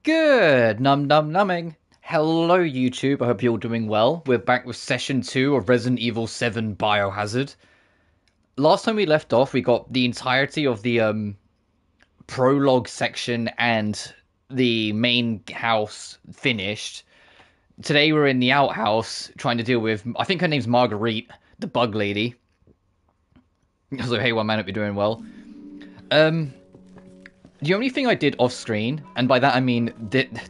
Good numbing. Hello YouTube, I hope you're all doing well. We're back with session 2 of Resident Evil 7 Biohazard. Last time we left off, we got the entirety of the prologue section and the main house finished. Today we're in the outhouse trying to deal with, I think her name's Marguerite, the bug lady. So hey, one man, hope you're doing well. The only thing I did off screen, and by that I mean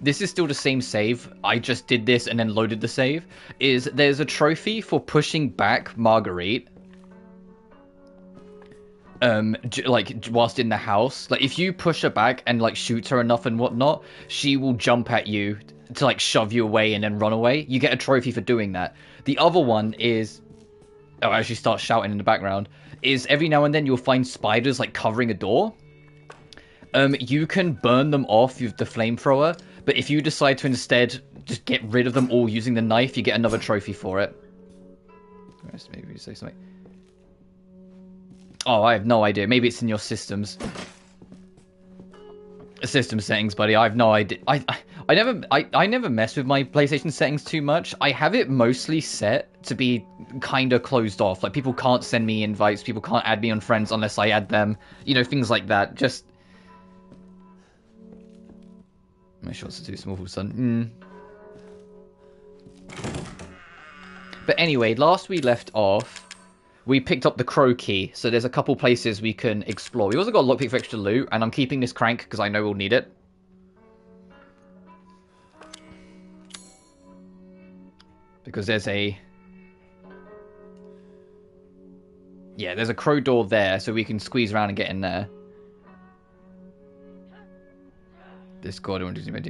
this is still the same save, I just did this and then loaded the save, is there's a trophy for pushing back Marguerite. Like, whilst in the house. Like, if you push her back and, like, shoot her enough and whatnot, she will jump at you to, like, shove you away and then run away. You get a trophy for doing that. The other one is... Oh, I actually start shouting in the background. Is every now and then you'll find spiders, like, covering a door. You can burn them off with the flamethrower, but if you decide to instead just get rid of them all using the knife, you get another trophy for it. Maybe say something. Oh, I have no idea. Maybe it's in your systems. System settings, buddy. I have no idea. I never mess with my PlayStation settings too much. I have it mostly set to be kind of closed off. Like, people can't send me invites, people can't add me on friends unless I add them. You know, things like that. Just... My shots are too small for sun. But anyway, last we left off, we picked up the crow key. So there's a couple places we can explore. We also got a lockpick for extra loot, and I'm keeping this crank because I know we'll need it. Because there's a... Yeah, there's a crow door there, so we can squeeze around and get in there. Discord, I want to do my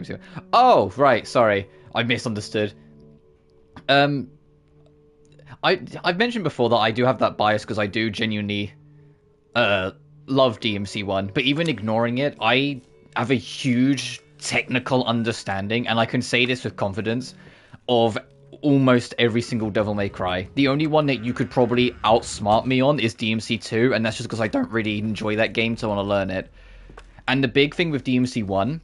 Oh, right, sorry. I misunderstood. I've mentioned before that I do have that bias because I do genuinely love DMC1, but even ignoring it, I have a huge technical understanding, and I can say this with confidence, of almost every single Devil May Cry. The only one that you could probably outsmart me on is DMC2, and that's just because I don't really enjoy that game, so I want to learn it. And the big thing with DMC1,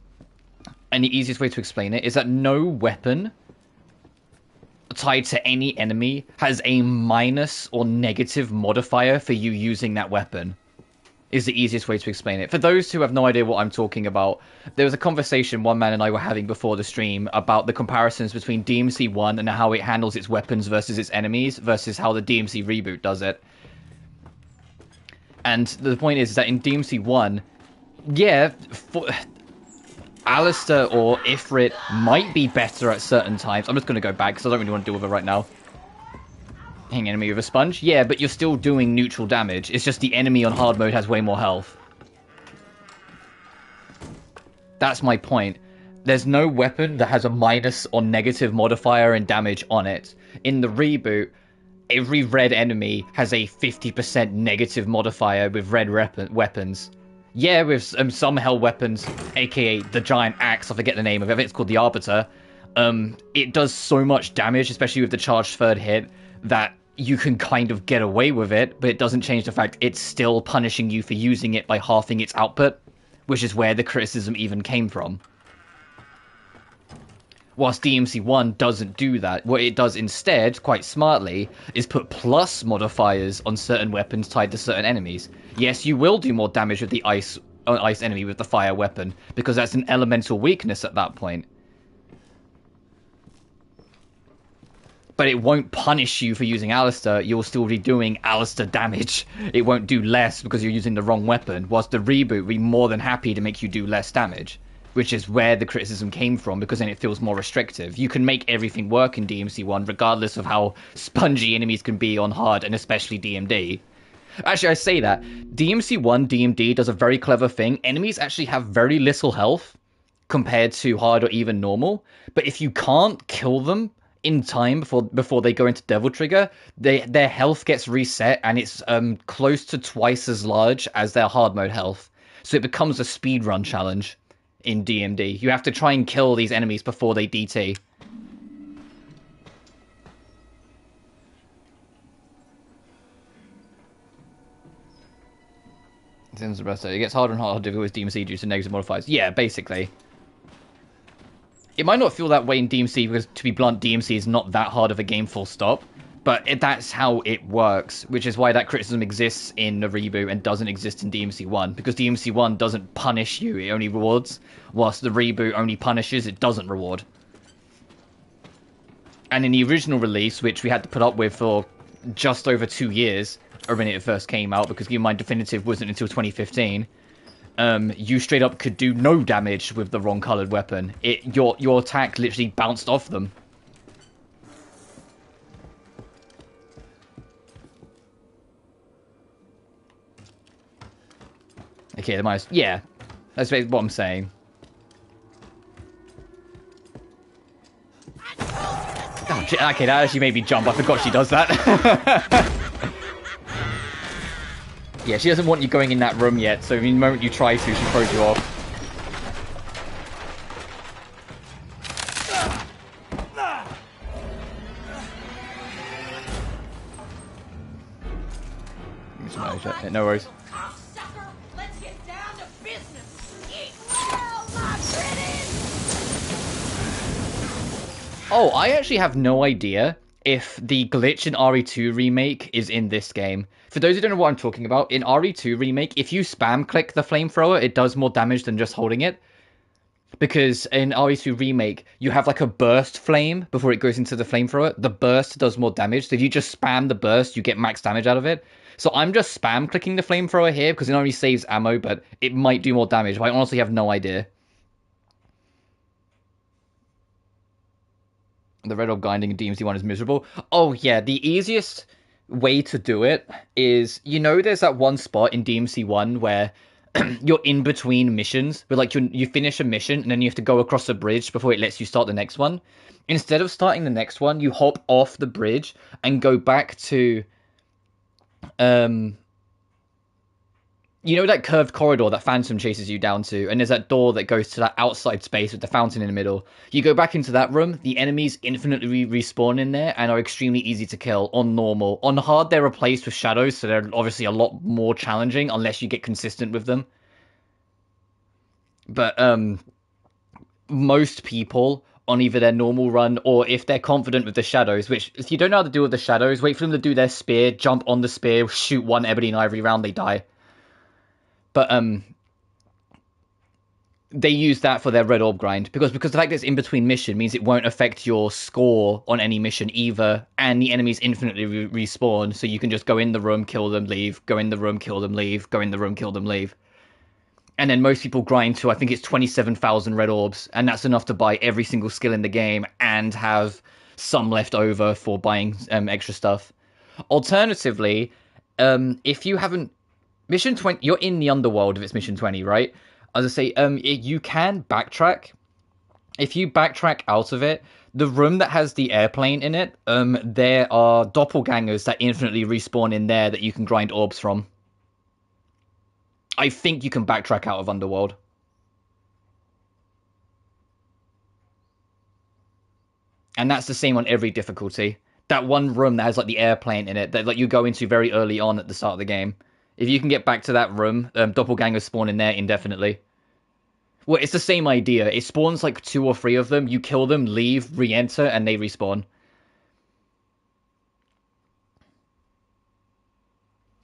and the easiest way to explain it, is that no weapon tied to any enemy has a minus or negative modifier for you using that weapon. Is the easiest way to explain it. For those who have no idea what I'm talking about, there was a conversation one man and I were having before the stream about the comparisons between DMC1 and how it handles its weapons versus its enemies versus how the DMC reboot does it. And the point is that in DMC1, yeah, Alistair or Ifrit might be better at certain times. I'm just going to go back because I don't really want to deal with it right now. Hitting enemy with a sponge? Yeah, but you're still doing neutral damage. It's just the enemy on hard mode has way more health. That's my point. There's no weapon that has a minus or negative modifier in damage on it. In the reboot, every red enemy has a 50% negative modifier with red weapons. Yeah, with some hell weapons, aka the giant axe, I forget the name of it, I think it's called the Arbiter. It does so much damage, especially with the charged third hit, that you can kind of get away with it, but it doesn't change the fact it's still punishing you for using it by halving its output, which is where the criticism even came from. Whilst DMC1 doesn't do that, what it does instead, quite smartly, is put plus modifiers on certain weapons tied to certain enemies. Yes, you will do more damage with the ice enemy with the fire weapon, because that's an elemental weakness at that point. But it won't punish you for using Alistair, you'll still be doing Alistair damage. It won't do less because you're using the wrong weapon, whilst the reboot will be more than happy to make you do less damage. Which is where the criticism came from, because then it feels more restrictive. You can make everything work in DMC1, regardless of how spongy enemies can be on hard, and especially DMD. Actually, I say that. DMC1 DMD does a very clever thing. Enemies actually have very little health compared to hard or even normal. But if you can't kill them in time before they go into Devil Trigger, their health gets reset, and it's close to twice as large as their hard mode health. So it becomes a speedrun challenge. In DMD, you have to try and kill these enemies before they DT. It gets harder and harder to deal with DMC due to negative modifiers. Yeah, basically. It might not feel that way in DMC because, to be blunt, DMC is not that hard of a game full stop. But that's how it works, which is why that criticism exists in the reboot and doesn't exist in DMC 1. Because DMC 1 doesn't punish you, it only rewards. Whilst the reboot only punishes, it doesn't reward. And in the original release, which we had to put up with for just over 2 years, or when it first came out, because keep in mind Definitive wasn't until 2015, you straight up could do no damage with the wrong coloured weapon. Your attack literally bounced off them. Okay, the minus... Yeah, that's what I'm saying. Oh, okay, that actually made me jump. I forgot she does that. Yeah, she doesn't want you going in that room yet, so the moment you try to, she throws you off. No worries. Oh, I actually have no idea if the glitch in RE2 Remake is in this game. For those who don't know what I'm talking about, in RE2 Remake, if you spam click the flamethrower, it does more damage than just holding it. Because in RE2 Remake, you have like a burst flame before it goes into the flamethrower. The burst does more damage, so if you just spam the burst, you get max damage out of it. So I'm just spam clicking the flamethrower here because it only saves ammo, but it might do more damage, but I honestly have no idea. The red orb grinding in DMC1 is miserable. Oh yeah, the easiest way to do it is, you know, there's that one spot in DMC1 where you're in between missions, where like you finish a mission and then you have to go across a bridge before it lets you start the next one. Instead of starting the next one, you hop off the bridge and go back to you know that curved corridor that Phantom chases you down to, and there's that door that goes to that outside space with the fountain in the middle. You go back into that room, the enemies infinitely respawn in there and are extremely easy to kill on normal. On hard, they're replaced with shadows, so they're obviously a lot more challenging unless you get consistent with them. But most people on either their normal run, or if they're confident with the shadows, which if you don't know how to deal with the shadows, wait for them to do their spear, jump on the spear, shoot one ebony and ivory round, they die. But they use that for their red orb grind, because the fact that it's in between mission means it won't affect your score on any mission either, and the enemies infinitely respawn, so you can just go in the room, kill them, leave, go in the room, kill them, leave, go in the room, kill them, leave. And then most people grind to, I think it's 27,000 red orbs, and that's enough to buy every single skill in the game and have some left over for buying extra stuff. Alternatively, if you haven't... Mission 20, you're in the underworld if it's Mission 20, right? As I say, you can backtrack. If you backtrack out of it, the room that has the airplane in it, there are doppelgangers that infinitely respawn in there that you can grind orbs from. I think you can backtrack out of Underworld. And that's the same on every difficulty. That one room that has like the airplane in it that like you go into very early on at the start of the game. If you can get back to that room, doppelgangers spawn in there indefinitely. Well, it's the same idea. It spawns like 2 or 3 of them. You kill them, leave, re-enter, and they respawn.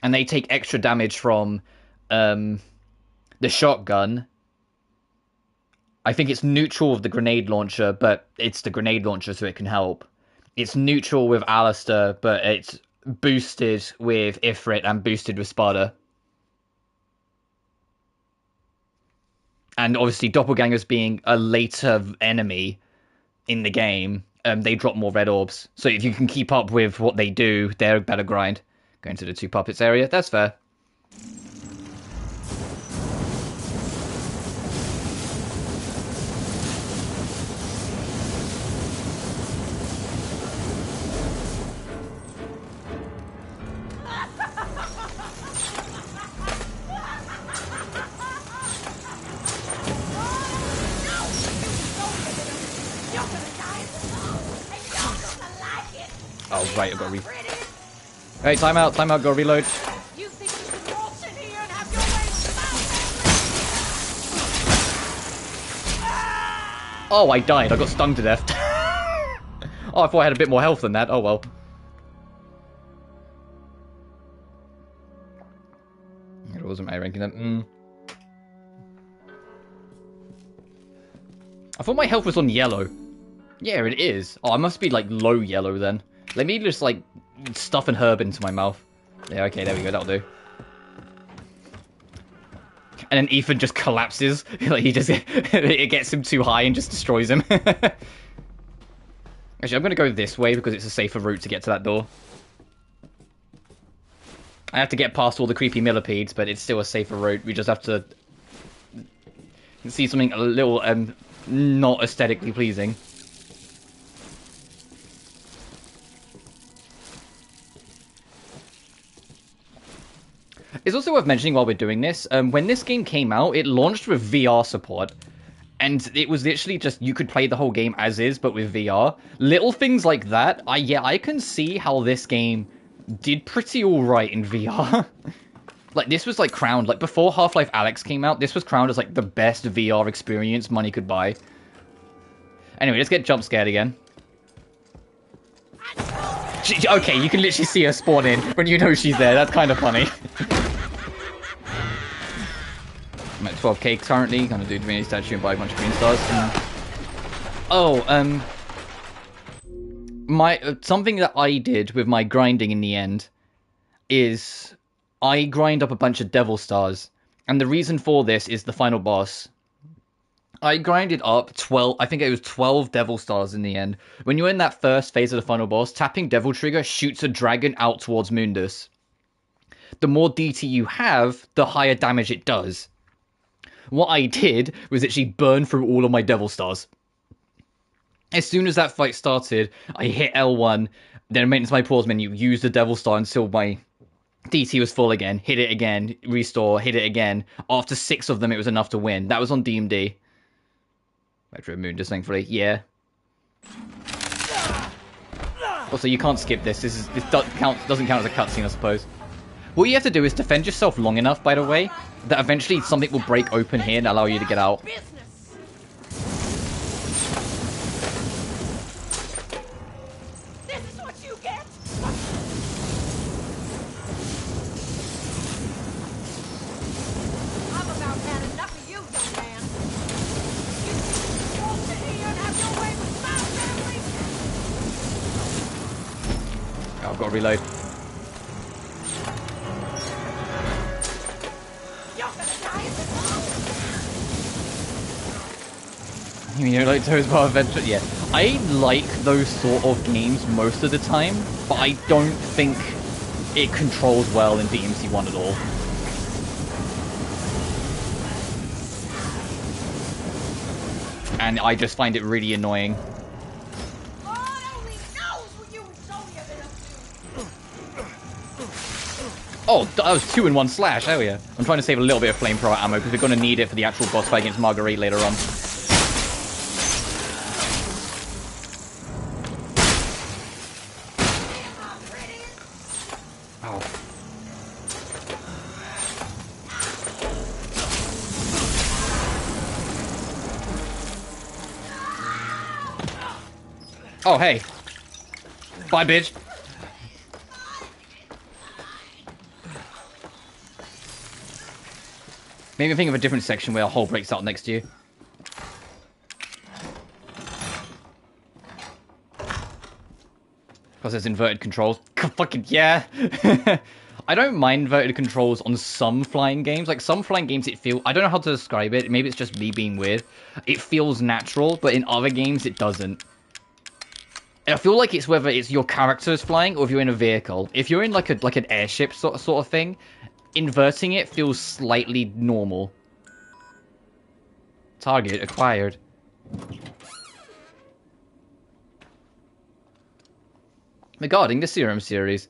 And they take extra damage from the shotgun. I think it's neutral with the grenade launcher, but it's the grenade launcher, so it can help. It's neutral with Alistair, but it's boosted with Ifrit and boosted with Spada. And obviously, doppelgangers being a later enemy in the game, they drop more red orbs. So if you can keep up with what they do, they're a better grind. Going to the 2 puppets area, that's fair. Oh, right, I've got to Hey, time out, gotta reload. You think you can waltz in here and have your way Oh, I died. I got stung to death. Oh, I thought I had a bit more health than that. Oh, well. It wasn't my ranking then. I thought my health was on yellow. Yeah, it is. Oh, I must be, like, low yellow then. Let me just, like, stuff an herb into my mouth. Yeah, okay, there we go. That'll do. And then Ethan just collapses. Like, he just... it gets him too high and just destroys him. Actually, I'm going to go this way because it's a safer route to get to that door. I have to get past all the creepy millipedes, but it's still a safer route. We just have to... see something a little, not aesthetically pleasing. It's also worth mentioning while we're doing this, when this game came out, it launched with VR support. And it was literally just, you could play the whole game as is, but with VR. Little things like that, I can see how this game did pretty alright in VR. Like, this was, like, crowned, like, before Half-Life Alyx came out, this was crowned as, like, the best VR experience money could buy. Anyway, let's get jump scared again. Okay, you can literally see her spawn in when you know she's there. That's kind of funny. I'm at 12k currently. Gonna do Divinity Statue and buy a bunch of green stars. Something that I did with my grinding in the end is I grind up a bunch of devil stars, and the reason for this is the final boss. I grinded up 12, I think it was 12 devil stars in the end. When you're in that first phase of the final boss, tapping devil trigger shoots a dragon out towards Mundus. The more DT you have, the higher damage it does. What I did was actually burn through all of my devil stars. As soon as that fight started, I hit L1, then I went into my pause menu, used the devil star until my DT was full again, hit it again, restore, hit it again. After 6 of them, it was enough to win. That was on DMD. Retro Mundus, thankfully. Yeah. Also, you can't skip this. This doesn't count as a cutscene, I suppose. What you have to do is defend yourself long enough, by the way, that eventually something will break open here and allow you to get out. This is what you get. I've about had enough of you, young man. You won't sit here and have your way with my family. Oh, I've got to reload. You mean you don't like Toad's Bar Adventure? Yeah. I like those sort of games most of the time, but I don't think it controls well in DMC1 at all. And I just find it really annoying. Oh, that was 2 in 1 slash, hell yeah. I'm trying to save a little bit of flamethrower ammo because we're going to need it for the actual boss fight against Marguerite later on. Oh, hey. Bye, bitch. Maybe think of a different section where a hole breaks out next to you. Because there's inverted controls. Fucking yeah. I don't mind inverted controls on some flying games. Like, some flying games, I don't know how to describe it. Maybe it's just me being weird. It feels natural, but in other games, it doesn't. I feel like it's whether it's your character is flying or if you're in a vehicle. If you're in like an airship sort of thing, inverting it feels slightly normal. Target acquired. Regarding the serum series,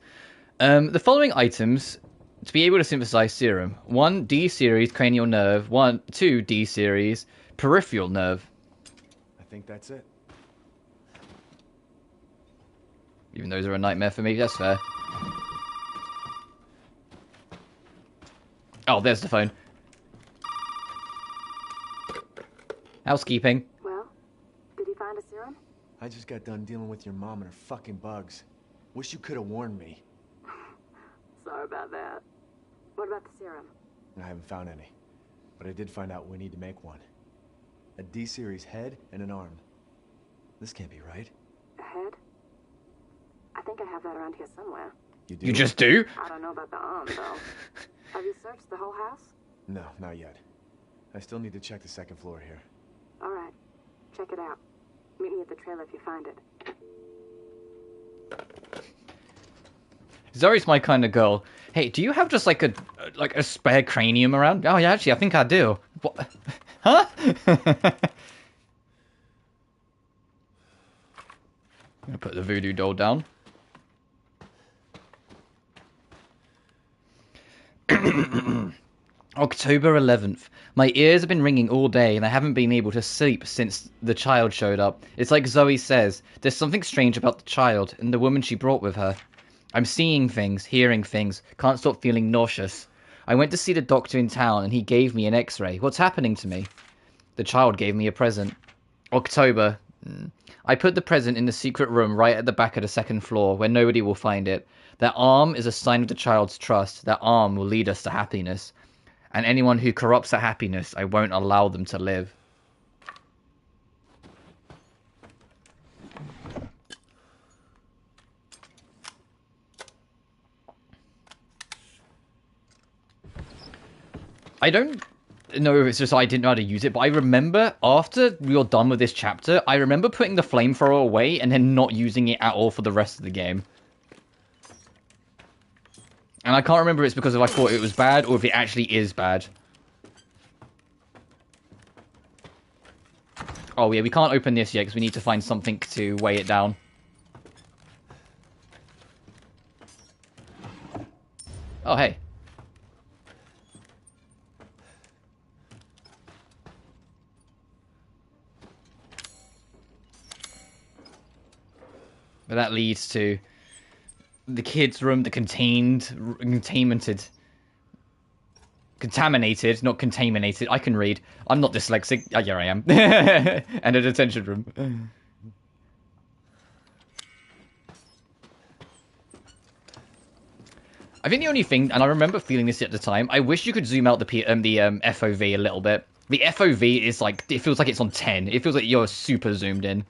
the following items to be able to synthesize serum: 1 D series cranial nerve, 2 D series peripheral nerve. I think that's it. Even those are a nightmare for me, that's fair. Oh, there's the phone. Housekeeping. Well, I just got done dealing with your mom and her fucking bugs. Wish you could have warned me. Sorry about that. What about the serum? I haven't found any. But I did find out we need to make one. A D-series head and an arm. This can't be right. A head? I think I have that around here somewhere. You do? You just do? I don't know about the arm, though. Have you searched the whole house? No, not yet. I still need to check the second floor here. All right. Check it out. Meet me at the trailer if you find it. Zoe's my kind of girl. Hey, do you have just like a spare cranium around? Oh yeah, actually, I think I do. What? Huh? I'm gonna put the voodoo doll down. October 11th. My ears have been ringing all day and I haven't been able to sleep since the child showed up. It's like Zoe says, there's something strange about the child and the woman she brought with her. I'm seeing things, hearing things, can't stop feeling nauseous. I went to see the doctor in town and he gave me an x-ray. What's happening to me? The child gave me a present. October. I put the present in the secret room right at the back of the second floor where nobody will find it. That arm is a sign of the child's trust. That arm will lead us to happiness. And anyone who corrupts that happiness, I won't allow them to live. I don't know if it's just I didn't know how to use it, but I remember after we were done with this chapter, I remember putting the flamethrower away and then not using it at all for the rest of the game. And I can't remember if it's because if I thought it was bad or if it actually is bad. Oh yeah, we can't open this yet because we need to find something to weigh it down. Oh hey. But that leads to the kids' room, the contaminated, not contaminated. I can read. I'm not dyslexic. Oh, yeah, I am. And a detention room. I think the only thing, and I remember feeling this at the time, I wish you could zoom out the FOV a little bit. The FOV is like, it feels like it's on 10. It feels like you're super zoomed in.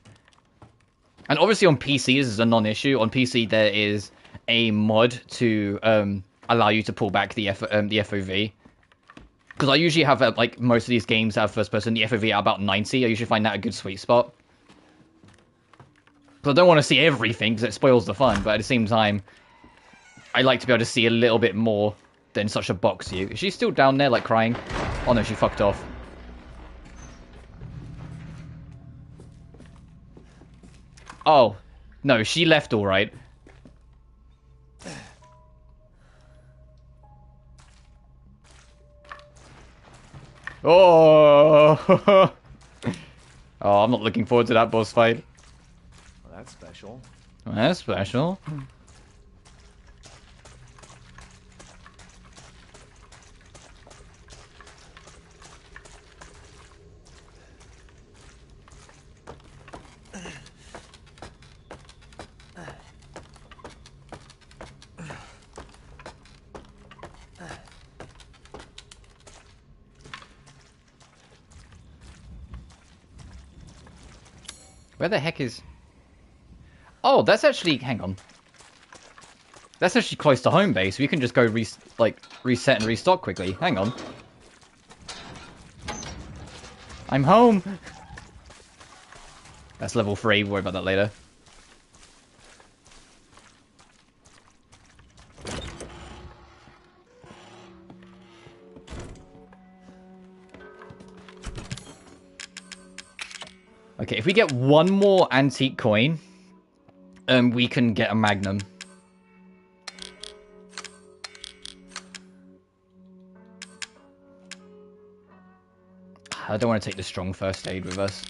And obviously on PC, this is a non-issue. On PC, there is a mod to allow you to pull back the FOV. Because I usually have, like, most of these games have first person, the FOV at about 90. I usually find that a good sweet spot. Because I don't want to see everything, because it spoils the fun. But at the same time, I like to be able to see a little bit more than such a box view. Is she still down there, like, crying? Oh no, she fucked off. Oh, no, she left all right. Oh! Oh, I'm not looking forward to that boss fight. Well, that's special. Well, that's special. Where the heck is... Oh, that's actually... Hang on. That's actually close to home base. We can just go reset and restock quickly. Hang on. I'm home! That's level 3. We'll worry about that later. Okay, if we get one more antique coin, we can get a magnum. I don't want to take the strong first aid with us.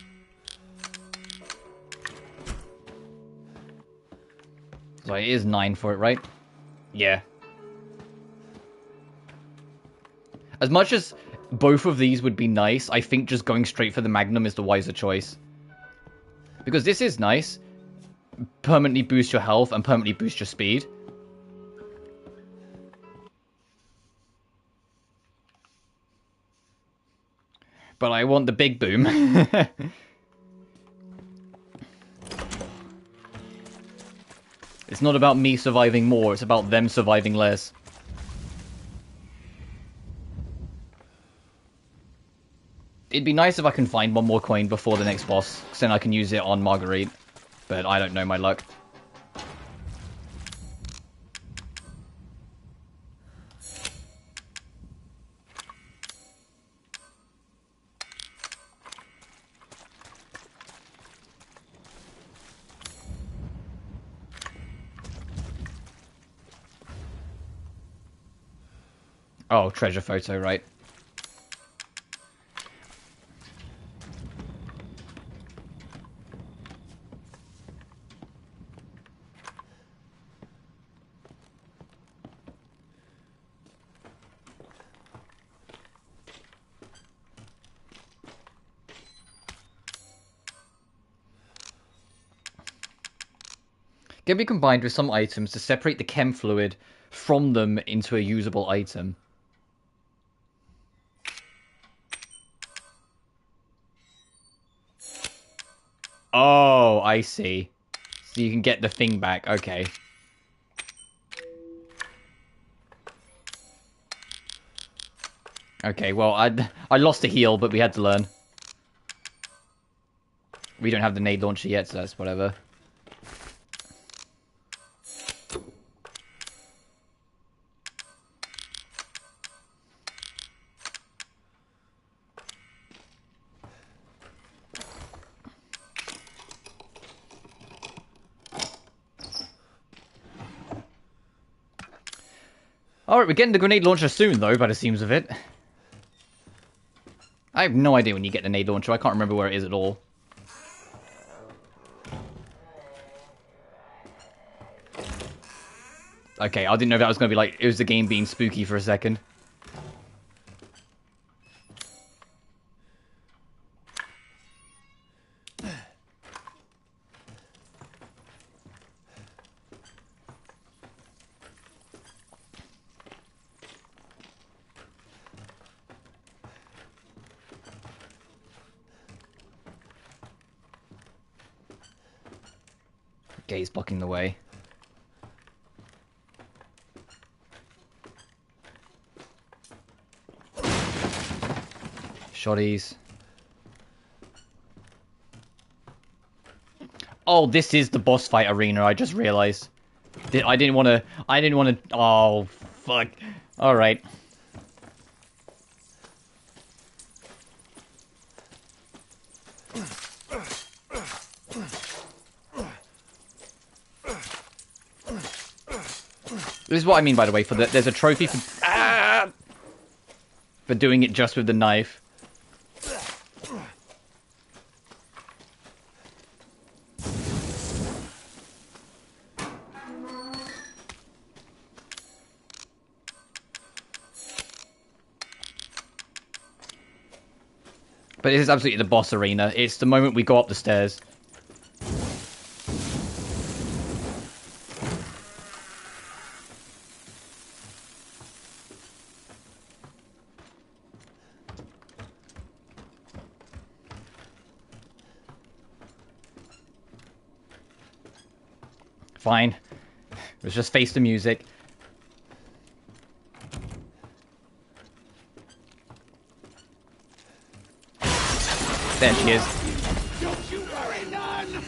So it is 9 for it, right? Yeah. As much as both of these would be nice, I think just going straight for the magnum is the wiser choice. Because this is nice. Permanently boost your health and permanently boost your speed. But I want the big boom. It's not about me surviving more, it's about them surviving less. It'd be nice if I can find one more coin before the next boss, because then I can use it on Marguerite. But I don't know my luck. Oh, treasure photo, right. Can be combined with some items to separate the chem fluid from them into a usable item. Oh, I see. So you can get the thing back. Okay. Okay, well, I lost a heal, but we had to learn. We don't have the nade launcher yet, so that's whatever. Alright, we're getting the grenade launcher soon, though, by the seams of it. I have no idea when you get the nade launcher. I can't remember where it is at all. Okay, I didn't know that was going to be like... It was the game being spooky for a second. Gate's blocking the way. Shotties. Oh, this is the boss fight arena, I just realized. I didn't want to... Oh, fuck. Alright. This is what I mean, by the way, there's a trophy for doing it just with the knife. But this is absolutely the boss arena. It's the moment we go up the stairs. Fine. Let's just face the music. There she is. Don't you worry none!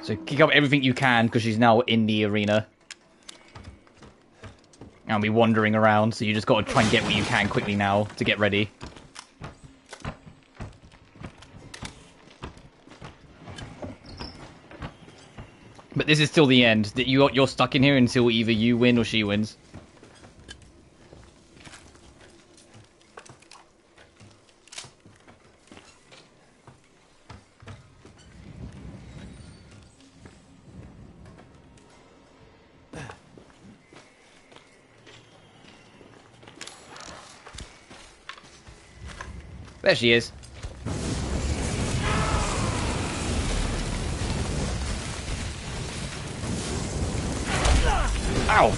So kick up everything you can, because she's now in the arena. And be wandering around, so you just got to try and get what you can quickly now to get ready. But this is still the end. That you're stuck in here until either you win or she wins. There she is. Ow!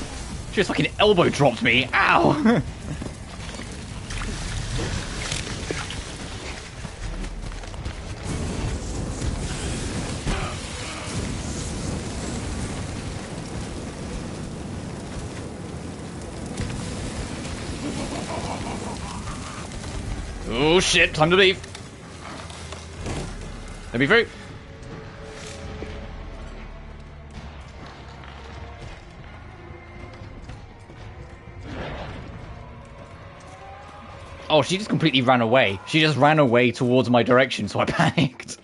She just fucking elbow dropped me. Ow! Oh shit, time to leave. Let me through. Oh, she just completely ran away. She just ran away towards my direction, so I panicked.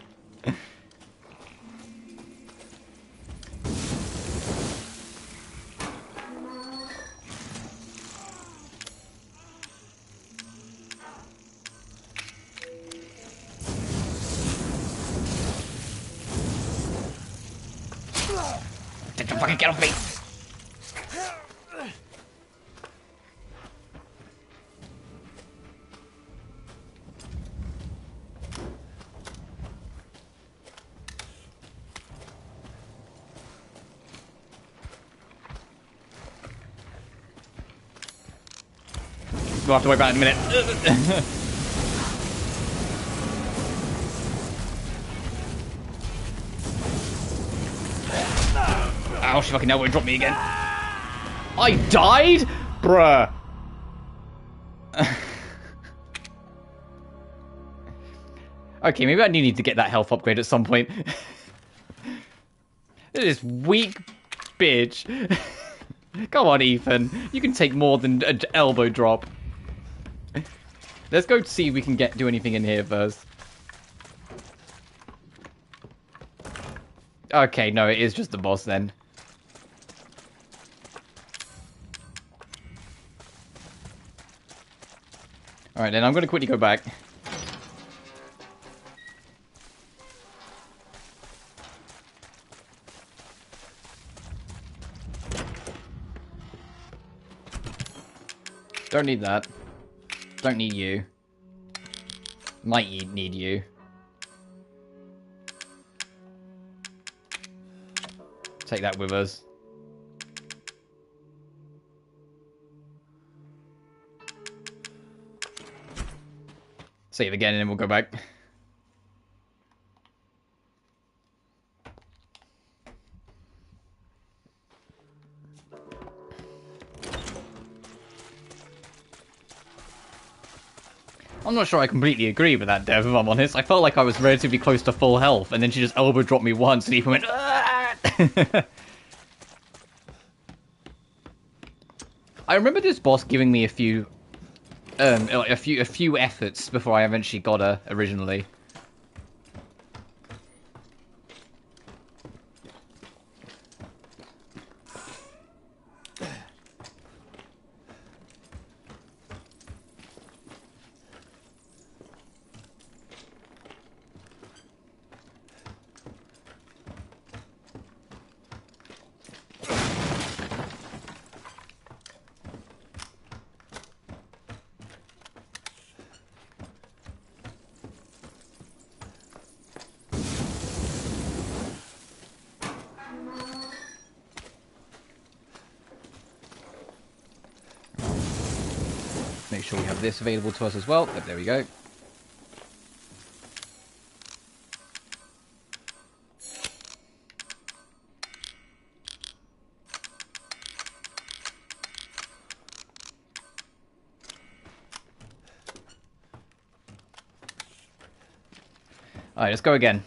Fucking get off me! We'll have to wait about a minute. Ow, she fucking elbow dropped me again. I died? Bruh. Okay, maybe I need to get that health upgrade at some point. This weak bitch. Come on, Ethan. You can take more than an elbow drop. Let's go see if we can do anything in here first. Okay, no, it is just the boss then. Alright, then I'm going to quickly go back. Don't need that. Don't need you. Might need you. Take that with us. Save again and then we'll go back. I'm not sure I completely agree with that, Dev, if I'm honest. I felt like I was relatively close to full health, and then she just elbow dropped me once, and even went, "Ah!" I remember this boss giving me a few efforts before I eventually got her originally. Make sure we have this available to us as well. But there we go. Alright, let's go again.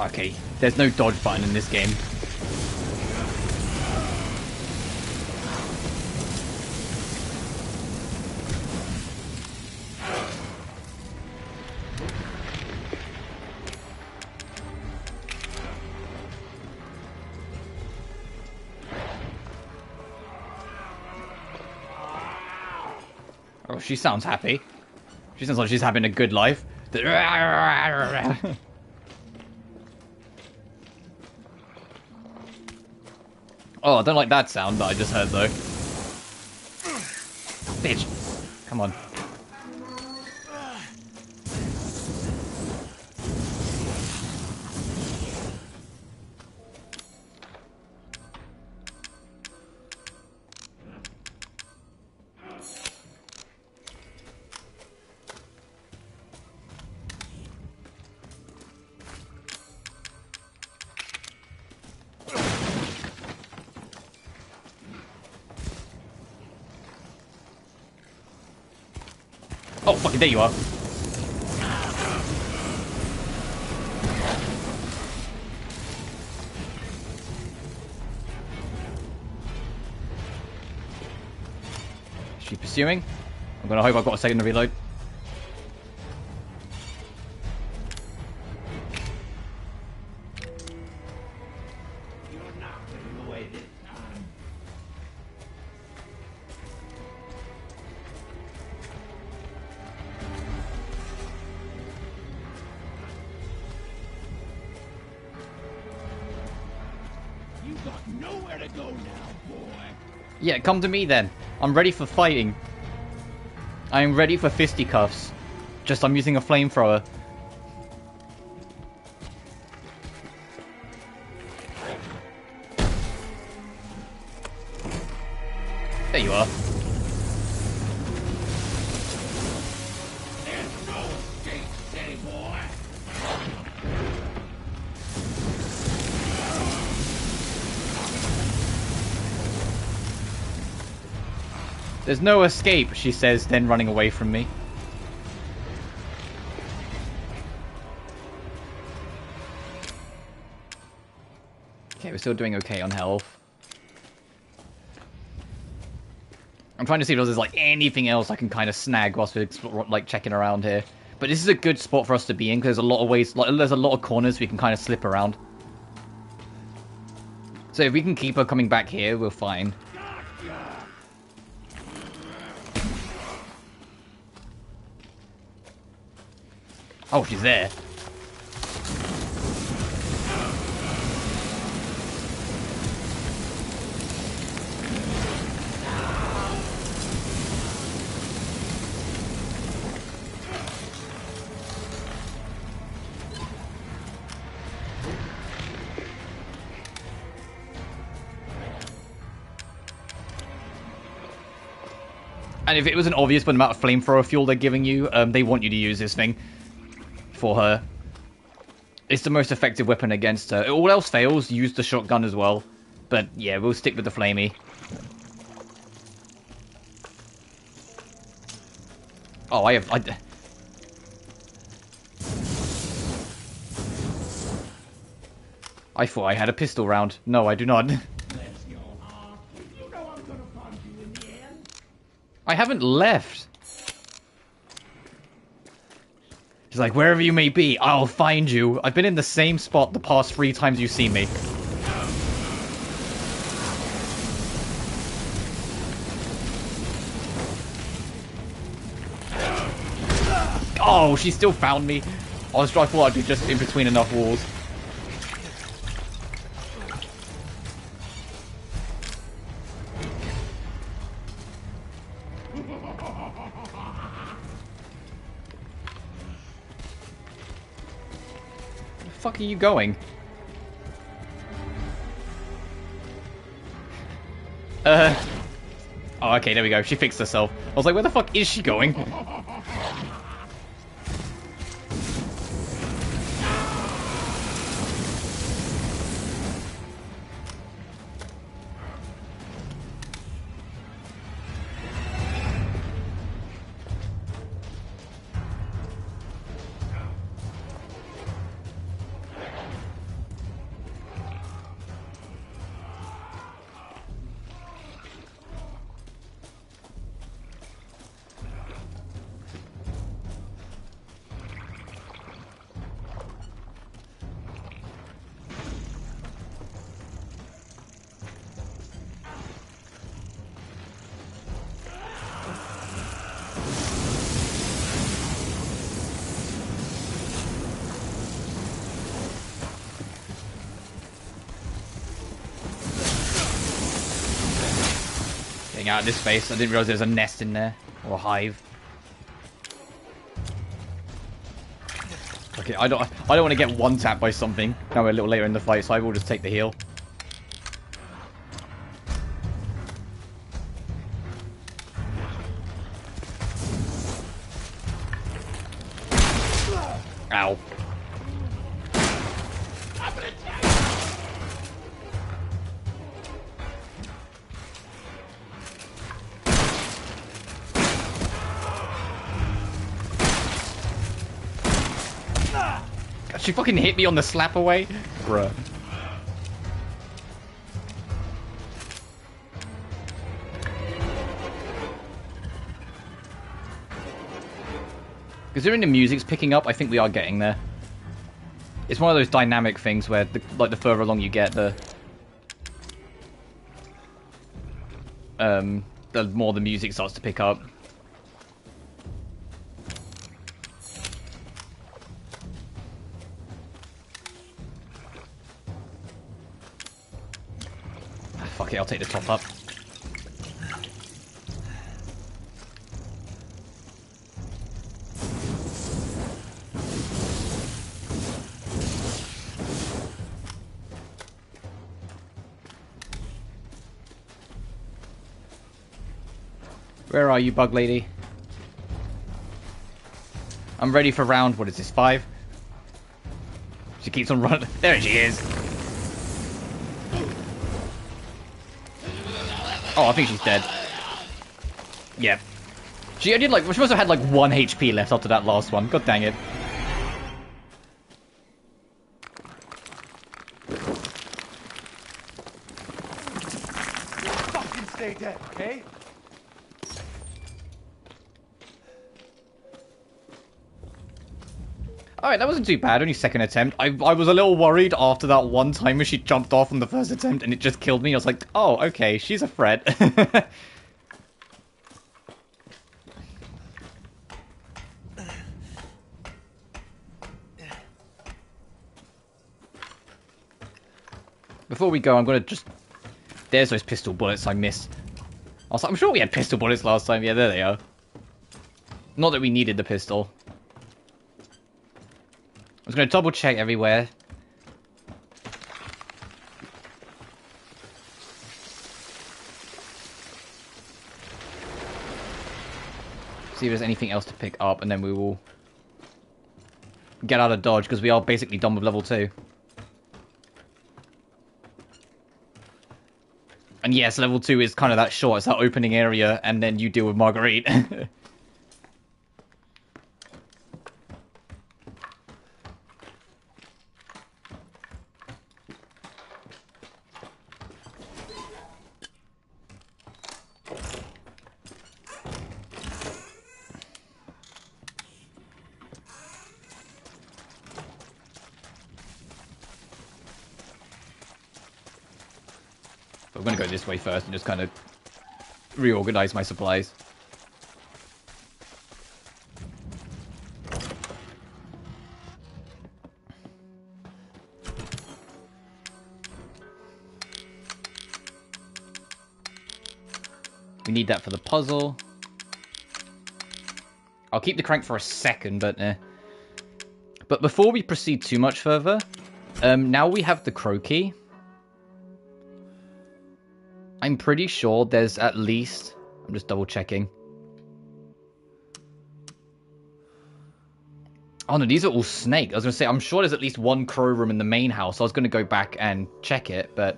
Okay, there's no dodge button in this game. Oh, she sounds happy. She sounds like she's having a good life. Oh, I don't like that sound that I just heard, though. Bitch. Come on. Oh, fucking there you are. Is she pursuing? I'm gonna hope I've got a second to reload. Yeah, come to me then. I'm ready for fighting. I am ready for fisticuffs. Just I'm using a flamethrower. There you are. There's no escape, city boy. There's no escape, she says, then running away from me. Okay, we're still doing okay on health. I'm trying to see if there's like anything else I can kind of snag whilst we're like checking around here. But this is a good spot for us to be in because there's a lot of ways, like, there's a lot of corners we can kind of slip around. So if we can keep her coming back here, we're fine. Oh, she's there. And if it wasn't obvious by the amount of flamethrower fuel they're giving you, they want you to use this thing for her. It's the most effective weapon against her. All else fails, use the shotgun as well. But yeah, we'll stick with the flamey. Oh, I thought I had a pistol round. No, I do not. I haven't left. She's like, wherever you may be, I'll find you. I've been in the same spot the past 3 times you've seen me. Oh, she still found me. I thought I'd be just in between enough walls. Where the fuck are you going? Oh, okay, there we go. She fixed herself. I was like, where the fuck is she going? getting out of this space. I didn't realize there's a nest in there. Or a hive. Okay, I don't want to get one tapped by something. Now we're a little later in the fight, so I will just take the heal. Ow. She fucking hit me on the slap away? Bruh. Considering the music's picking up, I think we are getting there. It's one of those dynamic things where, the further along you get, the more the music starts to pick up. Fuck it, I'll take the top up. Where are you, bug lady? I'm ready for round, what is this, 5? She keeps on running. There she is. Oh, I think she's dead. Yeah. She must have had like 1 HP left after that last one. God dang it. Fucking stay dead, okay? Alright, that wasn't too bad. Only second attempt. I was a little worried after that one time when she jumped off on the first attempt and it just killed me. I was like, oh, okay, she's a threat. Before we go, I'm going to just... There's those pistol bullets I missed. I was like, I'm sure we had pistol bullets last time. Yeah, there they are. Not that we needed the pistol. I was going to double check everywhere. See if there's anything else to pick up, and then we will get out of dodge, because we are basically done with level 2. And yes, level 2 is kind of that short. It's that opening area, and then you deal with Marguerite. I'm going to go this way first and just kind of reorganize my supplies. We need that for the puzzle. I'll keep the crank for a second, but But before we proceed too much further, now we have the crow key. I'm pretty sure there's at least... I'm just double checking. Oh no, these are all snake. I was going to say, I'm sure there's at least one crow room in the main house. I was going to go back and check it, but...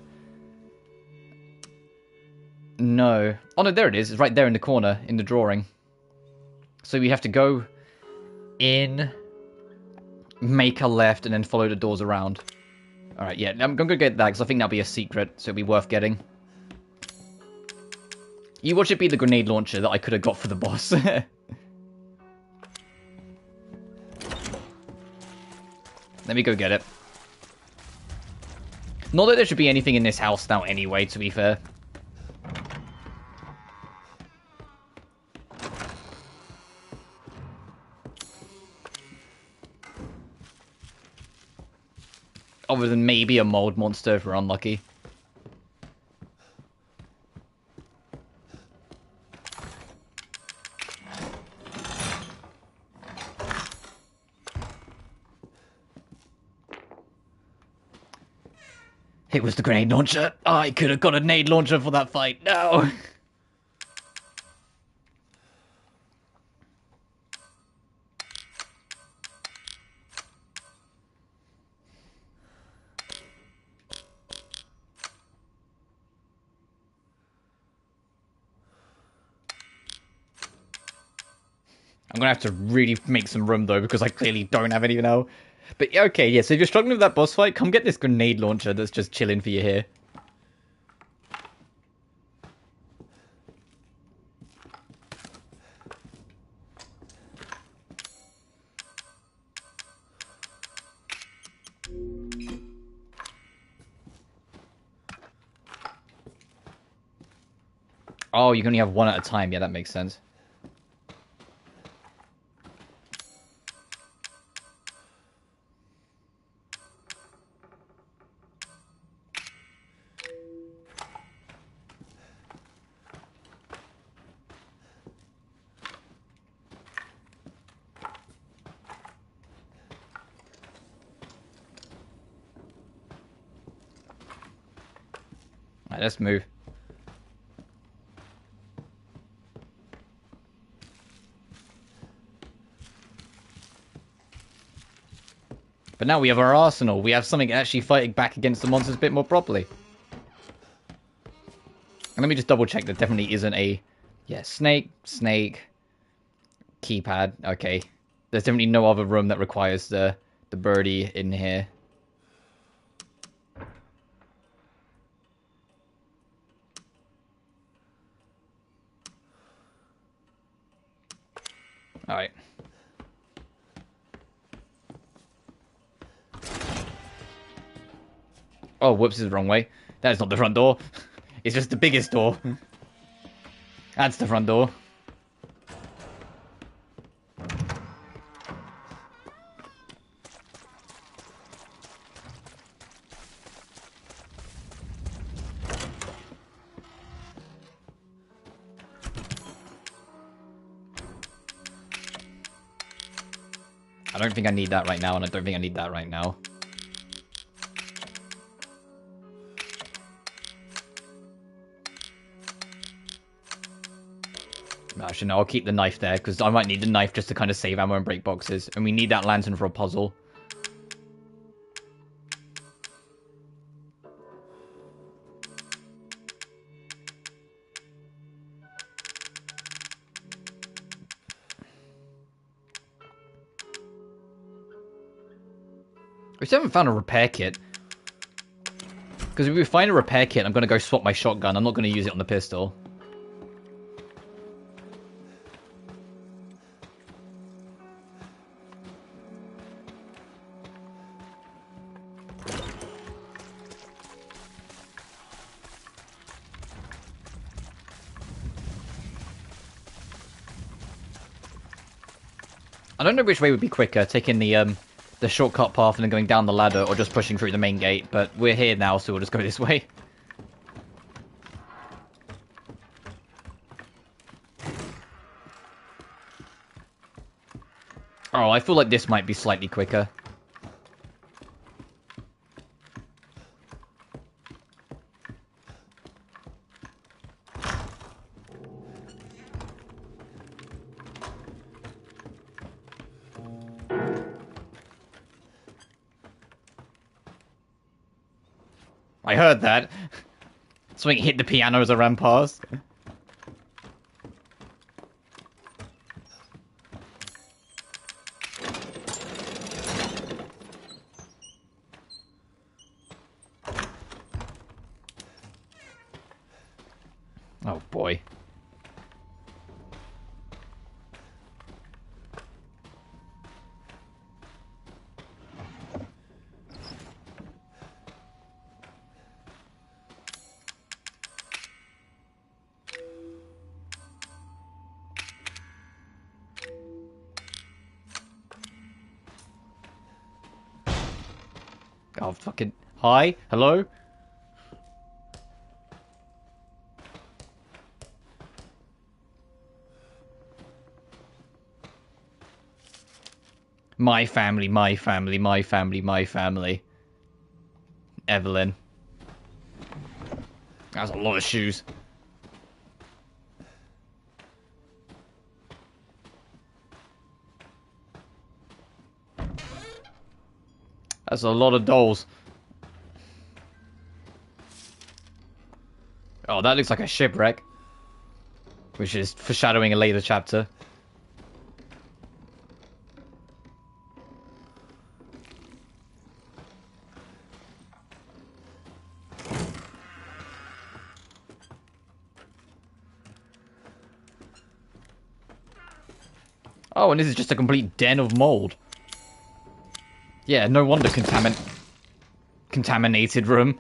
No. Oh no, there it is. It's right there in the corner, in the drawing. So we have to go in, make a left, and then follow the doors around. Alright, yeah, I'm going to get that, because I think that'll be a secret, so it'll be worth getting. You watch it be the grenade launcher that I could have got for the boss. Let me go get it. Not that there should be anything in this house now anyway, to be fair. Other than maybe a mold monster if we're unlucky. It was the grenade launcher. I could have got a grenade launcher for that fight. No. I'm gonna have to really make some room though, because I clearly don't have any now. But yeah, okay, yeah, so if you're struggling with that boss fight, come get this grenade launcher that's just chilling for you here. Oh, you can only have one at a time. Yeah, that makes sense. Alright, let's move. But now we have our arsenal. We have something actually fighting back against the monsters a bit more properly. And let me just double check there definitely isn't a... Yeah, snake, keypad. Okay. There's definitely no other room that requires the birdie in here. Alright. Oh, whoops, is the wrong way. That is not the front door. It's just the biggest door. That's the front door. I don't think I need that right now, and I don't think I need that right now. Actually, no, I'll keep the knife there, because I might need the knife just to kind of save ammo and break boxes. And we need that lantern for a puzzle. We still haven't found a repair kit. Because if we find a repair kit, I'm going to go swap my shotgun. I'm not going to use it on the pistol. I don't know which way would be quicker, taking the shortcut path and then going down the ladder, or just pushing through the main gate, but we're here now, so we'll just go this way. Oh, I feel like this might be slightly quicker. I heard that. Something hit the piano as I ran past. Oh boy. Oh, fucking... Hi? Hello? My family, my family, my family, my family. Eveline. That's a lot of shoes. That's a lot of dolls. Oh, that looks like a shipwreck. Which is foreshadowing a later chapter. Oh, and this is just a complete den of mold. Yeah, no wonder contaminated room.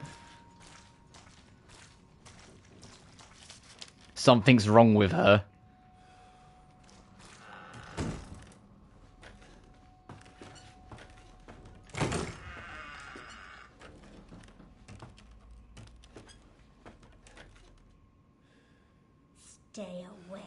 Something's wrong with her. Stay away.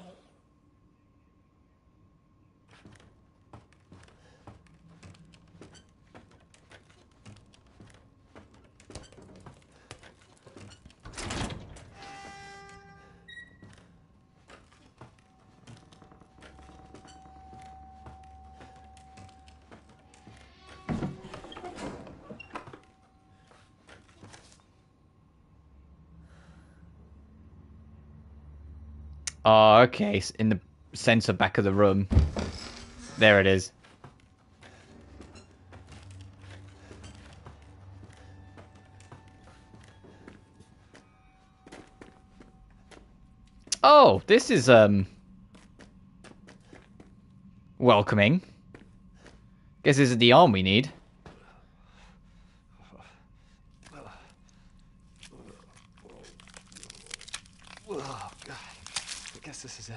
Oh, okay. In the center back of the room. There it is. Oh, this is, welcoming. Guess this is the arm we need. Oh, God. I guess this is it.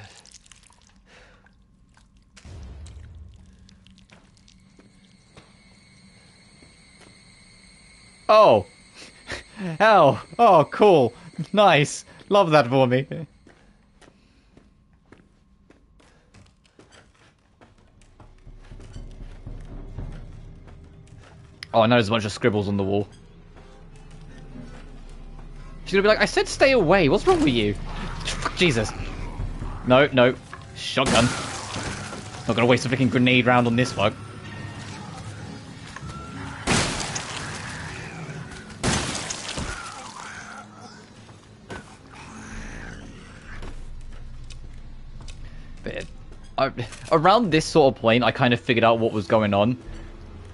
Oh. Hell. Oh, cool. Nice. Love that for me. Oh, no, there's a bunch of scribbles on the wall. She's gonna be like, I said stay away. What's wrong with you? Jesus. No, no. Shotgun. Not gonna waste a freaking grenade round on this fuck. But around this sort of point, I kind of figured out what was going on.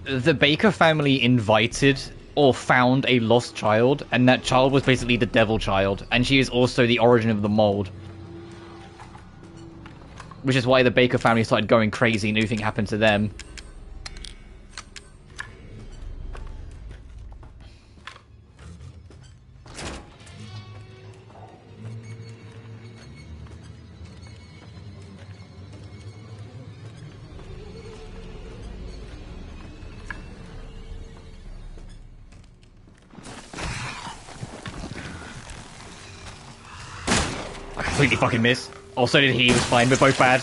The Baker family invited or found a lost child, and that child was basically the devil child, and she is also the origin of the mold. Which is why the Baker family started going crazy and everything happened to them. I completely fucking missed. Also did he, was fine, we're both bad.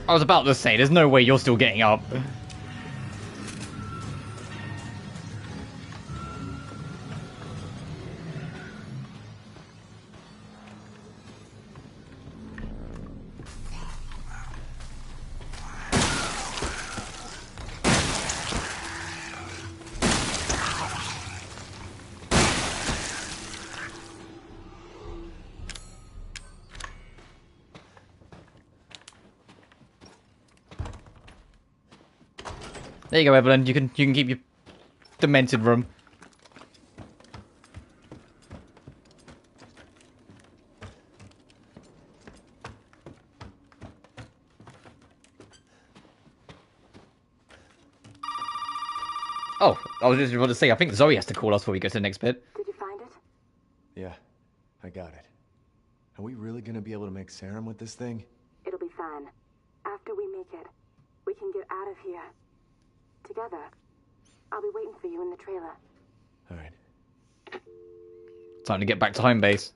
I was about to say, there's no way you're still getting up. There you go, Eveline. You can keep your demented room. Oh, I was just about to say, I think Zoe has to call us before we go to the next bit. Did you find it? Yeah, I got it. Are we really gonna be able to make serum with this thing? It'll be fine. After we make it, we can get out of here. Together. I'll be waiting for you in the trailer. Alright. Time to get back to home base.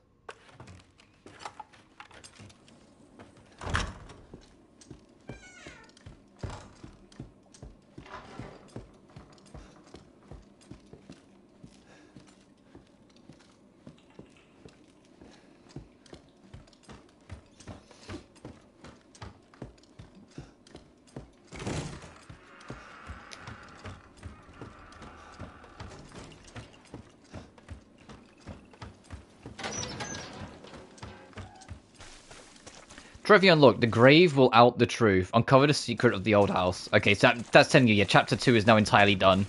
Trophy unlocked. The grave will out the truth. Uncover the secret of the old house. Okay, so that's telling you, yeah, chapter 2 is now entirely done.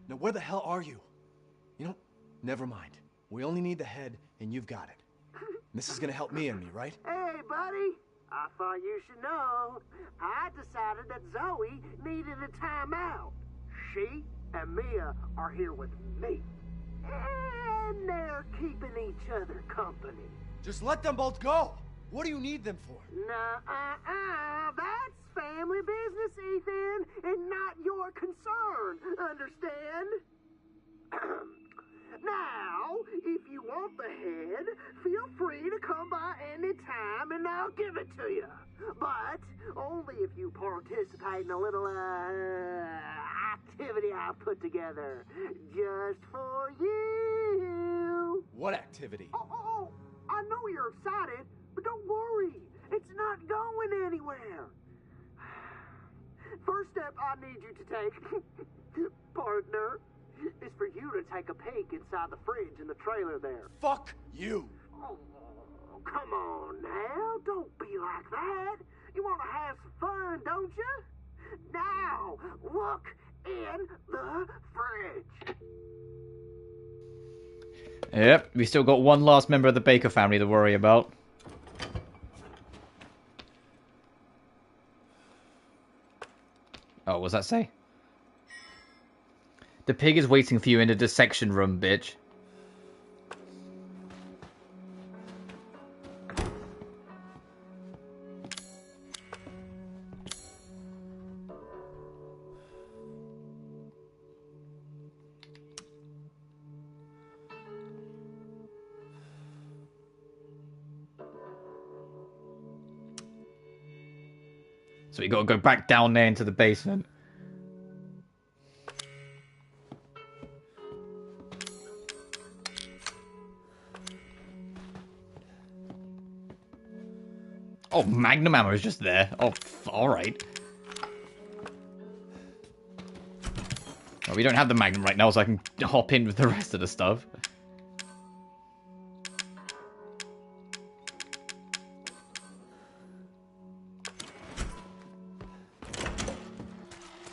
Now where the hell are you? You know, never mind. We only need the head, and you've got it. This is gonna help me and me, right? Hey, buddy. I thought you should know. I decided that Zoe needed a timeout. She and Mia are here with me. And they're keeping each other company. Just let them both go! What do you need them for? That's family business, Ethan, and not your concern. Understand? Now, if you want the head, feel free to come by any time and I'll give it to you. But only if you participate in a little, activity I put together. Just for you. What activity? Oh, I know you're excited, but don't worry. It's not going anywhere. First step I need you to take, partner, is for you to take a peek inside the fridge in the trailer there. Fuck you! Oh, come on now. Don't be like that. You want to have some fun, don't you? Now, look in the fridge. Yep, we still got one last member of the Baker family to worry about. Oh, what does that say? The pig is waiting for you in the dissection room, bitch. So we gotta go back down there into the basement. Oh, Magnum ammo is just there. Oh, alright. Well, we don't have the Magnum right now, so I can hop in with the rest of the stuff.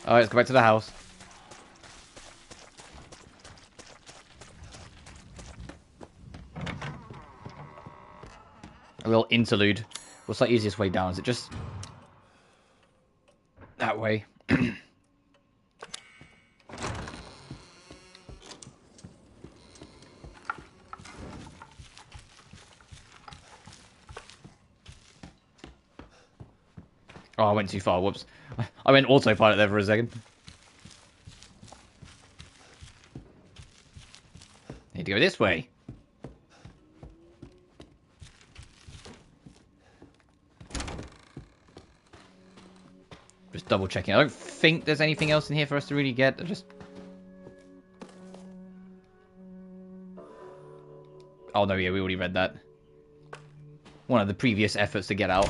Alright, let's go back to the house. A little interlude. What's the easiest way down? Is it just that way? Oh, I went too far. Whoops. I went autopilot there for a second. Need to go this way. Just double checking. I don't think there's anything else in here for us to really get. Just... Oh no, yeah, we already read that. One of the previous efforts to get out.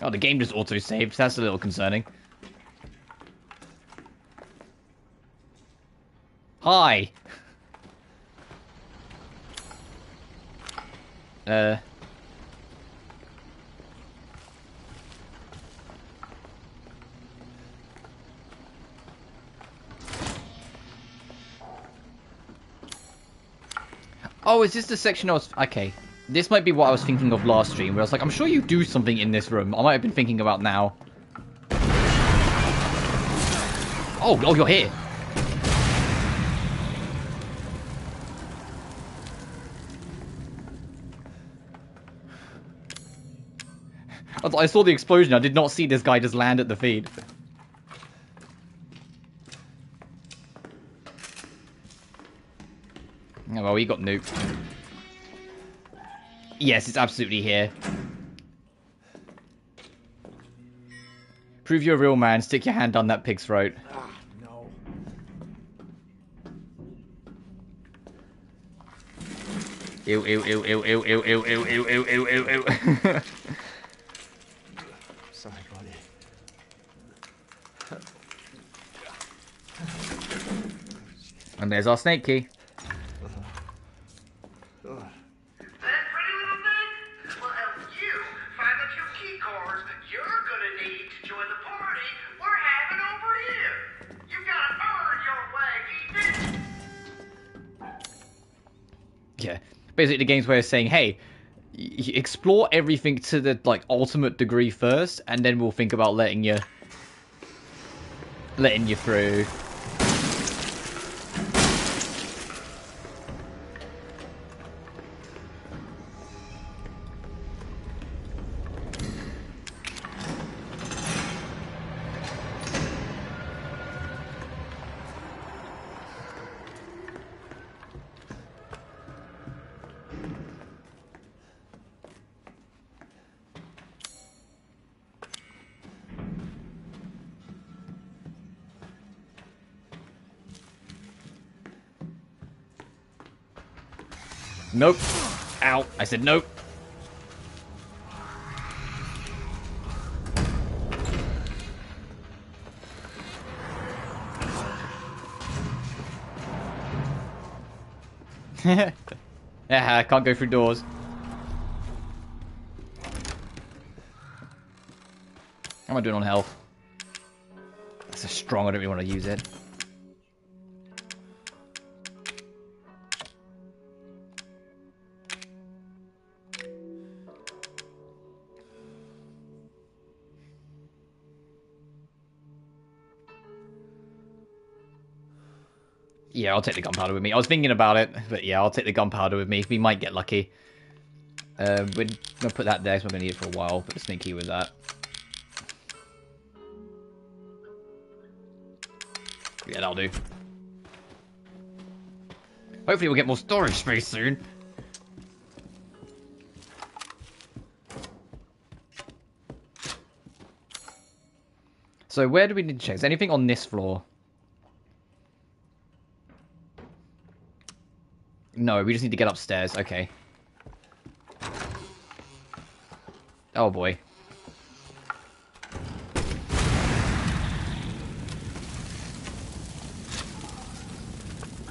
Oh, the game just auto-saved. That's a little concerning. Hi! Oh, is this the section I was... Okay. This might be what I was thinking of last stream, where I was like, I'm sure you do something in this room. I might have been thinking about now. Oh, you're here. I saw the explosion. I did not see this guy just land at the feed. Oh, well, he got nuked. Yes, it's absolutely here. Prove you're a real man. Stick your hand down that pig's throat. Ah, no. Ew, ew, ew, ew, ew, ew, ew, ew, ew, ew, ew, ew, ew. Sorry, buddy. And there's our snake key. Yeah, basically the game's way of saying, hey, explore everything to the like ultimate degree first, and then we'll think about letting you through. Nope. Ow. I said nope. Yeah, I can't go through doors. How am I doing on health? That's so strong, I don't really want to use it. Yeah, I'll take the gunpowder with me. I was thinking about it, but yeah, I'll take the gunpowder with me. We might get lucky. We're going to put that there, so we're going to need it for a while. Put the snake key with that. Yeah, that'll do. Hopefully we'll get more storage space soon. So where do we need to check? Is anything on this floor? No, we just need to get upstairs. Okay. Oh boy.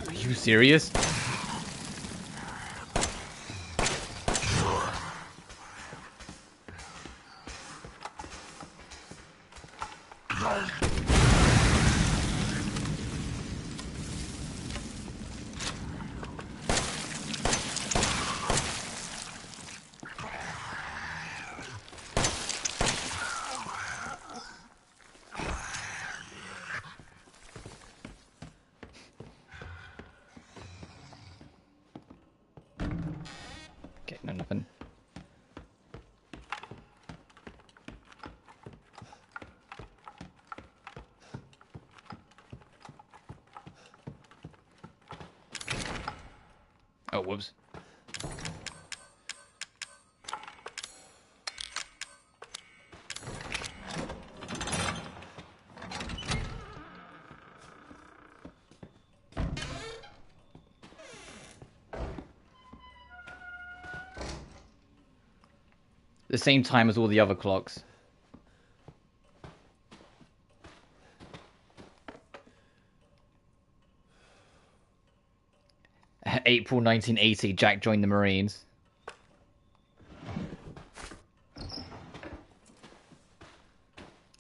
Are you serious? Nothing. Oh, whoops. The same time as all the other clocks. April 1980, Jack joined the Marines.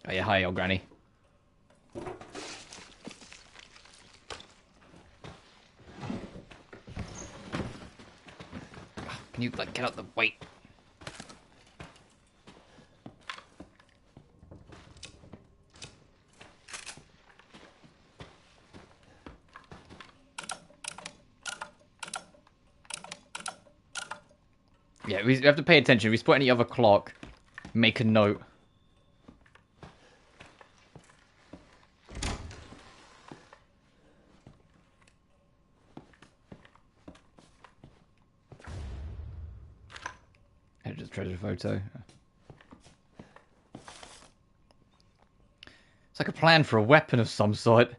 Oh yeah, hi old granny. Can you, like, get out the way? Yeah, we have to pay attention. If we spot any other clock, make a note. Just treasure photo. It's like a plan for a weapon of some sort.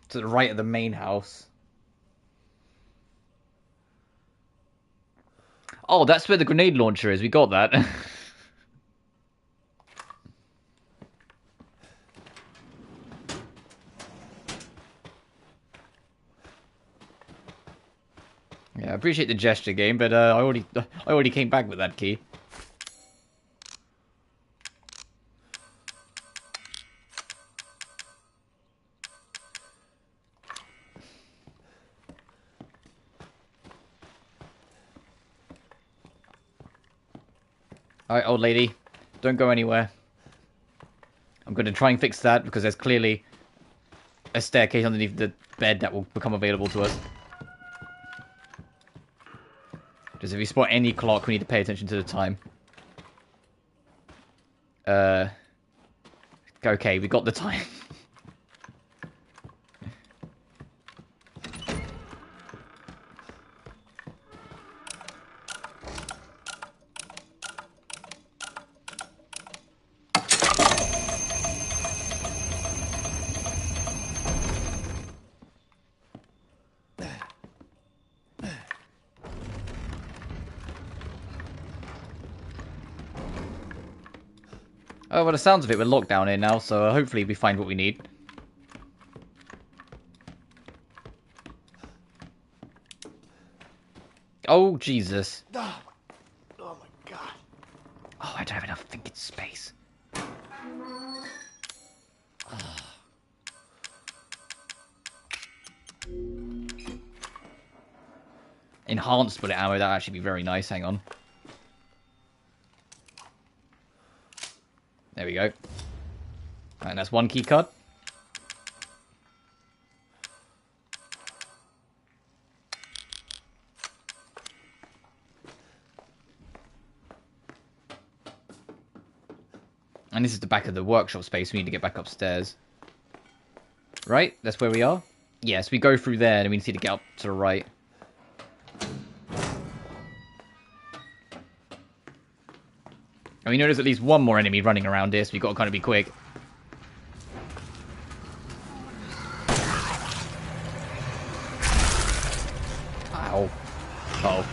To the right of the main house. Oh, that's where the grenade launcher is. We got that. Yeah, I appreciate the gesture, game, but I already came back with that key. Alright, old lady. Don't go anywhere. I'm going to try and fix that, because there's clearly a staircase underneath the bed that will become available to us. Just if we spot any clock, we need to pay attention to the time. Okay, we got the time. Oh, well, the sounds of it, we're locked down here now, so hopefully we find what we need. Oh, Jesus. Oh my god. Oh, I don't have enough thinking space. Enhanced bullet ammo, that'd actually be very nice. Hang on. There we go. And that's one key card. And this is the back of the workshop space. We need to get back upstairs. Right? That's where we are? Yes, we go through there and we need to get up to the right. And we know there's at least one more enemy running around here, so we've got to kind of be quick. Ow. Oh.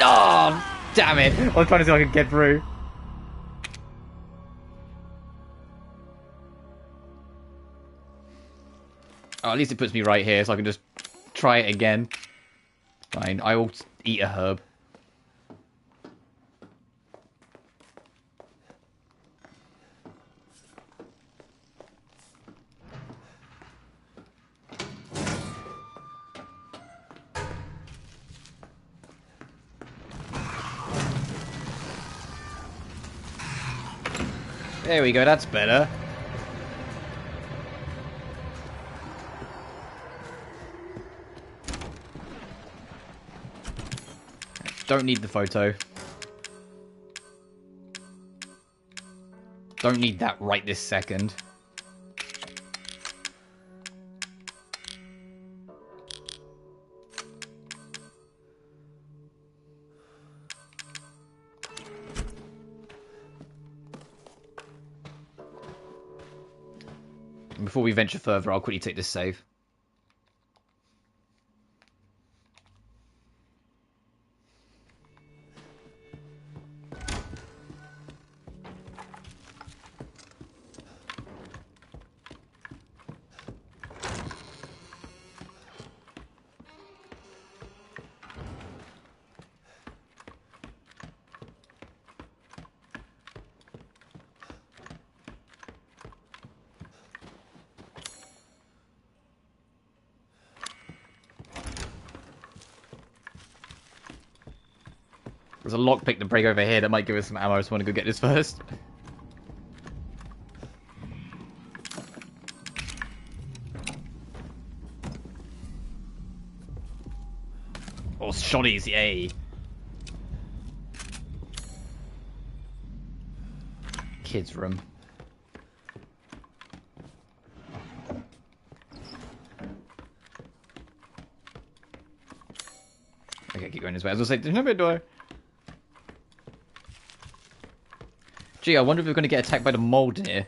Oh, damn it. I was trying to see if I could get through. Oh, at least it puts me right here, so I can just try it again. Fine, I will eat a herb. There we go, that's better. Don't need the photo. Don't need that right this second. Before we venture further, I'll quickly take this save. There's a lockpick to break over here that might give us some ammo. I just want to go get this first. Oh, shotties, yay. Kids' room. Okay, keep going this way. As I say, there's no bit door. Gee, I wonder if we're going to get attacked by the mold in here.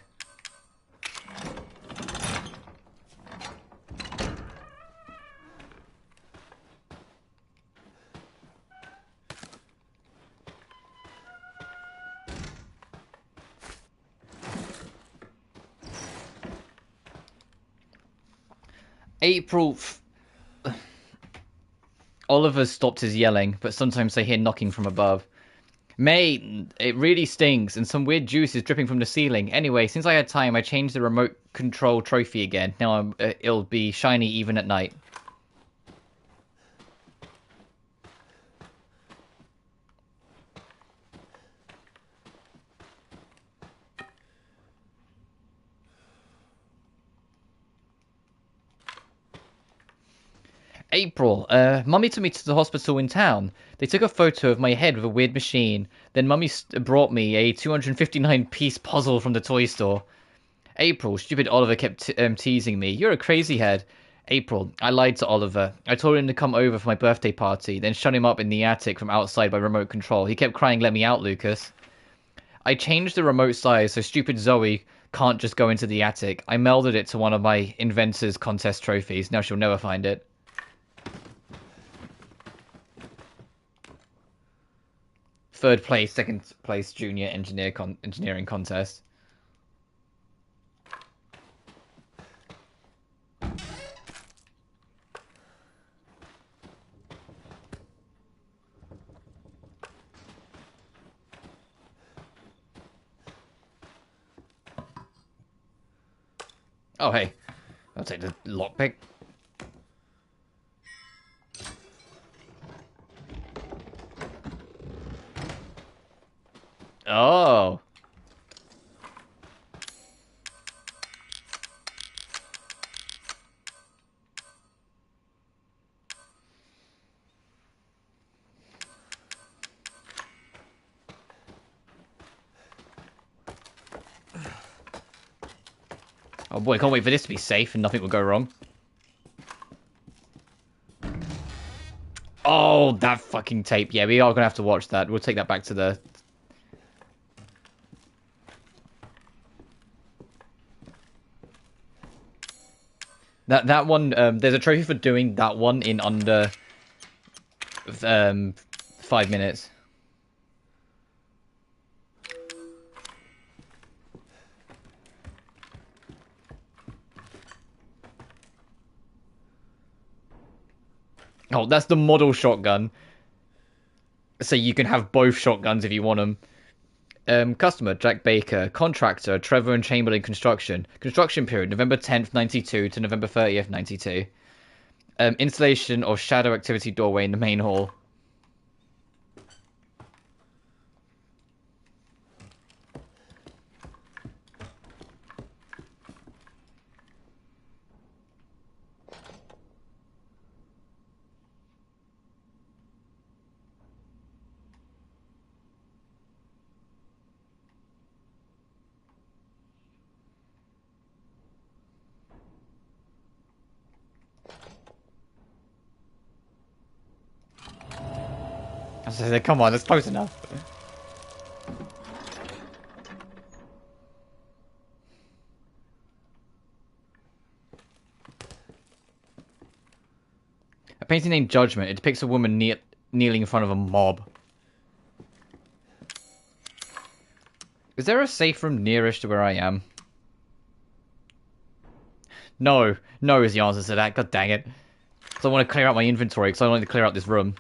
April. Oliver stopped his yelling, but sometimes I hear knocking from above. May, it really stings, and some weird juice is dripping from the ceiling. Anyway, since I had time, I changed the remote control trophy again. Now it'll be shiny even at night. April, Mummy took me to the hospital in town. They took a photo of my head with a weird machine. Then Mummy brought me a 259-piece puzzle from the toy store. April, stupid Oliver kept teasing me. You're a crazy head. April, I lied to Oliver. I told him to come over for my birthday party, then shut him up in the attic from outside by remote control. He kept crying, let me out, Lucas. I changed the remote size so stupid Zoe can't just go into the attic. I melded it to one of my Inventors Contest trophies. Now she'll never find it. Third place, second place junior engineering contest. Oh hey, I'll take the lockpick. Oh. Oh boy, can't wait for this to be safe and nothing will go wrong. Oh, that fucking tape. Yeah, we are gonna have to watch that. We'll take that back to the... That one, there's a trophy for doing that one in under 5 minutes. Oh, that's the model shotgun. So you can have both shotguns if you want them. Customer, Jack Baker. Contractor, Trevor and Chamberlain Construction. Construction period, November 10th, 92 to November 30th, 92. Installation of shadow activity doorway in the main hall. I said, come on, that's close enough. A painting named Judgment. It depicts a woman kneeling in front of a mob. Is there a safe room nearest to where I am? No. No is the answer to that. God dang it. So I want to clear out my inventory because I want to clear out this room.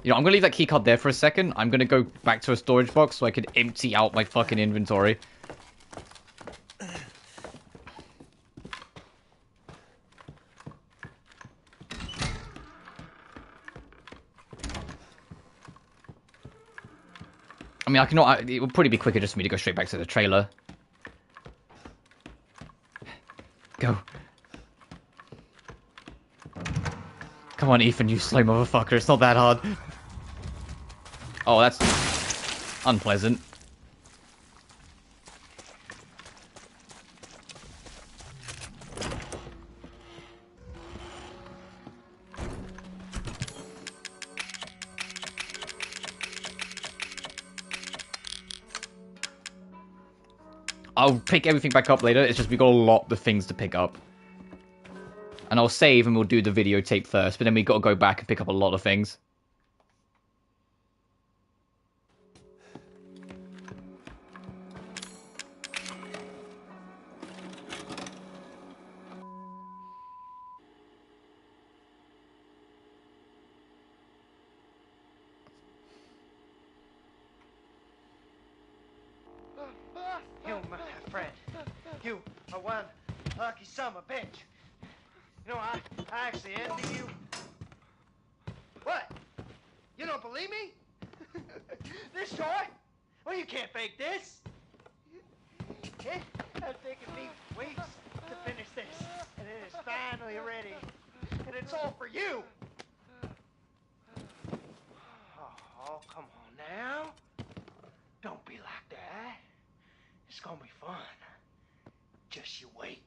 You know, I'm going to leave that keycard there for a second. I'm going to go back to a storage box so I can empty out my fucking inventory. mean, I cannot. It would probably be quicker just for me to go straight back to the trailer. Go. Come on, Ethan, you slow motherfucker. It's not that hard. Oh, that's unpleasant. I'll pick everything back up later. It's just we got a lot of things to pick up. And I'll save and we'll do the videotape first, but then we got to go back and pick up a lot of things. You, my friend, you are one lucky son of a bitch. You know, I actually envy you. What? You don't believe me? This toy? Well, you can't fake this. It has taken me weeks to finish this, and it is finally ready. And it's all for you. Oh, come on now. Don't be like that. It's gonna be fun. Just you wait.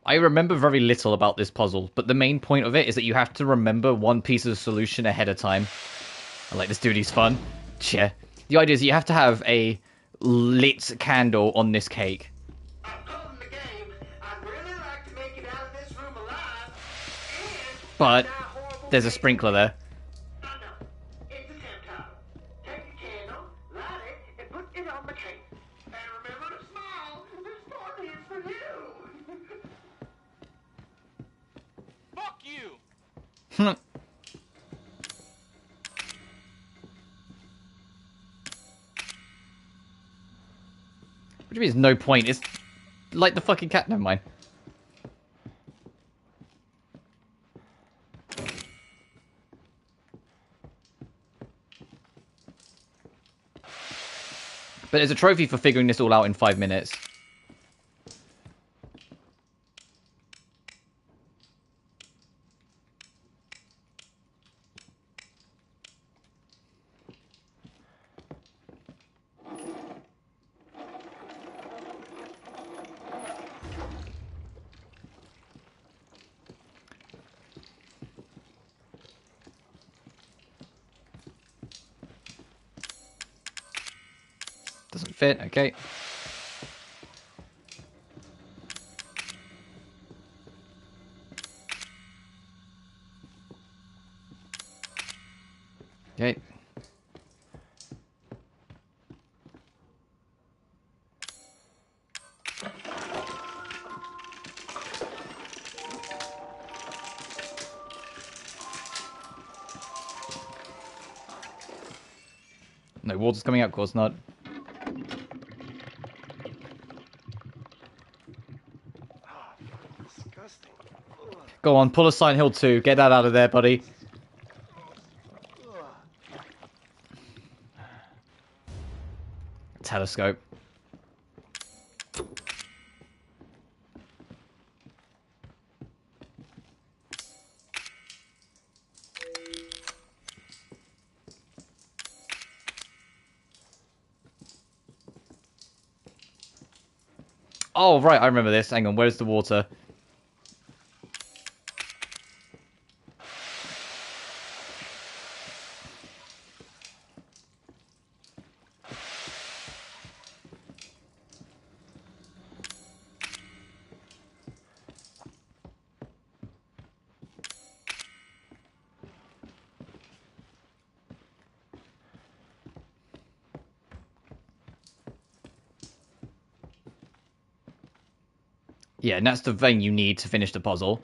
I remember very little about this puzzle, but the main point of it is that you have to remember one piece of the solution ahead of time. I like this dude, he's fun. Yeah. The idea is you have to have a lit candle on this cake. But there's a sprinkler there. Fuck you! What do you mean there's no point? It's like the fucking cat. Never mind. But there's a trophy for figuring this all out in 5 minutes. Doesn't fit, okay. Okay. No water's coming out, of course not. Go on, pull a Silent Hill 2. Get that out of there, buddy. Telescope. Oh, right, I remember this. Hang on, where's the water? Yeah, and that's the thing you need to finish the puzzle.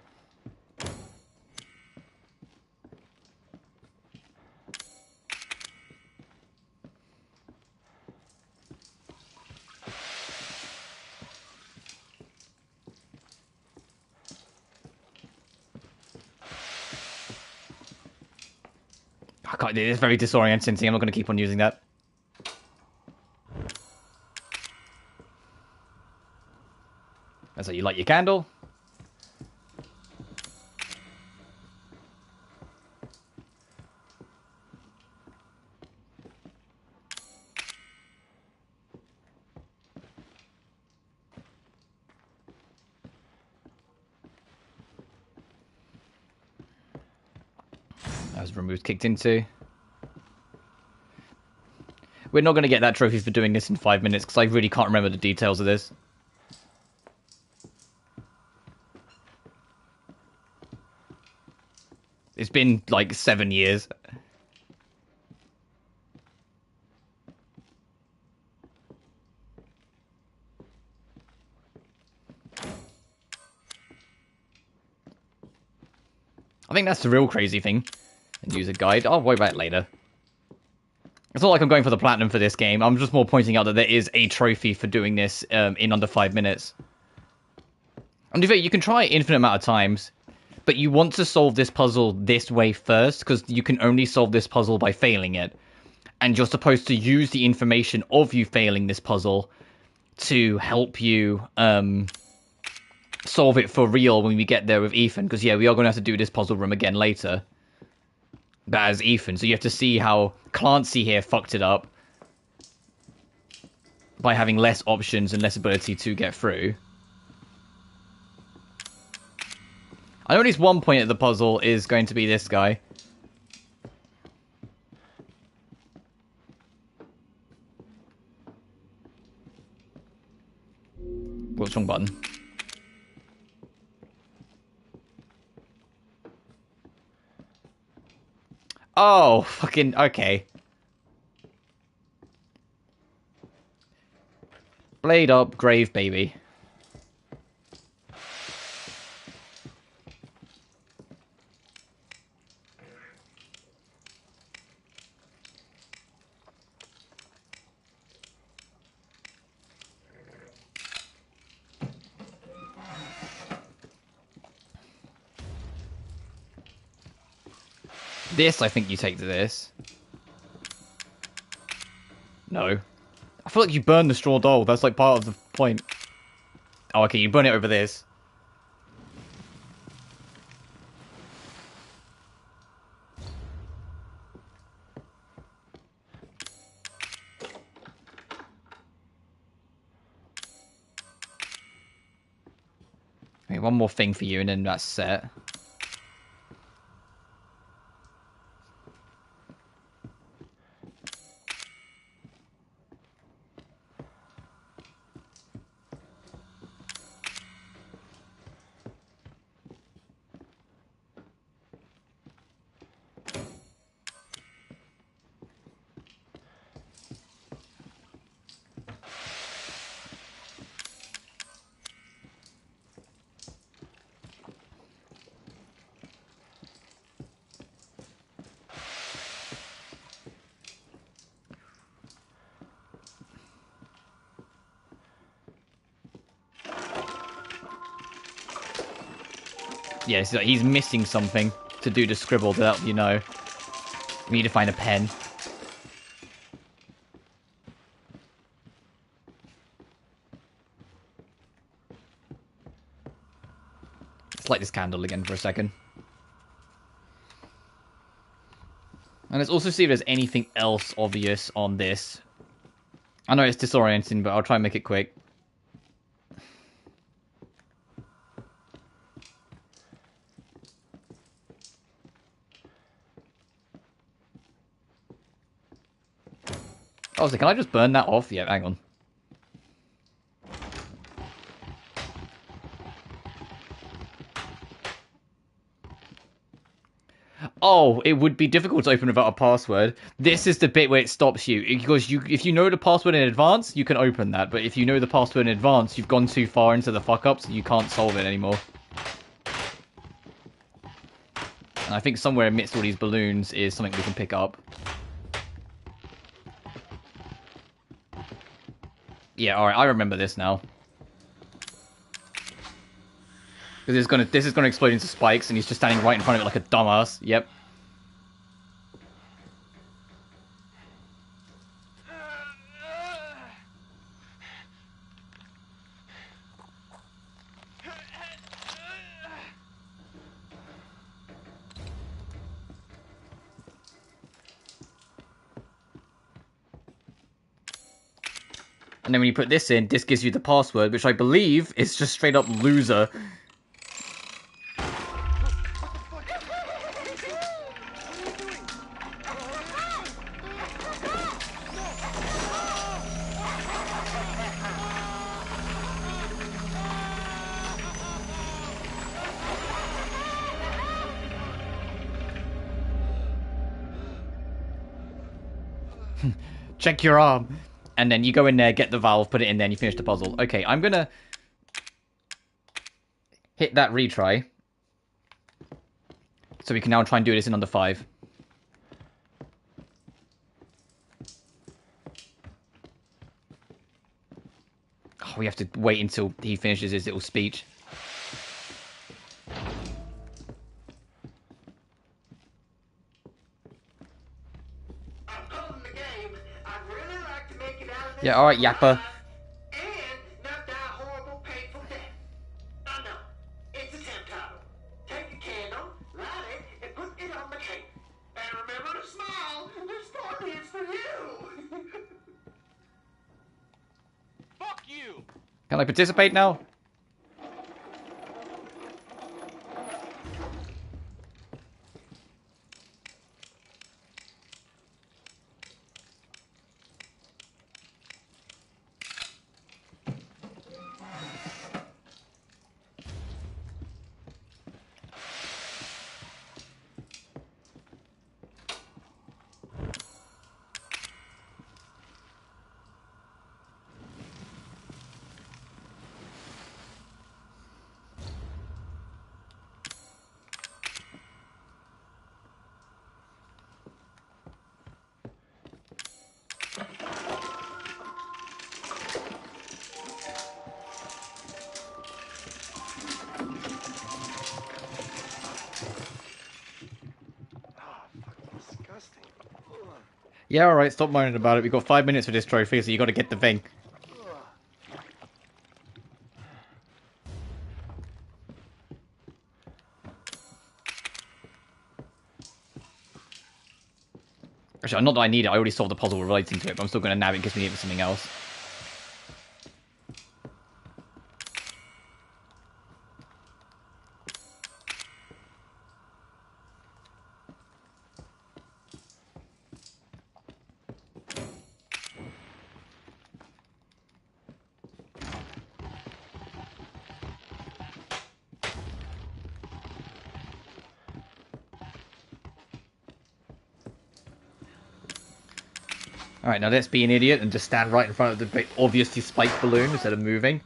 I can't, it's very disorienting. I'm not going to keep on using that. That's how you light your candle. As removed, kicked into. We're not going to get that trophy for doing this in 5 minutes because I really can't remember the details of this. It's been like 7 years. I think that's the real crazy thing. And use a guide. I'll worry about it later. It's not like I'm going for the platinum for this game. I'm just more pointing out that there is a trophy for doing this in under 5 minutes. And in fact, you can try it infinite amount of times, but you want to solve this puzzle this way first, because you can only solve this puzzle by failing it. And you're supposed to use the information of you failing this puzzle to help you solve it for real when we get there with Ethan. Because, yeah, we are going to have to do this puzzle room again later. But as Ethan. So you have to see how Clancy here fucked it up by having less options and less ability to get through. I know at least one point of the puzzle is going to be this guy. What's wrong button? Oh, fucking, okay. Blade up, grave baby. This, I think you take to this. No. I feel like you burn the straw doll. That's like part of the point. Oh, okay, you burn it over this. Okay, one more thing for you and then that's set. Yeah, so he's missing something to do the scribble to help you know. We need to find a pen. Let's light this candle again for a second. And let's also see if there's anything else obvious on this. I know it's disorienting, but I'll try and make it quick. Oh, so can I just burn that off? Yeah, hang on. Oh, it would be difficult to open without a password. This is the bit where it stops you. Because if you know the password in advance, you can open that. But if you know the password in advance, you've gone too far into the fuck-up, so you can't solve it anymore. And I think somewhere amidst all these balloons is something we can pick up. Yeah, alright, I remember this now. Because this is gonna explode into spikes, and he's just standing right in front of it like a dumbass. Yep. And then when you put this in, this gives you the password, which I believe is just straight up loser. Check your arm. And then you go in there, get the valve, put it in there, and you finish the puzzle. Okay, I'm gonna hit that retry. So we can now try and do this in under 5. Oh, we have to wait until he finishes his little speech. Yeah, alright, Yappa. And not die a horrible, painful death. I know. It's a subtitle. Take a candle, light it, and put it on the cake. And remember to smile. This party is for you. Fuck you! Can I participate now? Yeah, alright, stop moaning about it. We've got 5 minutes for this trophy, so you gotta get the thing. Actually, not that I need it, I already solved the puzzle relating to it, but I'm still gonna nab it in case we need it for something else. Alright, now let's be an idiot and just stand right in front of the big, obviously spiked balloon instead of moving.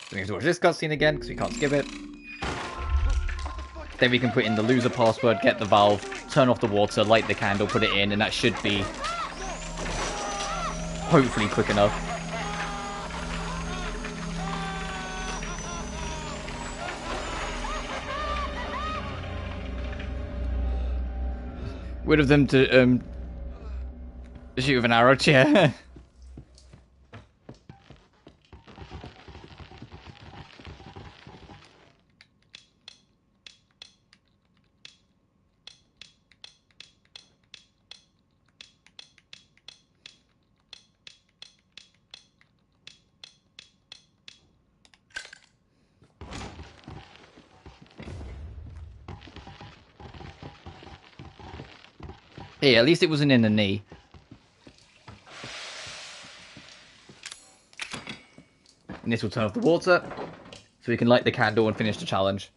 So we have to watch this cutscene again, because we can't skip it. Then we can put in the loser password, get the valve, turn off the water, light the candle, put it in, and that should be hopefully quick enough. Rid of them to shoot with an arrow, yeah. Hey, at least it wasn't in the knee. And this will turn off the water, so we can light the candle and finish the challenge.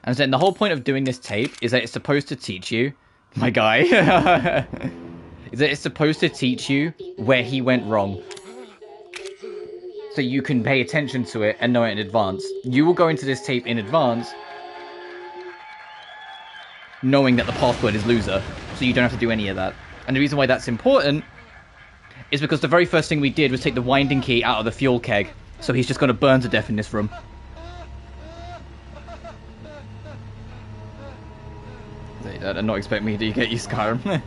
And then the whole point of doing this tape is that it's supposed to teach you, my guy, is that it's supposed to teach you where he went wrong. So you can pay attention to it and know it in advance. You will go into this tape in advance knowing that the password is loser, so you don't have to do any of that. And the reason why that's important is because the very first thing we did was take the winding key out of the fuel keg. So he's just going to burn to death in this room. They did not expect me to get you Skyrim.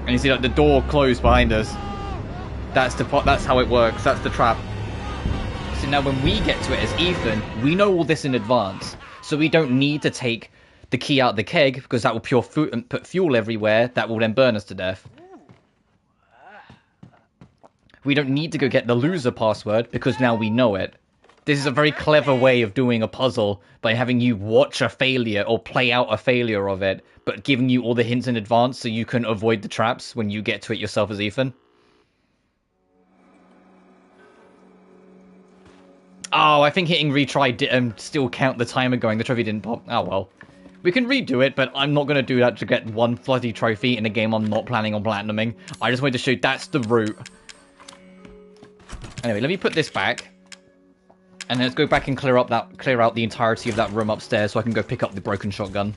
And you see like the door closed behind us. That's how it works. That's the trap. So now when we get to it as Ethan, we know all this in advance. So we don't need to take the key out of the keg because that will put fuel everywhere. That will then burn us to death. We don't need to go get the loser password because now we know it. This is a very clever way of doing a puzzle by having you watch a failure or play out a failure of it, but giving you all the hints in advance so you can avoid the traps when you get to it yourself as Ethan. Oh, I think hitting retry did still count the timer going. The trophy didn't pop. Oh well. We can redo it, but I'm not going to do that to get one bloody trophy in a game I'm not planning on platinuming. I just wanted to show that's the route. Anyway, let me put this back. And then let's go back and clear out the entirety of that room upstairs so I can go pick up the broken shotgun.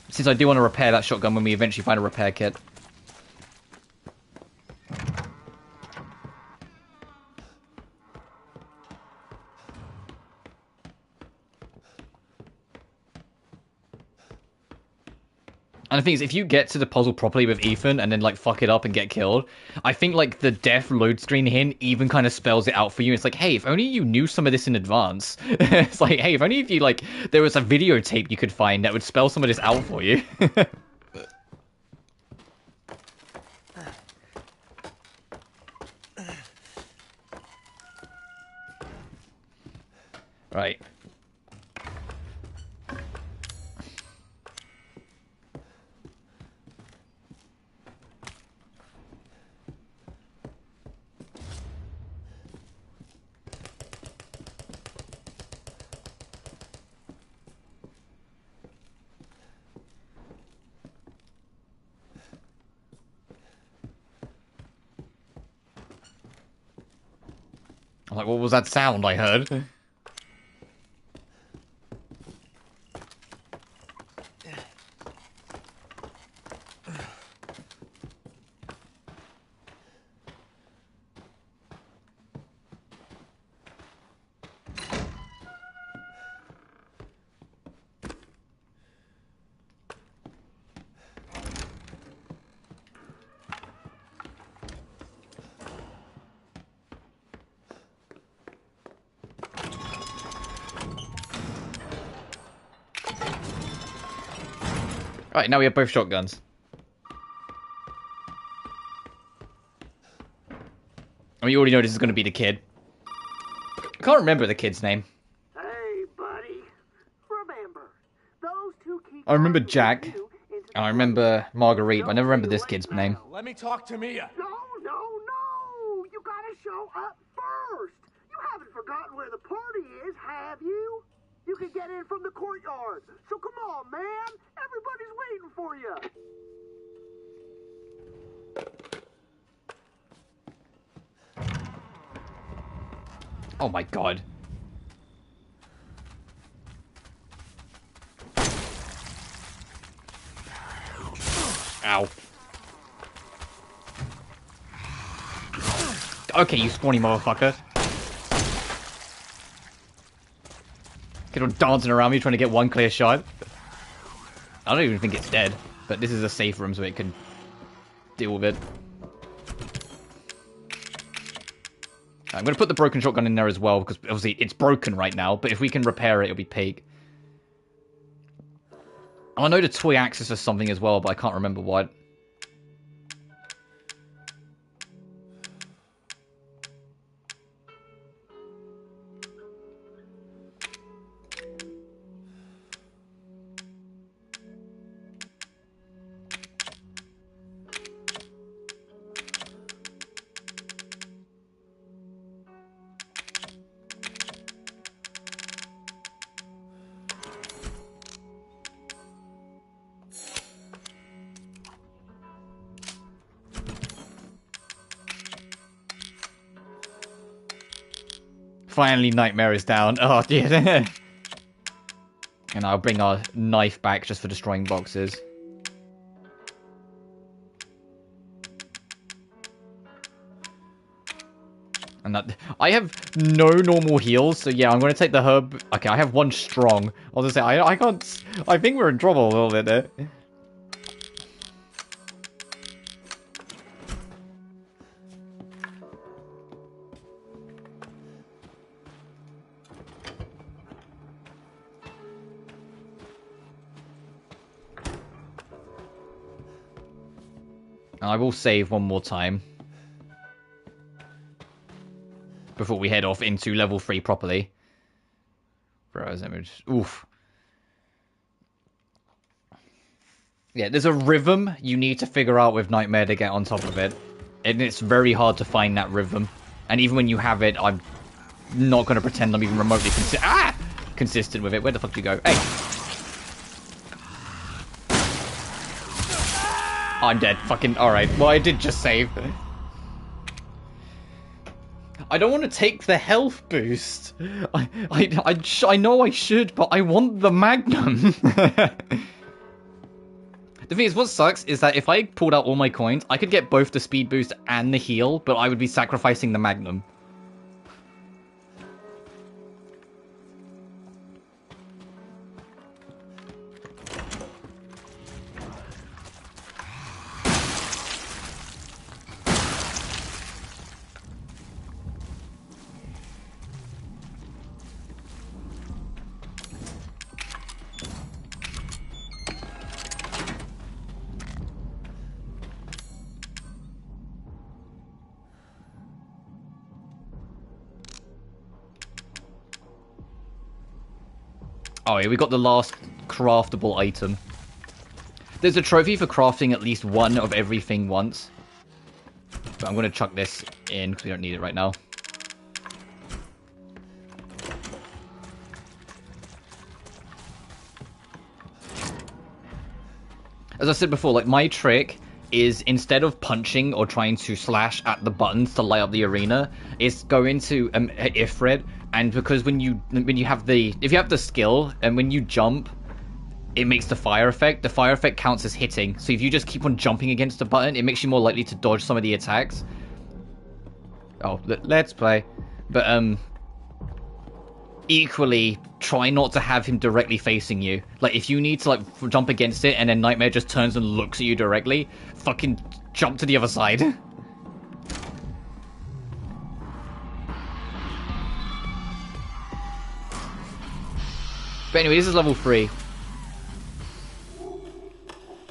Since I do want to repair that shotgun when we eventually find a repair kit. And the thing is, if you get to the puzzle properly with Ethan and then, like, fuck it up and get killed, I think, like, the death load screen hint even kind of spells it out for you. It's like, hey, if only you knew some of this in advance. It's like, hey, if only if you, like, there was a videotape you could find that would spell some of this out for you. Right. I'm like, what was that sound I heard? Right, now we have both shotguns. I mean, you already know this is going to be the kid. I can't remember the kid's name. Hey, buddy. Remember, those two keep I remember Jack, and I remember Marguerite, but I never remember this kid's name. Let me talk to Mia. No, no, no! You gotta show up first! You haven't forgotten where the party is, have you? You can get in from the courtyard. So come on, man! Everybody's waiting for you! Oh my god. Ow. Okay, you spawny motherfucker. Get on dancing around me trying to get one clear shot. I don't even think it's dead, but this is a safe room so it can deal with it. I'm going to put the broken shotgun in there as well, because obviously it's broken right now, but if we can repair it, it'll be peak. And I know the toy axis is something as well, but I can't remember what. Finally, Nightmare is down. Oh, dear. And I'll bring our knife back just for destroying boxes. And that, I have no normal heals, so yeah, I'm going to take the herb. Okay, I have one strong. I'll just say, I can't... I think we're in trouble a little bit there. I will save one more time before we head off into level 3 properly. Browse image. Oof. Yeah, there's a rhythm you need to figure out with Nightmare to get on top of it. And it's very hard to find that rhythm. And even when you have it, I'm not going to pretend I'm even remotely consistent with it. Where the fuck do you go? Hey! I'm dead. Fucking alright. Well, I did just save. I don't want to take the health boost. I know I should, but I want the Magnum. The thing is, what sucks is that if I pulled out all my coins, I could get both the speed boost and the heal, but I would be sacrificing the Magnum. Oh yeah, we got the last craftable item. There's a trophy for crafting at least one of everything once. But I'm going to chuck this in because we don't need it right now. As I said before, like, my trick is instead of punching or trying to slash at the buttons to light up the arena, is go into Ifrit, and because when you have the, if you have the skill and when you jump, it makes the fire effect. The fire effect counts as hitting. So if you just keep on jumping against the button, it makes you more likely to dodge some of the attacks. Oh, let's play. But equally, try not to have him directly facing you. Like, if you need to, like, jump against it and then Nightmare just turns and looks at you directly, fucking jump to the other side. But anyway, this is level 3.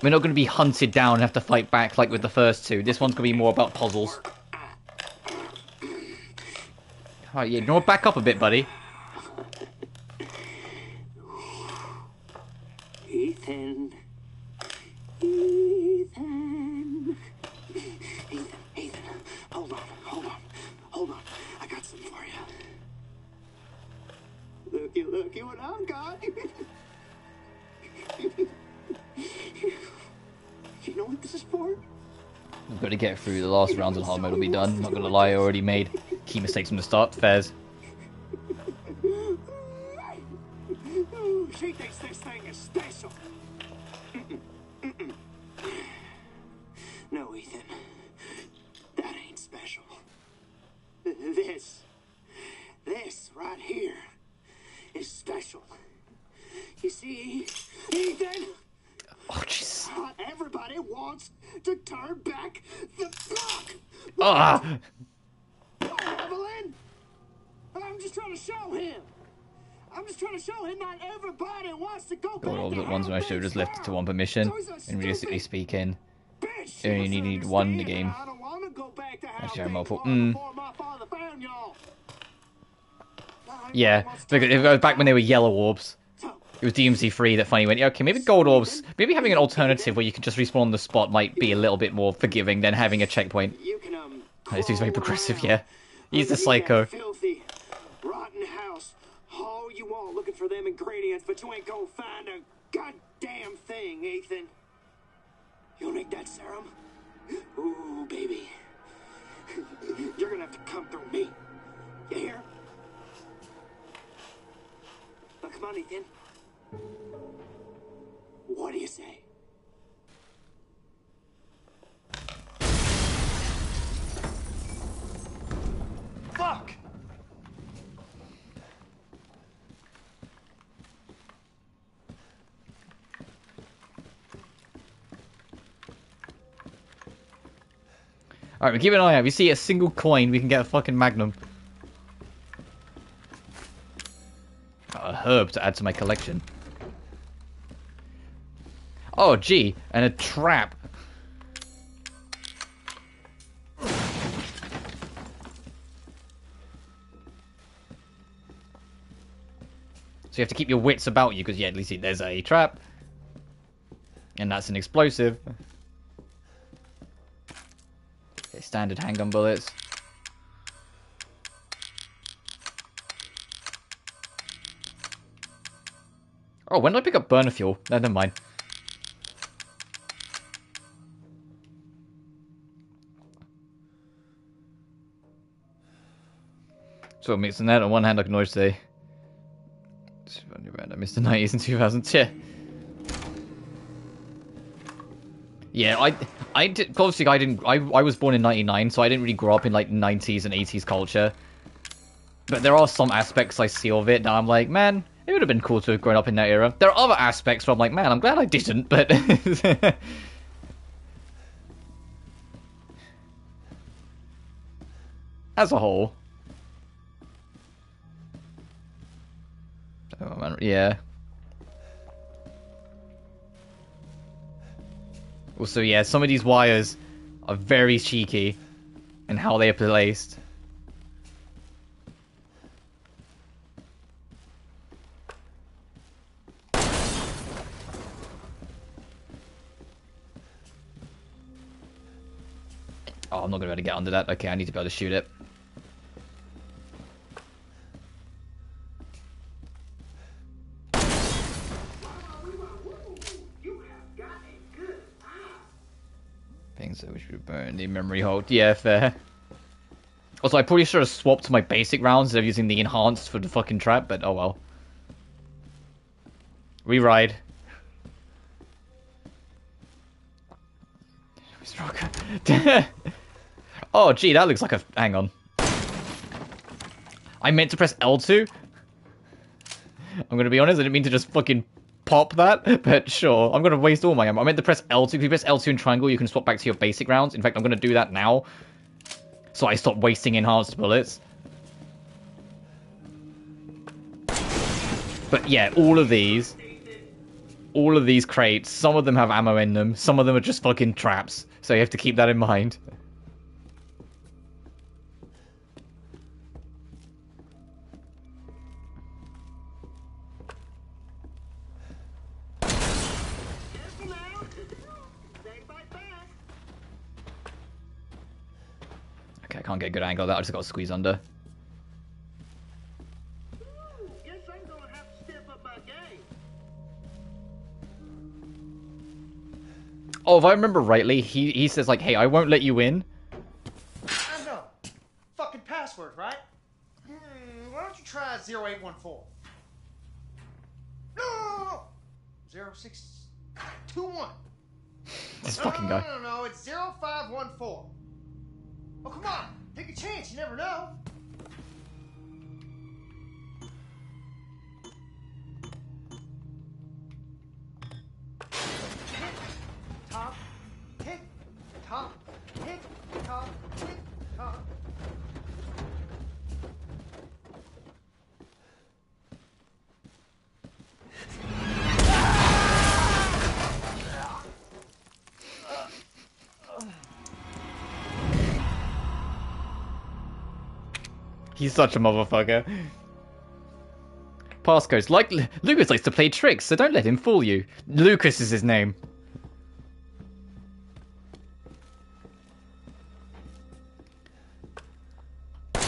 We're not going to be hunted down and have to fight back like with the first two. This one's going to be more about puzzles. Oh, yeah, you know what? Back up a bit, buddy. Ethan. Ethan. Ethan. Hold on. I got something for you. Looky what I've got. You know what this is for? I've got to get through the last rounds and hard mode will be done. Not gonna lie, I already made key mistakes from the start. Fairs. She thinks this thing is special. No, Ethan. That ain't special. This right here is special. You see, Ethan? Oh, jeez. Not everybody wants to turn back the clock. Ah! Oh, Eveline! I'm just trying to show him. Not everybody wants to go back. Got all to the ones when I should have just left it to one permission. And realistically speaking, you only need one in the game. I don't want to go back to how Actually, I'm things awful. were before my father found y'all. Yeah, because it goes back when they were yellow orbs. It was DMC3 that finally went, yeah, okay, maybe gold orbs, maybe having an alternative where you can just respawn on the spot might be a little bit more forgiving than having a checkpoint. This dude's very progressive, yeah. He's the psycho. Filthy, rotten house. All you want looking for them ingredients, but you ain't gonna find a goddamn thing, Ethan. You'll need that serum? Ooh, baby. You're gonna have to come through me. You hear? come on, Ethan. What do you say? Fuck! Alright, we keep an eye out. If you see a single coin, we can get a fucking magnum. A herb to add to my collection. Oh, gee, and a trap. So you have to keep your wits about you, because yeah, at least there's a trap. And that's an explosive. Okay, standard handgun bullets. Oh, when did I pick up burner fuel? No, never mind. So I'm mixing that. On one hand, I can always say, I missed the 90s and 2000s. Yeah, I did. Obviously, I was born in '99, so I didn't really grow up in like 90s and 80s culture. But there are some aspects I see of it that I'm like, man, it would have been cool to have grown up in that era. There are other aspects where I'm like, man, I'm glad I didn't, but... As a whole. Oh, man, yeah. Also, yeah, some of these wires are very cheeky in how they are placed. Oh, I'm not going to be able to get under that. Okay, I need to be able to shoot it. Things that we should burn the memory hold. Yeah, fair. Also, I probably should have swapped to my basic rounds instead of using the enhanced for the fucking trap, but oh well. Reride. Oh, gee, that looks like a... Hang on. I meant to press L2. I'm going to be honest, I didn't mean to just fucking pop that, but sure. I'm going to waste all my ammo. I meant to press L2. If you press L2 and triangle, you can swap back to your basic rounds. In fact, I'm going to do that now. So I stop wasting enhanced bullets. But yeah, all of these crates, some of them have ammo in them. Some of them are just fucking traps. So you have to keep that in mind. Okay, I can't get a good angle of that. I just got to squeeze under. Guess I'm gonna have to step up my game. Oh, if I remember rightly, he says like, hey, I won't let you in. I know. Fucking password, right? Why don't you try 0814? No! 0621. This fucking guy. No, it's 0514. Oh, come on. Take a chance. You never know. Hit, top, hit, top, hit, top, hit, top. He's such a motherfucker. Passcodes. Like, Lucas likes to play tricks, so don't let him fool you. Lucas is his name. They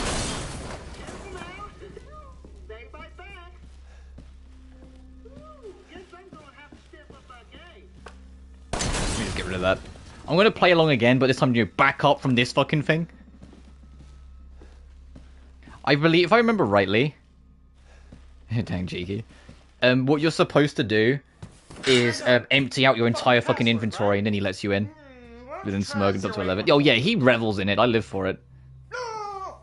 bite back. Guess I'm gonna have to step up my game. Let me just get rid of that. I'm going to play along again, but this time you back up from this fucking thing. I believe, if I remember rightly... Dang cheeky. What you're supposed to do is empty out your entire fucking inventory, and then he lets you in. Within Smirk and Dr. 11. Oh yeah, he revels in it. I live for it. No!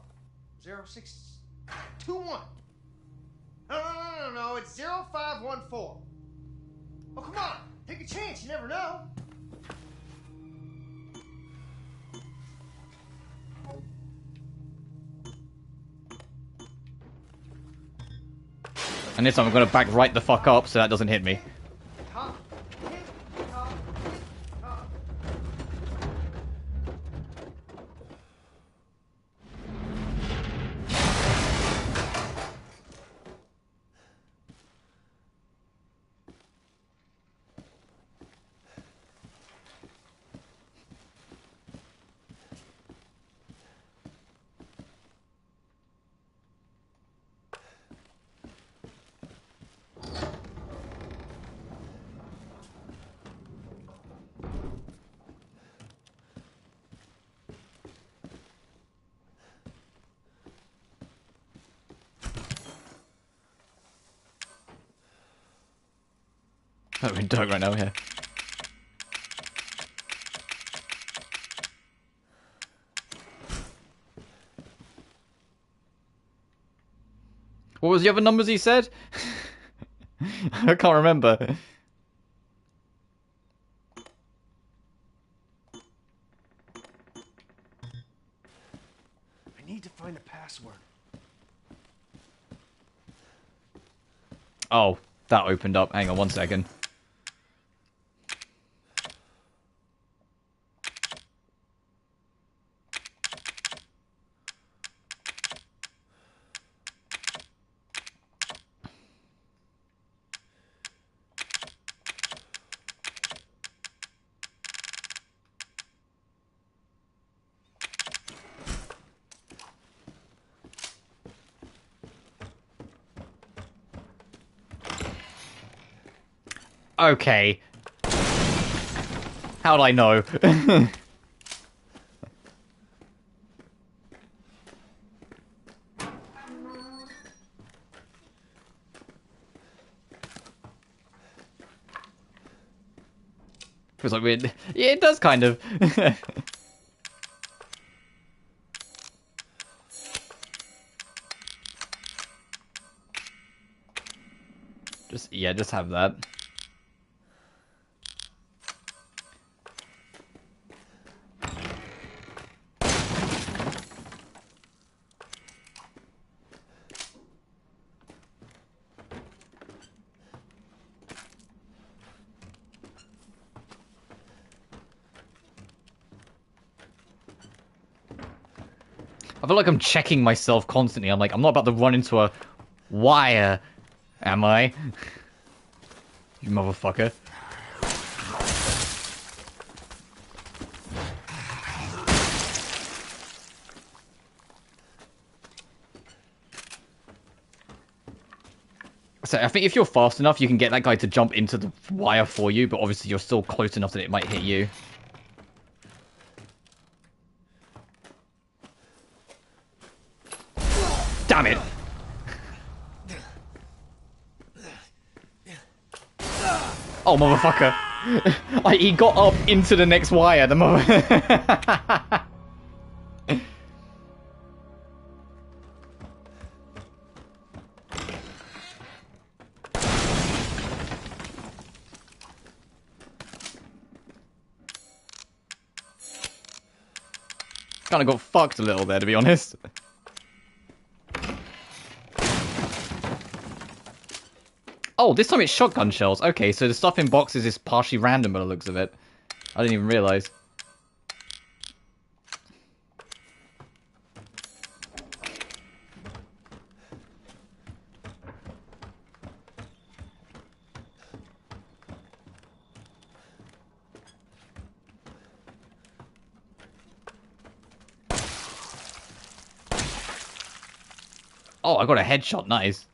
0621. No, it's 0514. Oh, come on. Take a chance. You never know. And this time I'm gonna back right the fuck up so that doesn't hit me. Oh, we're in dark right now, yeah. What was the other numbers he said? I can't remember. I need to find a password. Oh, that opened up. Hang on 1 second. Okay. How'd I know? Feels like weird. Yeah, it does kind of. just have that. I feel like I'm checking myself constantly. I'm like, I'm not about to run into a wire, am I? You motherfucker. So I think if you're fast enough, you can get that guy to jump into the wire for you, but obviously you're still close enough that it might hit you. Damn it! Oh, motherfucker. He got up into the next wire, the mother... Kinda got fucked a little there, to be honest. Oh, this time it's shotgun shells. Okay, so the stuff in boxes is partially random by the looks of it. I didn't even realize. Oh, I got a headshot. Nice.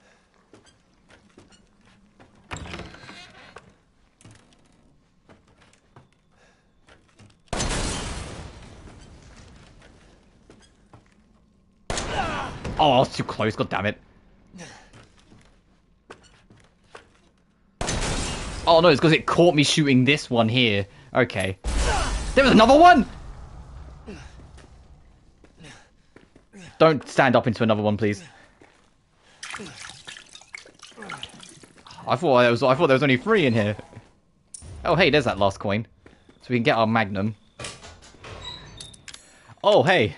Oh, I was too close. God damn it. Oh no, it's because it caught me shooting this one here. Okay. There was another one! Don't stand up into another one, please. I thought there was only 3 in here. Oh hey, there's that last coin. So we can get our magnum. Oh hey.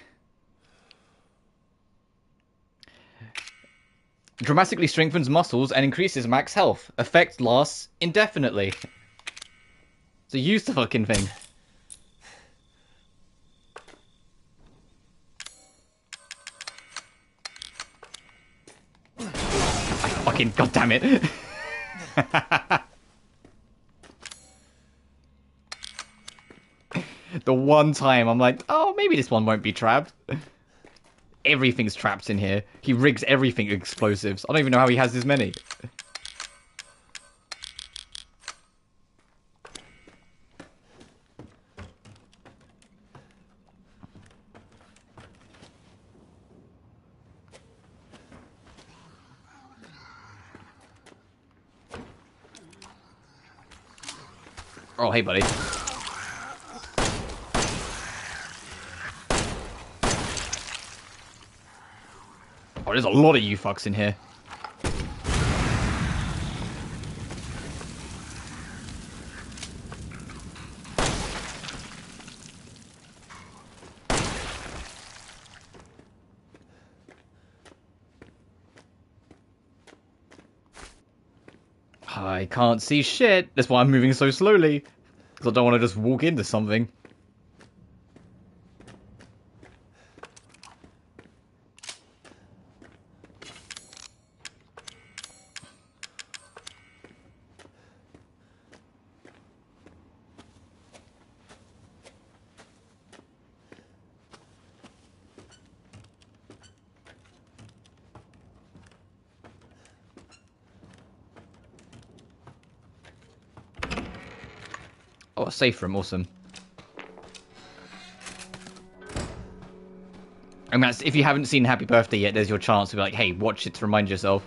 Dramatically strengthens muscles and increases max health. Effect lasts indefinitely. So use the fucking thing. Fucking goddamn it. The one time I'm like, oh, maybe this one won't be trapped. Everything's trapped in here. He rigs everything explosives. I don't even know how he has this many. Oh, hey, buddy. Oh, there's a lot of you fucks in here. I can't see shit. That's why I'm moving so slowly. Because I don't want to just walk into something. Oh, a safe room, awesome. I mean, that's, if you haven't seen Happy Birthday yet, there's your chance to be like, hey, watch it to remind yourself.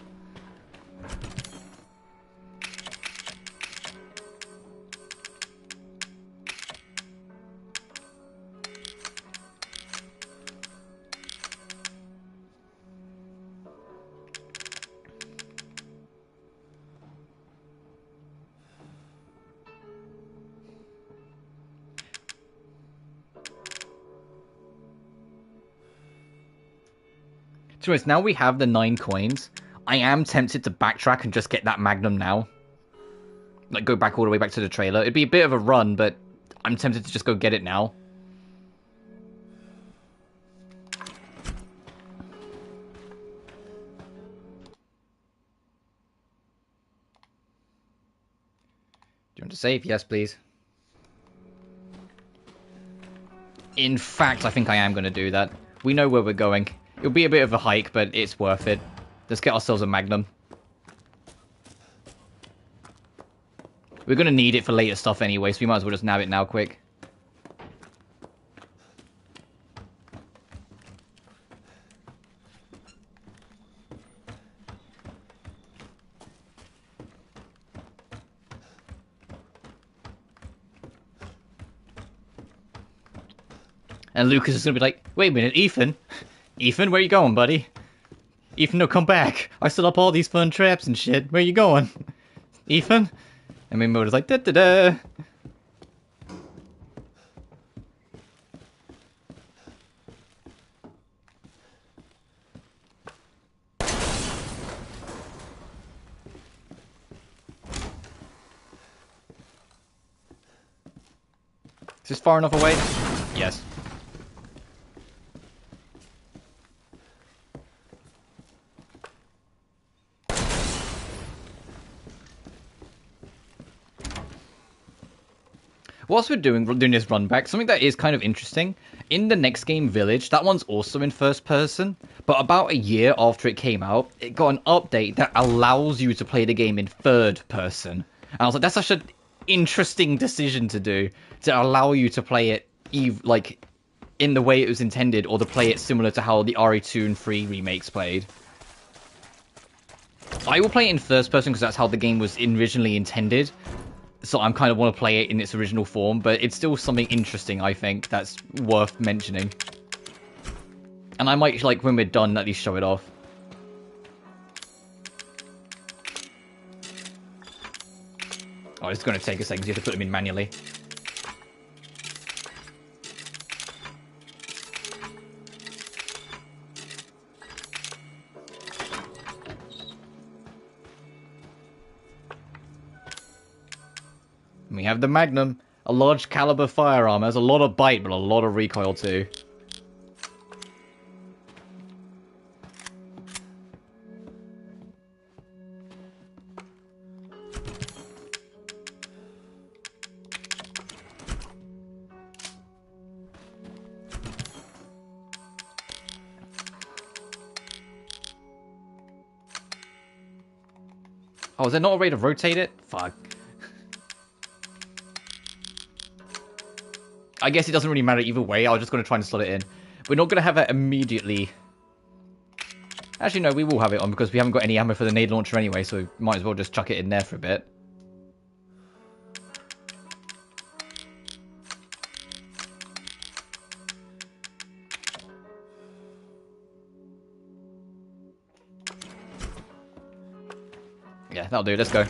To be honest, now we have the 9 coins, I am tempted to backtrack and just get that Magnum now. Like, go back all the way back to the trailer. It'd be a bit of a run, but I'm tempted to just go get it now. Do you want to save? Yes, please. In fact, I think I am going to do that. We know where we're going. It'll be a bit of a hike, but it's worth it. Let's get ourselves a Magnum. We're going to need it for later stuff anyway, so we might as well just nab it now quick. And Lucas is going to be like, wait a minute, Ethan? Ethan, where you going, buddy? Ethan, no, come back. I set up all these fun traps and shit. Where you going? Ethan? And Miyamoto's like, da-da-da. Is this far enough away? Yes. Whilst we're doing this run back, something that is kind of interesting, in the next game, Village, that one's also in first person, but about a year after it came out, it got an update that allows you to play the game in third person. And I was like, that's such an interesting decision to do, to allow you to play it like in the way it was intended, or to play it similar to how the RE2 and 3 remakes played. I will play it in first person because that's how the game was originally intended. So I'm kind of want to play it in its original form, but it's still something interesting, I think, that's worth mentioning. And I might, like, when we're done, at least show it off. Oh, it's going to take a second, so you have to put them in manually. We have the Magnum, a large caliber firearm. Has a lot of bite, but a lot of recoil too. Oh, is there not a way to rotate it? Fuck. I guess it doesn't really matter either way. I was just going to try and slot it in. We're not going to have it immediately. Actually, no, we will have it on because we haven't got any ammo for the nade launcher anyway, so we might as well just chuck it in there for a bit. Yeah, that'll do. Let's go.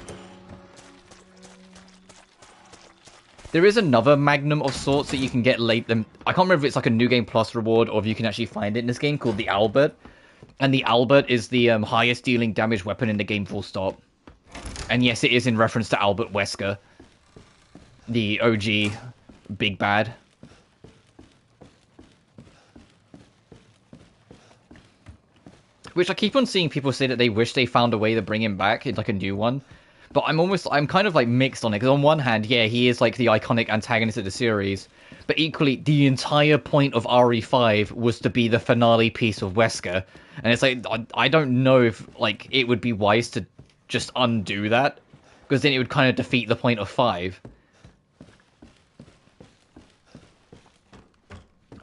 There is another Magnum of sorts that you can get late. I can't remember if it's like a New Game Plus reward or if you can actually find it in this game, called the Albert. And the Albert is the highest dealing damage weapon in the game, full stop. And yes, it is in reference to Albert Wesker, the OG big bad. Which I keep on seeing people say that they wish they found a way to bring him back in like a new one. But I'm kind of like mixed on it, because on one hand, yeah, he is like the iconic antagonist of the series, but equally, the entire point of RE5 was to be the finale piece of Wesker, and it's like, I don't know if like it would be wise to just undo that, because then it would kind of defeat the point of 5.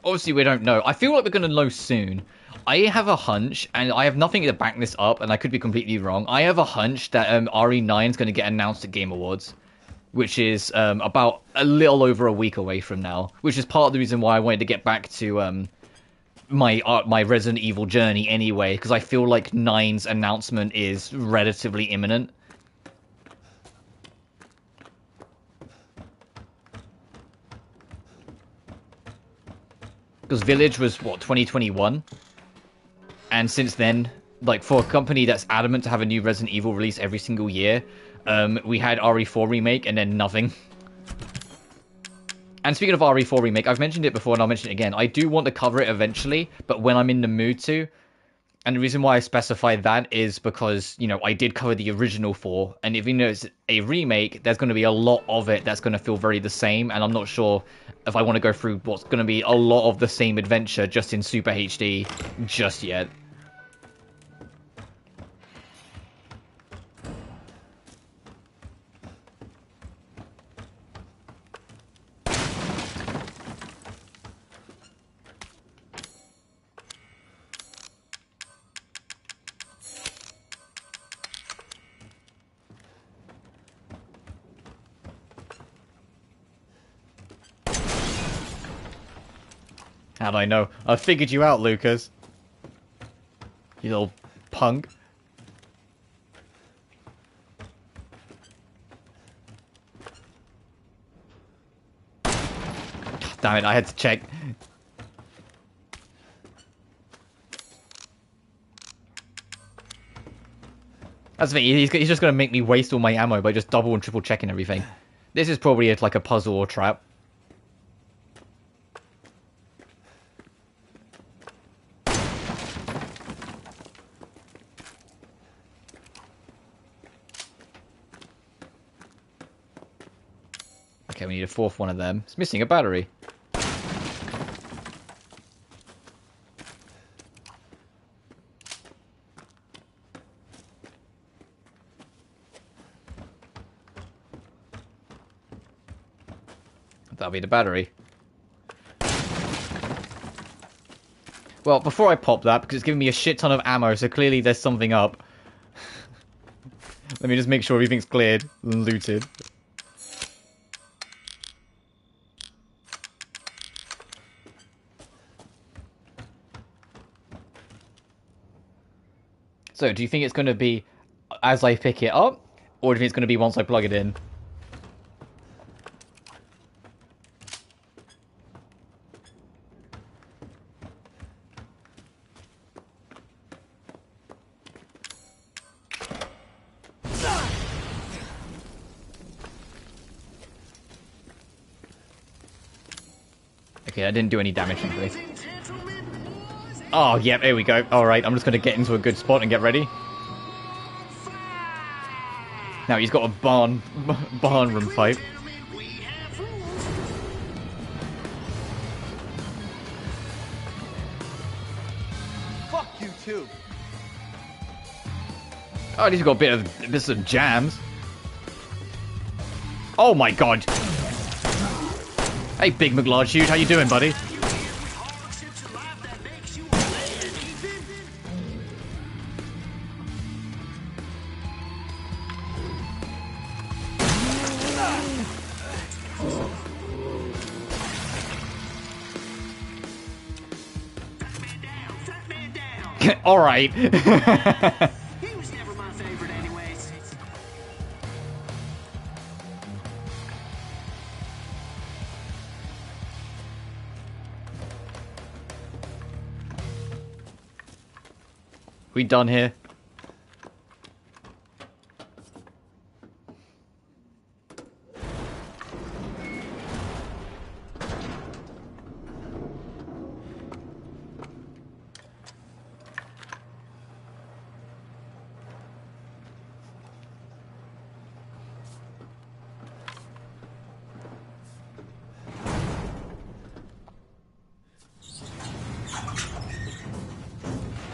Obviously, we don't know. I feel like we're going to know soon. I have a hunch, and I have nothing to back this up, and I could be completely wrong. I have a hunch that RE9 is going to get announced at Game Awards, which is about a little over a week away from now, which is part of the reason why I wanted to get back to my Resident Evil journey anyway, because I feel like 9's announcement is relatively imminent. Because Village was, what, 2021? And since then, like, for a company that's adamant to have a new Resident Evil release every single year, we had RE4 Remake and then nothing. And speaking of RE4 Remake, I've mentioned it before and I'll mention it again. I do want to cover it eventually, but when I'm in the mood to. And the reason why I specify that is because, you know, I did cover the original 4, and if you know it's a remake, there's going to be a lot of it that's going to feel very the same, and I'm not sure if I want to go through what's going to be a lot of the same adventure just in Super HD just yet. How'd I know? I figured you out, Lucas. You little punk. Damn it, I had to check. That's the thing, he's just going to make me waste all my ammo by just double and triple checking everything. This is probably like a puzzle or trap. Okay, we need a fourth one of them. It's missing a battery. That'll be the battery. Well, before I pop that, because it's giving me a shit ton of ammo, so clearly there's something up. Let me just make sure everything's cleared and looted. So, do you think it's going to be as I pick it up, or do you think it's going to be once I plug it in? Okay, I didn't do any damage, thankfully. Oh, yep, here we go. Alright, I'm just going to get into a good spot and get ready. Now he's got a barn room fight. Fuck you too. Oh, at least got a bit of jams. Oh my god. Hey, Big McLarge Shoot, how you doing, buddy? All right. He was never my favorite anyways. We done here?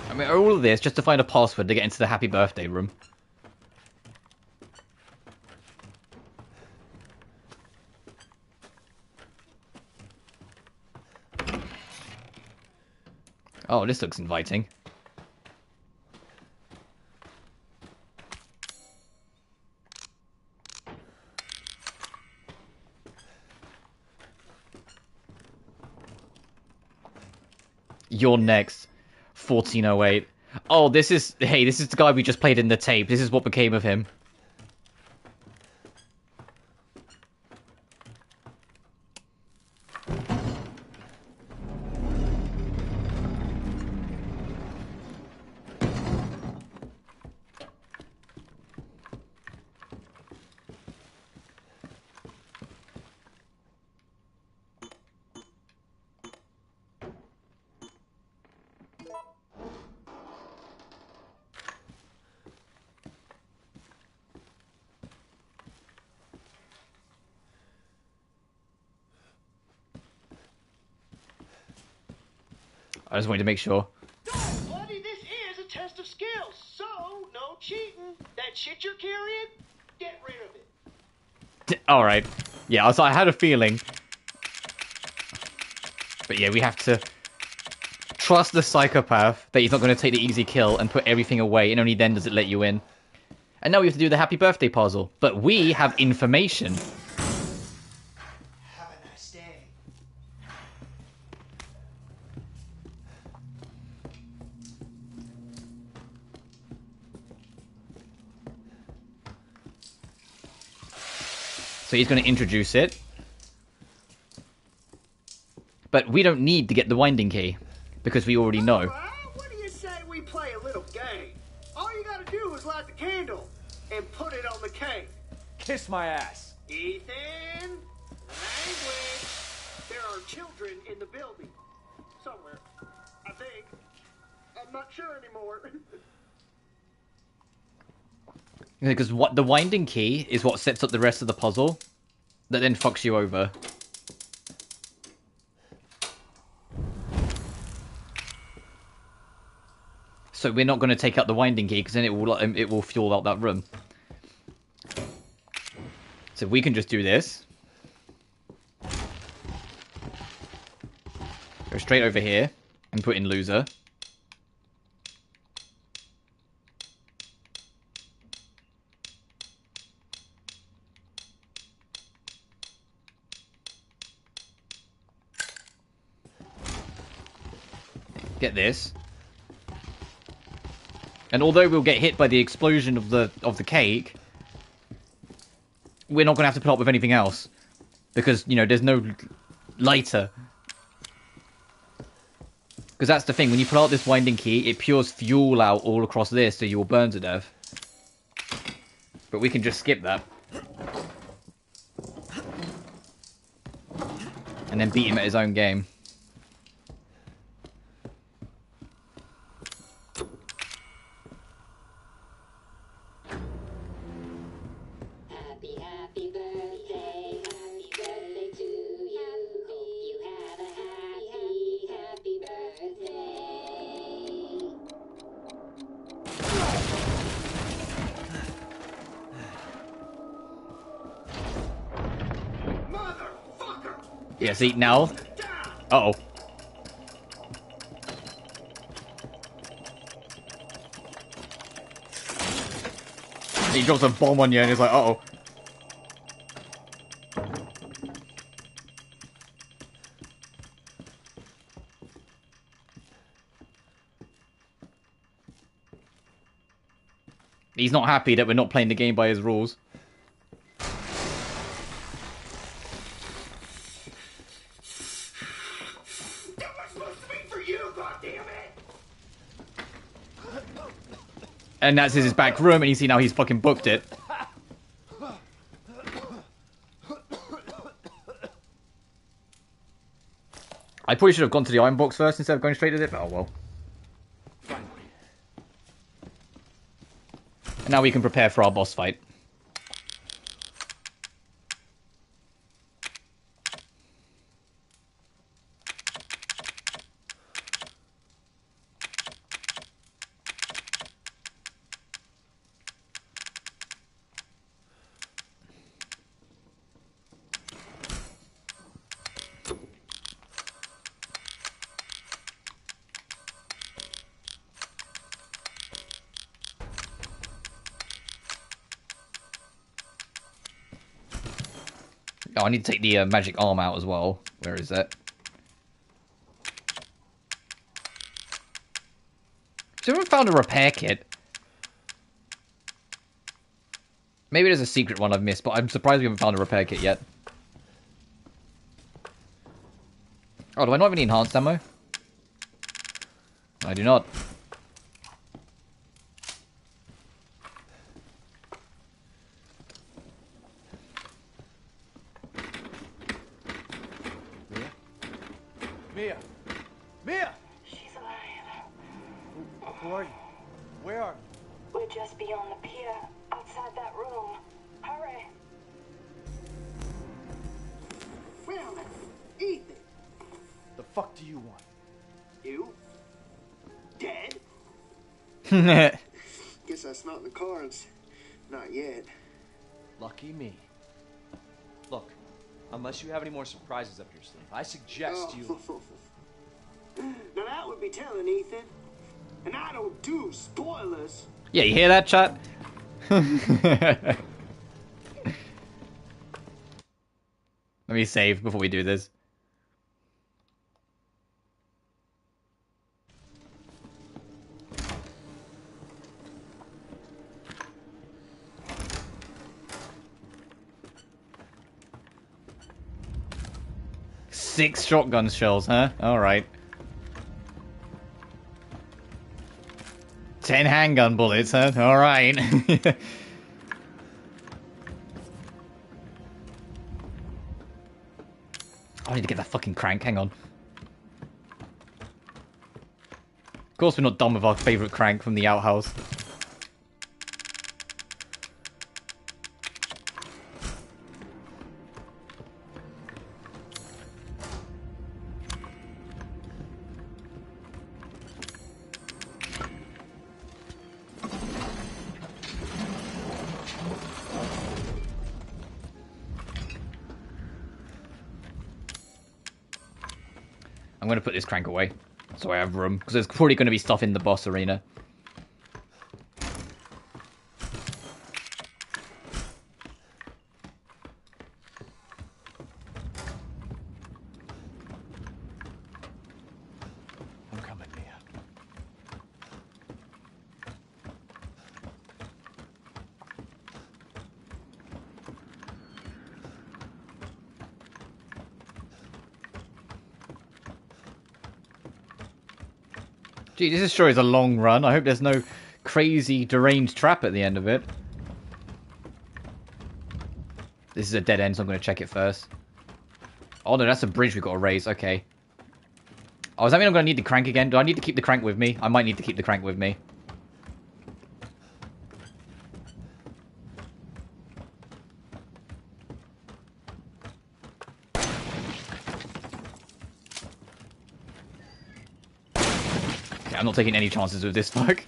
I mean, all of this just to find a password to get into the happy birthday room. Oh, this looks inviting. You're next. 1408. Oh, this is... Hey, this is the guy we just played in the tape. This is what became of him. I just wanted to make sure. No, buddy, this is a test of skills, so no cheating. That shit you're carrying, get rid of it. Alright. Yeah, I had a feeling. But yeah, we have to trust the psychopath that he's not going to take the easy kill and put everything away, and only then does it let you in. And now we have to do the happy birthday puzzle. But we have information. Have a nice day. So he's going to introduce it. But we don't need to get the winding key, because we already know. What do you say we play a little game? All you gotta do is light the candle and put it on the cake. Kiss my ass. Ethan, language. There are children in the building. Somewhere. I think. I'm not sure anymore. Because what the winding key is what sets up the rest of the puzzle, that then fucks you over. So we're not going to take out the winding key, because then it will fuel out that room. So we can just do this. Go straight over here and put in loser. Get this. And although we'll get hit by the explosion of the cake, we're not going to have to put up with anything else. Because, you know, there's no lighter. Because that's the thing, when you pull out this winding key, it pours fuel out all across this, so you will burn to death. But we can just skip that. And then beat him at his own game. Yeah, see, now... Uh-oh. He drops a bomb on you and he's like, uh-oh. He's not happy that we're not playing the game by his rules. And that's his back room, and you see now he's fucking booked it. I probably should have gone to the iron box first instead of going straight to it, but oh well. And now we can prepare for our boss fight. Oh, I need to take the magic arm out as well. Where is that? Has anyone found a repair kit? Maybe there's a secret one I've missed, but I'm surprised we haven't found a repair kit yet. Oh, do I not have any enhanced ammo? I do not. Mia! Mia! She's alive. Who are you? Where are you? We're just beyond the pier, outside that room. Hurry! Well, Ethan, The fuck do you want? you dead? Guess that's not in the cards. Not yet. Lucky me. Look, unless you have any more surprises up your sleeve, I suggest you... Now that would be telling, Ethan. And I don't do spoilers. Yeah, you hear that, chat? Let me save before we do this. Six shotgun shells, huh? Alright. 10 handgun bullets, huh? Alright. I need to get that fucking crank, hang on. Of course we're not done with our favourite crank from the outhouse. I'm going to put this crank away, so I have room, because there's probably going to be stuff in the boss arena. I'm coming, Mia. Gee, this sure is a long run. I hope there's no crazy deranged trap at the end of it. This is a dead end, so I'm going to check it first. Oh no, that's a bridge we've got to raise. Okay. Oh, does that mean I'm going to need the crank again? Do I need to keep the crank with me? I might need to keep the crank with me. Okay, I'm not taking any chances with this fuck.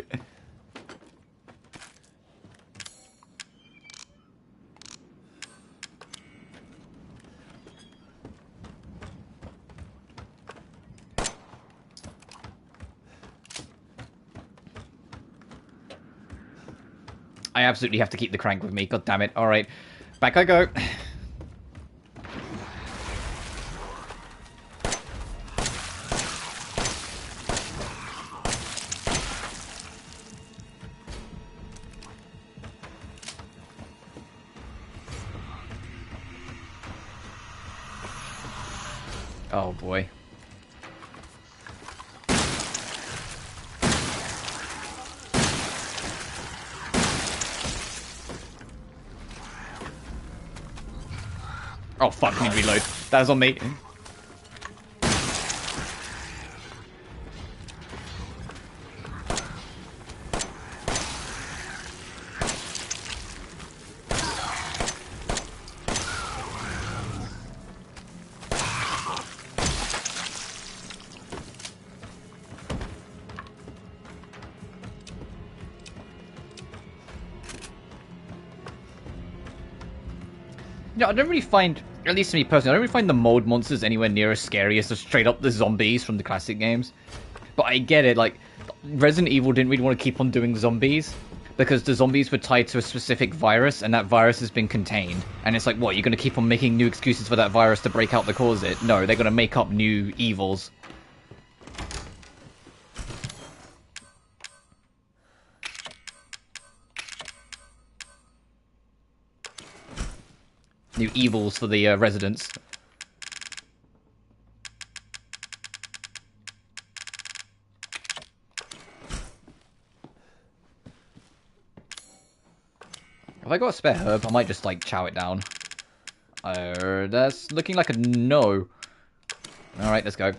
I absolutely have to keep the crank with me. God damn it. Alright. Back I go. Oh boy. Oh fuck, I need to reload. That was on me. Yeah, I don't really find, at least to me personally, I don't really find the mold monsters anywhere near as scary as the straight up the zombies from the classic games. But I get it, like, Resident Evil didn't really want to keep on doing zombies, because the zombies were tied to a specific virus, and that virus has been contained. And it's like, what, you're going to keep on making new excuses for that virus to break out the cause it? No, they're going to make up new evils. New evils for the residents. Have I got a spare herb? I might just like chow it down. That's looking like a no. Alright, let's go.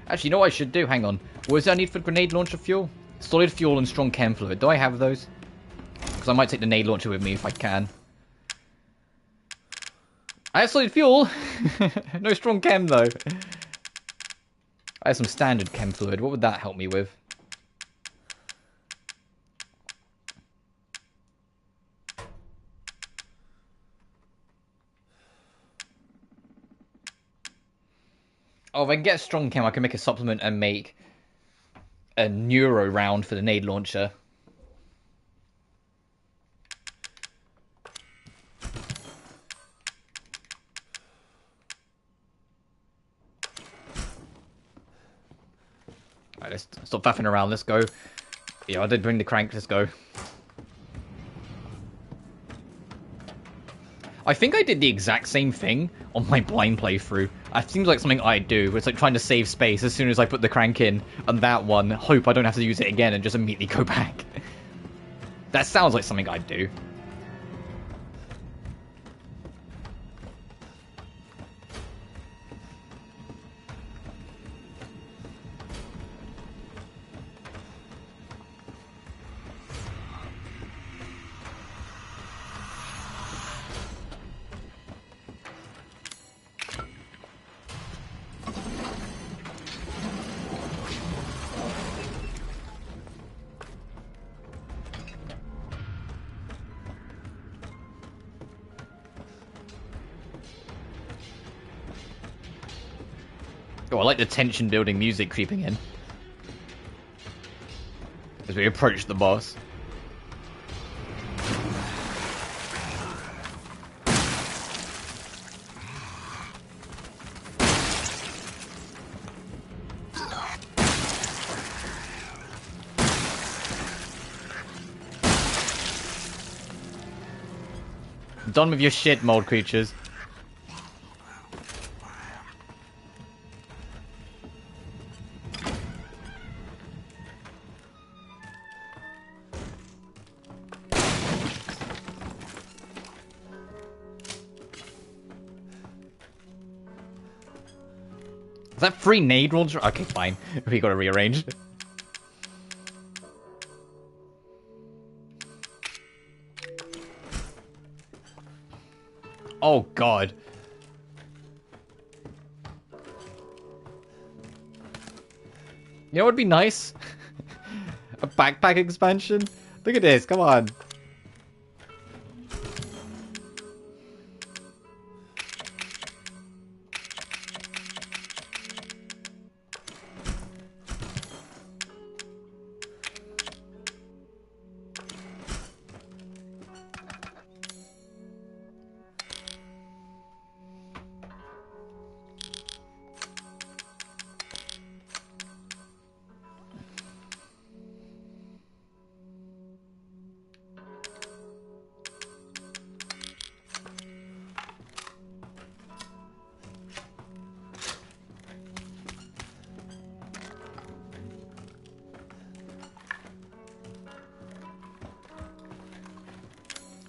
Actually, you know what I should do? Hang on. What is that I need for grenade launcher fuel? Solid fuel and strong chem fluid. Do I have those? Because I might take the nade launcher with me if I can. I have solid fuel! No strong chem though. I have some standard chem fluid. What would that help me with? Oh, if I can get a strong chem, I can make a supplement and make a neuro round for the nade launcher. Alright, let's stop faffing around. Let's go. Yeah, I did bring the crank. Let's go. I think I did the exact same thing on my blind playthrough. It seems like something I do. It's like trying to save space as soon as I put the crank in. And that one, hope I don't have to use it again and just immediately go back. That sounds like something I'd do. Oh, I like the tension building music creeping in as we approach the boss. Done with your shit, mold creatures. Is that free nade launcher? Okay, fine. We gotta rearrange. Oh god. You know what would be nice? A backpack expansion? Look at this, come on.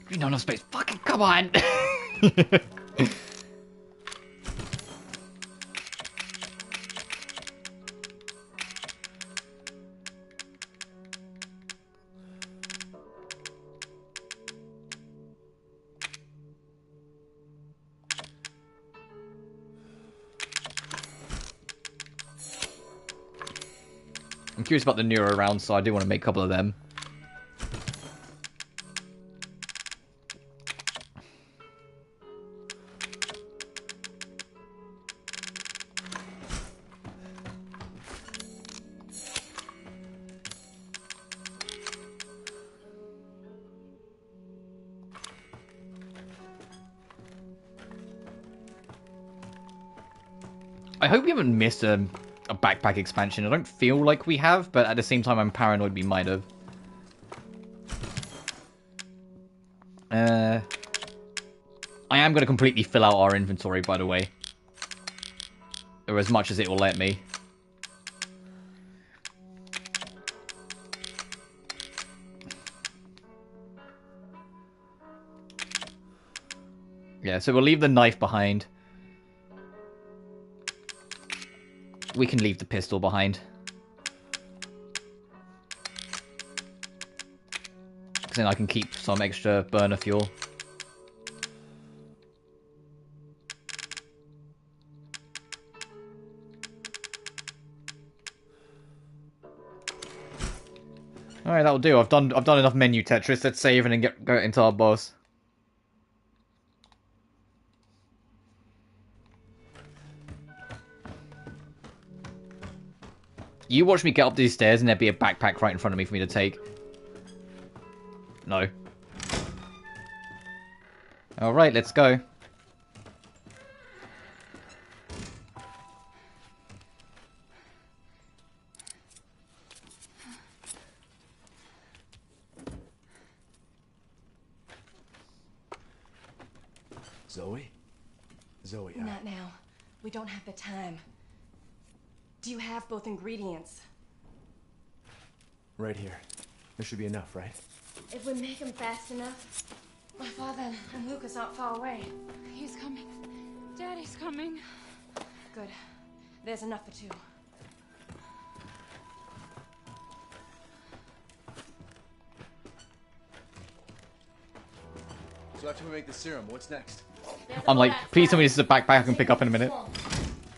We don't have space. Fucking come on. I'm curious about the newer rounds, so I do want to make a couple of them. I hope we haven't missed a backpack expansion. I don't feel like we have, but at the same time I'm paranoid we might have. I am going to completely fill out our inventory, by the way. Or as much as it will let me. Yeah, so we'll leave the knife behind. We can leave the pistol behind. Because then I can keep some extra burner fuel. Alright, that'll do. I've done enough menu Tetris. Let's save and then go into our boss. You watch me get up these stairs and there'd be a backpack right in front of me for me to take. No. Alright, let's go. Zoe? Zoe, Not now. We don't have the time. Do you have both ingredients? Right here. There should be enough, right? If we make them fast enough, my father and Lucas aren't far away. He's coming. Daddy's coming. Good. There's enough for two. So after we make the serum, what's next? I'm like, please tell me this is a backpack I can pick up in a minute.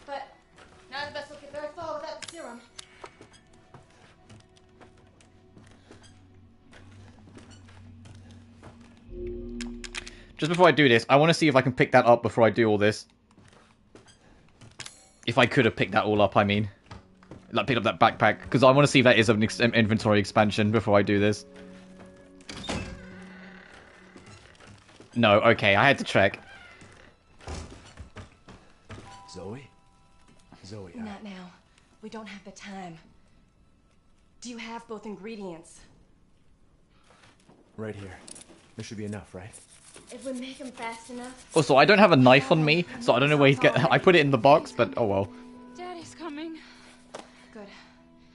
But none of us will get very far without the serum. Just before I do this, I want to see if I can pick that up before I do all this. If I could have picked that all up, I mean. Like, pick up that backpack. Because I want to see if that is an inventory expansion before I do this. No, okay, I had to check. Zoe? Zoe, Not now. We don't have the time. Do you have both ingredients? right here. There should be enough, right? If we make them fast enough. Also, I don't have a knife on me, so I don't know where he's getting. I put it in the box, but oh well. Daddy's coming. Good.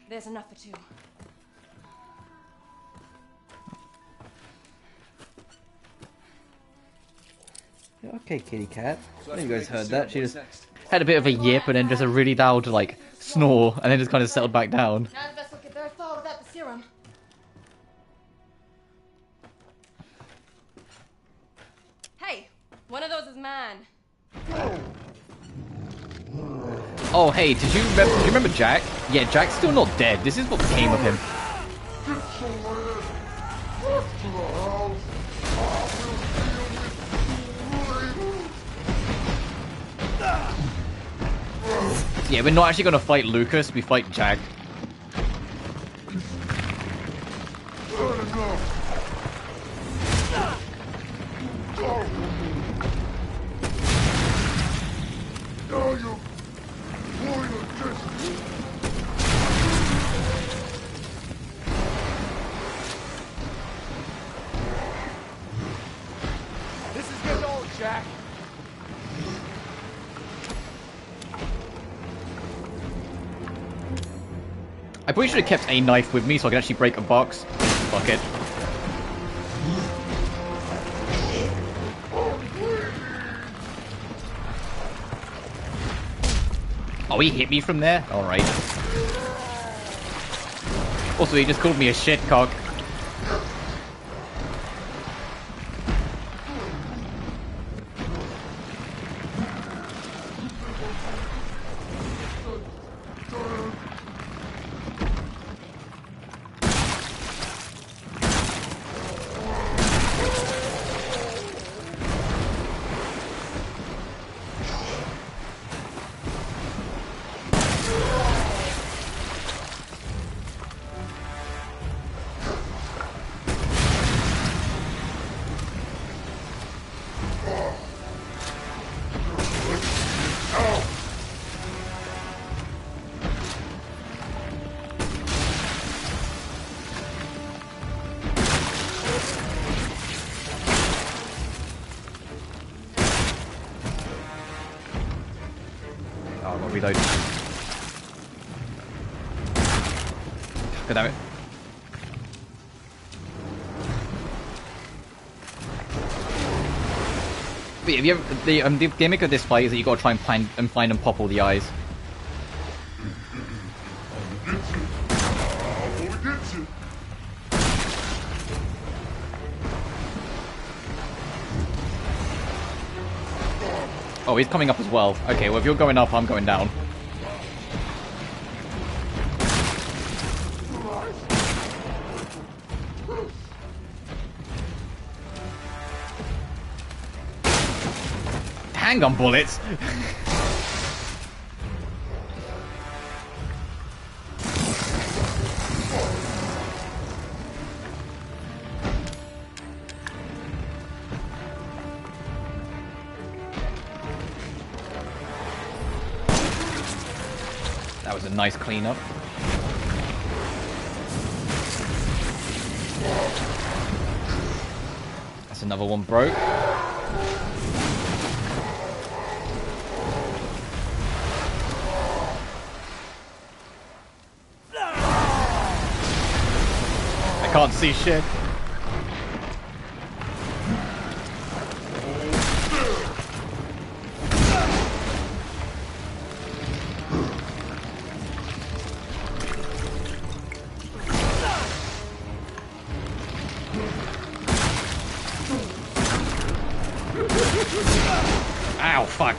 There's enough for two. Okay, kitty cat. So I know after you we guys make the heard serum, that. She what's just next? had a bit of a yip and then just a really loud, like, snore, and then just kind of settled back down. None of us will get very far without the serum. Hey, one of those is mine. Oh, hey, did you remember Jack? Yeah, Jack's still not dead. This is what became of him. Yeah, we're not actually gonna fight Lucas, we fight Jack. This is getting old, Jack. I probably should have kept a knife with me so I could actually break a box. Fuck it. Oh, he hit me from there? Alright. Also, he just called me a shitcock. Reload. God damn it. But have you ever, the gimmick of this fight is that you gotta try and find and pop all the eyes. Oh, he's coming up as well. Okay, well if you're going up, I'm going down. Handgun bullets? That was a nice cleanup. That's another one broke. I can't see shit. Ow, fuck.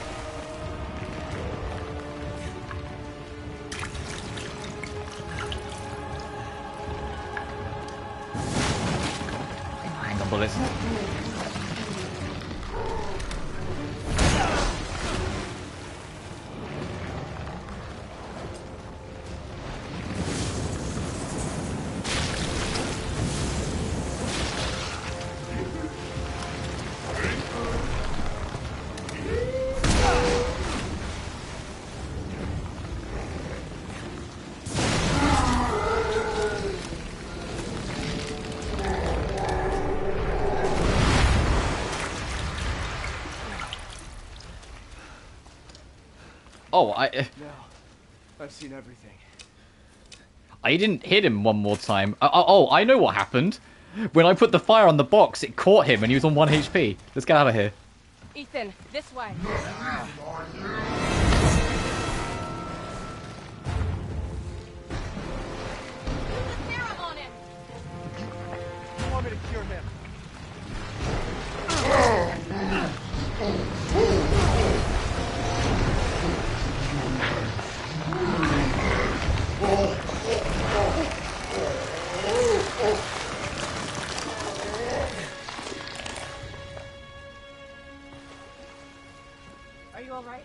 Hang on, bullets. Oh, Now, I've seen everything. I didn't hit him one more time. Oh, I know what happened. When I put the fire on the box, it caught him and he was on 1 HP. Let's get out of here. Ethan, this way. me to cure him. Are you all right?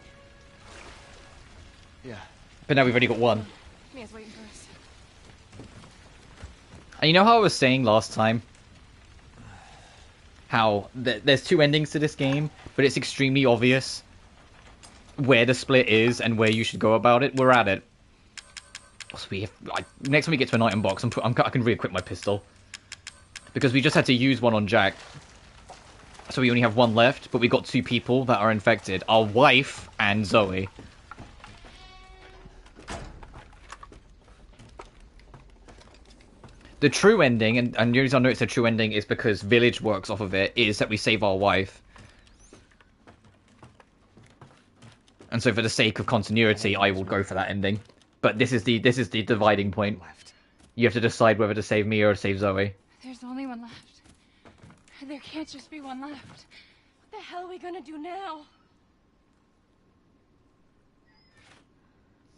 Yeah. But now we've already got one. Mia's waiting for us. And you know how I was saying last time? How there's two endings to this game, but it's extremely obvious where the split is and where you should go about it. We're at it. So we have, next time we get to an item box, I can re-equip my pistol. Because we just had to use one on Jack. So we only have one left, but we got two people that are infected. Our wife and Zoe. The true ending, and the reason I know it's a true ending is because Village works off of it, is that we save our wife. And so for the sake of continuity, I will go for that ending. But this is the dividing point. You have to decide whether to save Mia or save Zoe. There's only one left. There can't just be one left. What the hell are we gonna do now?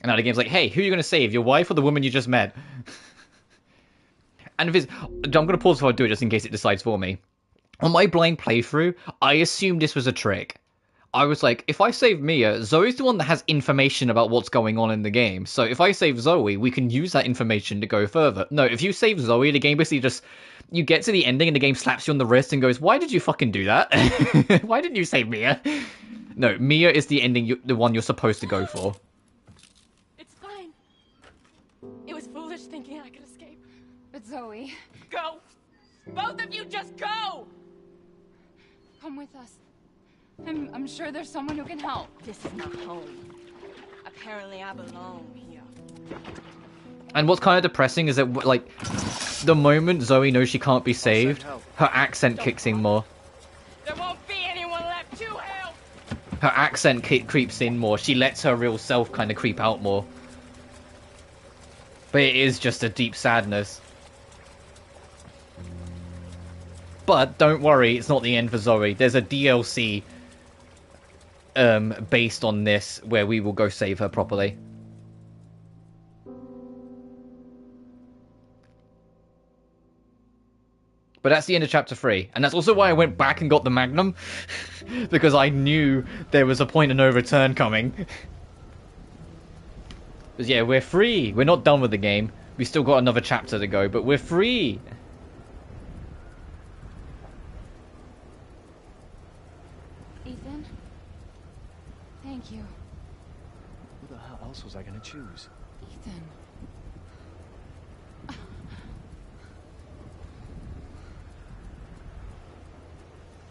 And now the game's like, hey, who are you going to save? Your wife or the woman you just met? And if it's... I'm going to pause before I do it just in case it decides for me. On my blind playthrough, I assumed this was a trick. I was like, if I save Mia, Zoe's the one that has information about what's going on in the game. So if I save Zoe, we can use that information to go further. No, if you save Zoe, the game basically just... You get to the ending and the game slaps you on the wrist and goes, why did you fucking do that? Why didn't you save Mia? No, Mia is the ending, the one you're supposed to go for. It's fine. It was foolish thinking I could escape. But Zoe... Go! Both of you just go! Come with us. I'm sure there's someone who can help. This is not home. Apparently I belong here. And what's kind of depressing is that, like, the moment Zoe knows she can't be saved, her accent kicks in more. There won't be anyone left to help! Her accent creeps in more. She lets her real self kind of creep out more. But it is just a deep sadness. But don't worry, it's not the end for Zoe. There's a DLC based on this where we will go save her properly. But that's the end of chapter 3. And that's also why I went back and got the Magnum. Because I knew there was a point of no return coming. Because yeah, we're free. We're not done with the game. We still got another chapter to go, but we're free. Ethan? Thank you. Who the hell else was I gonna choose? Ethan.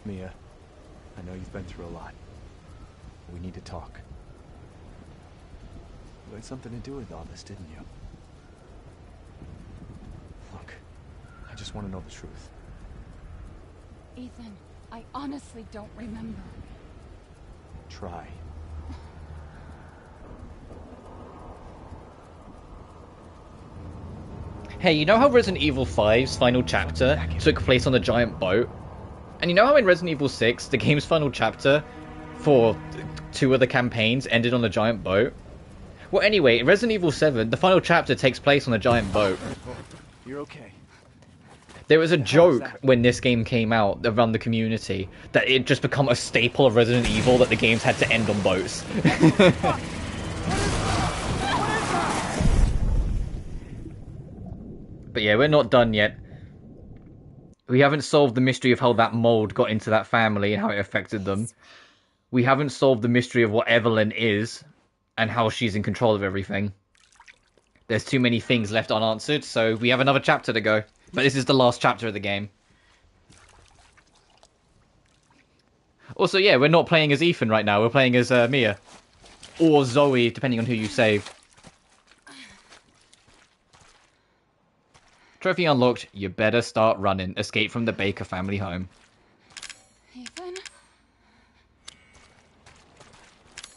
Mia, I know you've been through a lot. We need to talk. You had something to do with all this, didn't you? Look, I just want to know the truth. Ethan, I honestly don't remember. Try. Hey, you know how Resident Evil 5's final chapter took place on a giant boat? And you know how in Resident Evil 6, the game's final chapter for 2 of the campaigns ended on a giant boat? Well, anyway, in Resident Evil 7, the final chapter takes place on a giant boat. You're okay. There was a joke when this game came out around the community that it just become a staple of Resident Evil that the games had to end on boats. But yeah, we're not done yet. We haven't solved the mystery of how that mold got into that family and how it affected them. We haven't solved the mystery of what Eveline is and how she's in control of everything. There's too many things left unanswered, so we have another chapter to go. But this is the last chapter of the game. Also, yeah, we're not playing as Ethan right now. We're playing as Mia. Or Zoe, depending on who you save. Trophy unlocked. You better start running. Escape from the Baker family home. Ethan?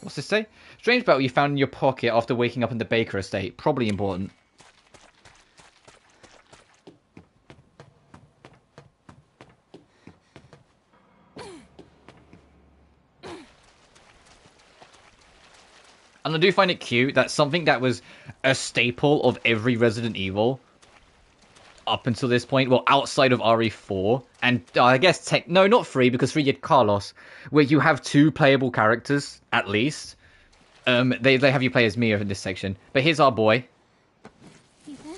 What's this say? Strange belt you found in your pocket after waking up in the Baker estate. Probably important. And I do find it cute that something that was a staple of every Resident Evil up until this point, well, outside of RE4, and I guess no, not 3, because 3 you had Carlos, where you have 2 playable characters, at least. They have you play as Mia in this section. But here's our boy. Ethan.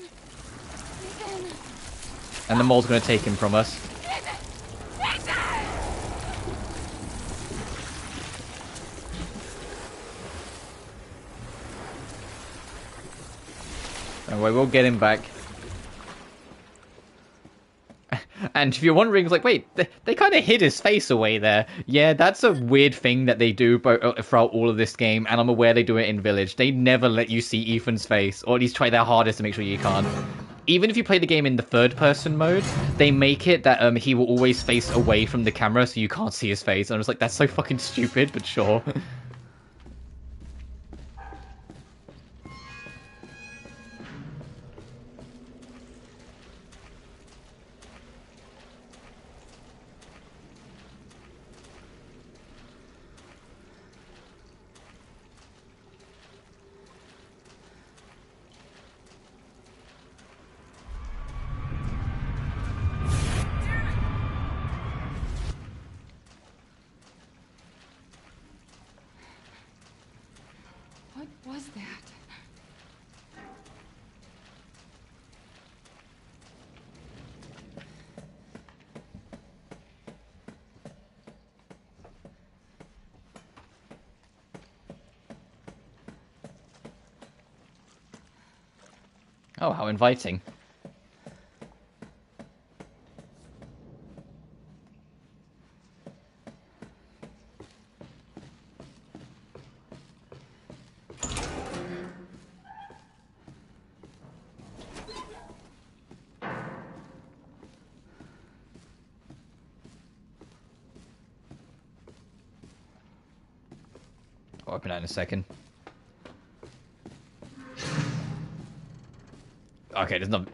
And the mole's gonna take him from us. Anyway, we'll get him back. And if you're wondering, it's like, wait, they kind of hid his face away there. Yeah, that's a weird thing that they do throughout all of this game, and I'm aware they do it in Village. They never let you see Ethan's face, or at least try their hardest to make sure you can't. Even if you play the game in the third-person mode, they make it that he will always face away from the camera, so you can't see his face. And I was like, that's so fucking stupid, but sure. What was that? Oh, how inviting. I'll open that in a second. Okay, there's no...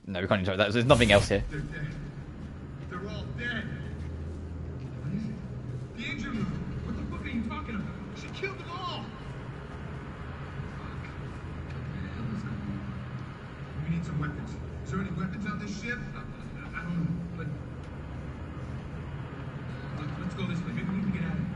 No, we can't enjoy that. There's nothing else here. They're dead. They're all dead. What is it? The engine room. What the fuck are you talking about? She killed them all. Fuck. What the hell is going on? We need some weapons. Is there any weapons on this ship? I don't know, but... Let's go this way. Maybe we can get out of here.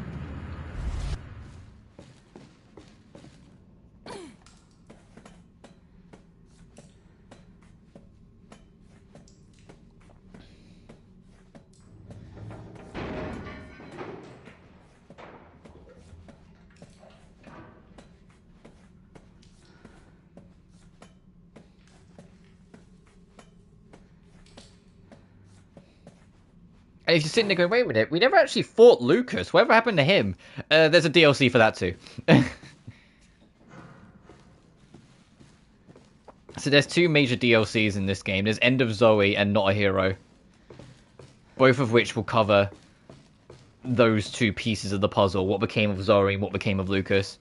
And if you're sitting there going, wait a minute, we never actually fought Lucas. Whatever happened to him? There's a DLC for that too. So there's 2 major DLCs in this game. There's End of Zoe and Not a Hero. Both of which will cover those 2 pieces of the puzzle. What became of Zoe and what became of Lucas.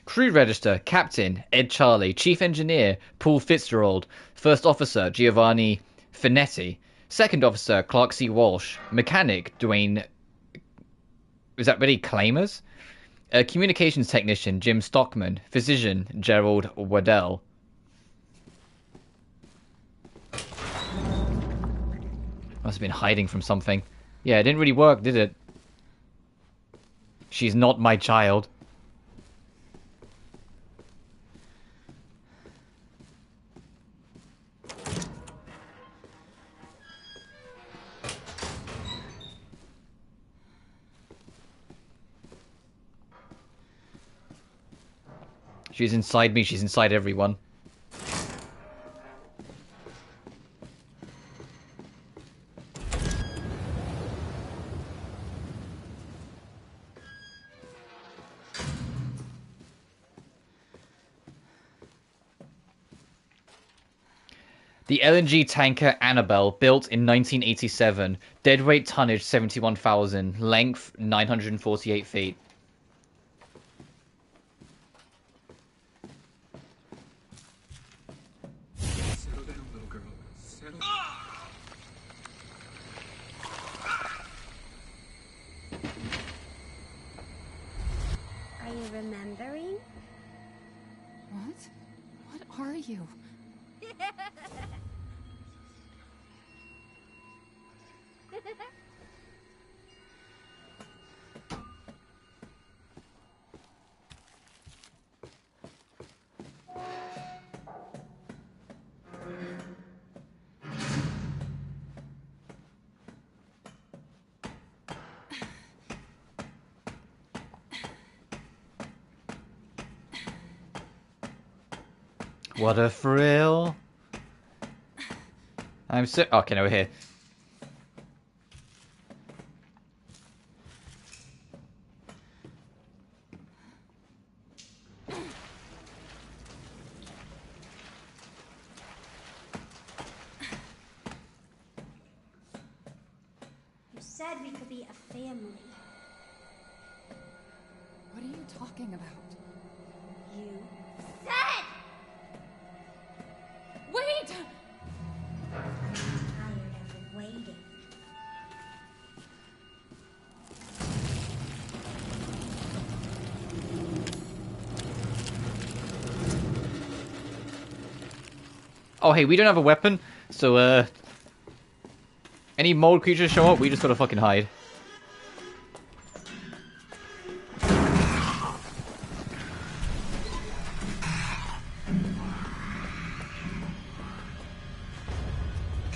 Crew Register, Captain, Ed Charlie, Chief Engineer, Paul Fitzgerald, First Officer, Giovanni Finetti, Second Officer, Clark C. Walsh, Mechanic, Dwayne... Is that really Claimers? Communications Technician, Jim Stockman, Physician, Gerald Waddell. Must have been hiding from something. Yeah, it didn't really work, did it? She's not my child. She's inside me, she's inside everyone. The LNG tanker Annabelle, built in 1987, deadweight tonnage 71,000, length 948 feet. remembering? What? What are you? What a thrill. I'm so... Okay, no, we're here. You said we could be a family. What are you talking about? You said! Wait! Tired of waiting. Oh, hey, we don't have a weapon, so, any mold creatures show up, we just gotta fucking hide.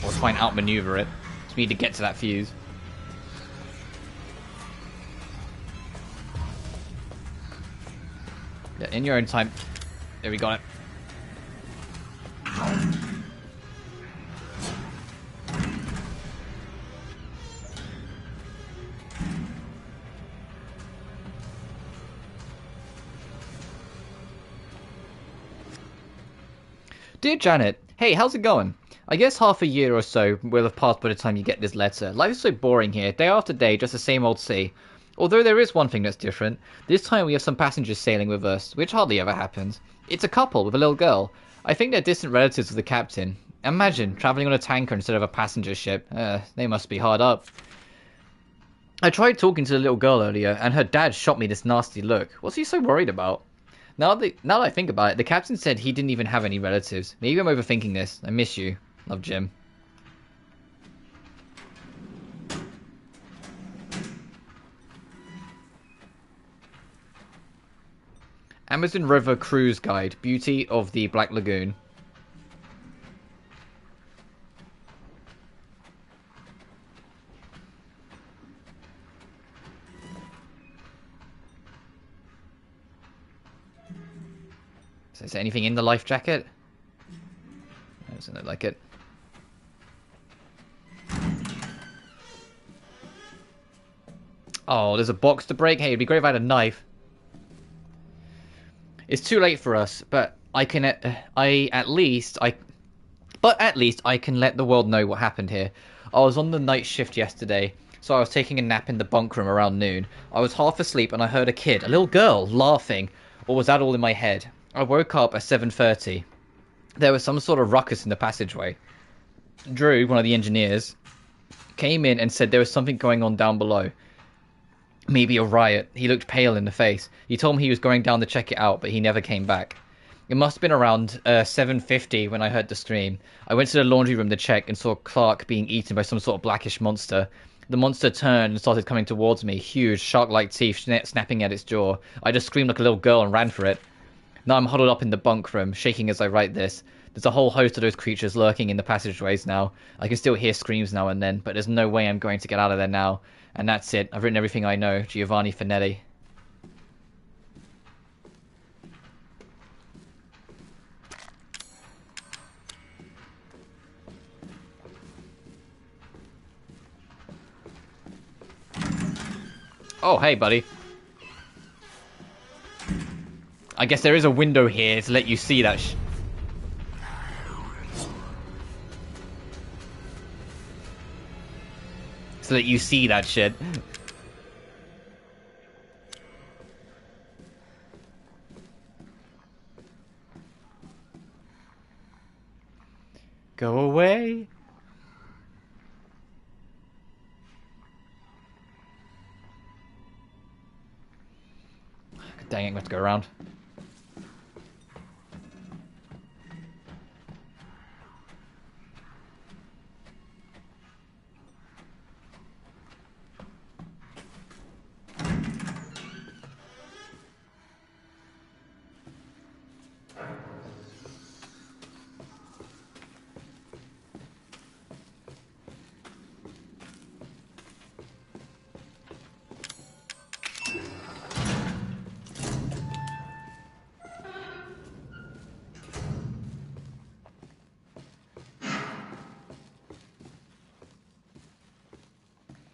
Or try and outmaneuver it. So we need to get to that fuse. Yeah, in your own time. There, we got it. Dear Janet, hey, how's it going? I guess half a year or so will have passed by the time you get this letter. Life is so boring here, day after day, just the same old sea. Although there is one thing that's different. This time we have some passengers sailing with us, which hardly ever happens. It's a couple with a little girl. I think they're distant relatives of the captain. Imagine, travelling on a tanker instead of a passenger ship. They must be hard up. I tried talking to the little girl earlier, and her dad shot me this nasty look. What's he so worried about? Now that I think about it, the captain said he didn't even have any relatives. Maybe I'm overthinking this. I miss you. Love, Jim. Amazon River Cruise Guide. Beauty of the Black Lagoon. Is there anything in the life jacket? Doesn't look like it. Oh, there's a box to break. Hey, it'd be great if I had a knife. It's too late for us, but at least I can let the world know what happened here. I was on the night shift yesterday, so I was taking a nap in the bunk room around noon. I was half asleep and I heard a kid, a little girl, laughing. Or was that all in my head? I woke up at 7:30. There was some sort of ruckus in the passageway. Drew, one of the engineers, came in and said there was something going on down below. Maybe a riot. He looked pale in the face. He told me he was going down to check it out, but he never came back. It must have been around 7:50 when I heard the scream. I went to the laundry room to check and saw Clark being eaten by some sort of blackish monster. The monster turned and started coming towards me, huge, shark-like teeth snapping at its jaw. I just screamed like a little girl and ran for it. Now I'm huddled up in the bunk room, shaking as I write this. There's a whole host of those creatures lurking in the passageways now. I can still hear screams now and then, but there's no way I'm going to get out of there now. And that's it. I've written everything I know. Giovanni Finelli. Oh, hey, buddy. I guess there is a window here to let you see that so that you see that shit. Go away. Dang it, we have to go around.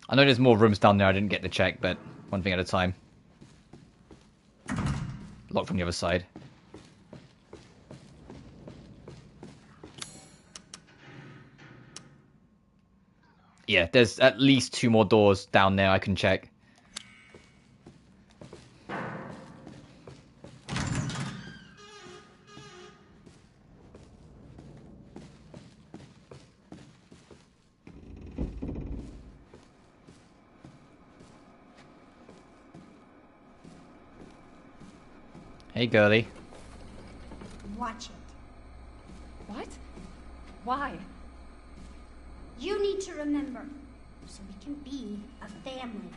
I know there's more rooms down there I didn't get to check, but one thing at a time. Locked from the other side. Yeah, there's at least 2 more doors down there I can check. Hey, girlie. Watch it. What? Why? You need to remember, so we can be a family.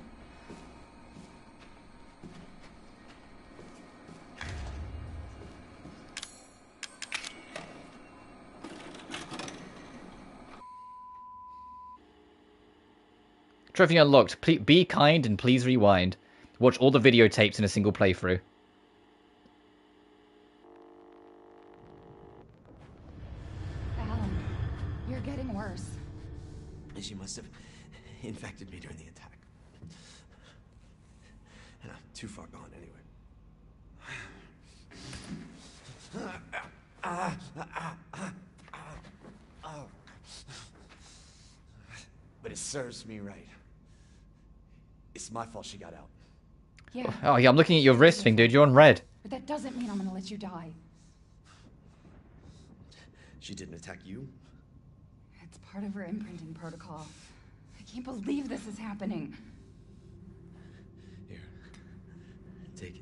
Trophy unlocked. Be kind and please rewind. Watch all the videotapes in a single playthrough. Alan, you're getting worse. She must have infected me during the attack. And I'm too far gone anyway. But it serves me right. It's my fault she got out. Yeah. Oh, yeah, I'm looking at your wrist thing, dude. You're on red. But that doesn't mean I'm gonna let you die. She didn't attack you? It's part of her imprinting protocol. I can't believe this is happening. Here. Take it.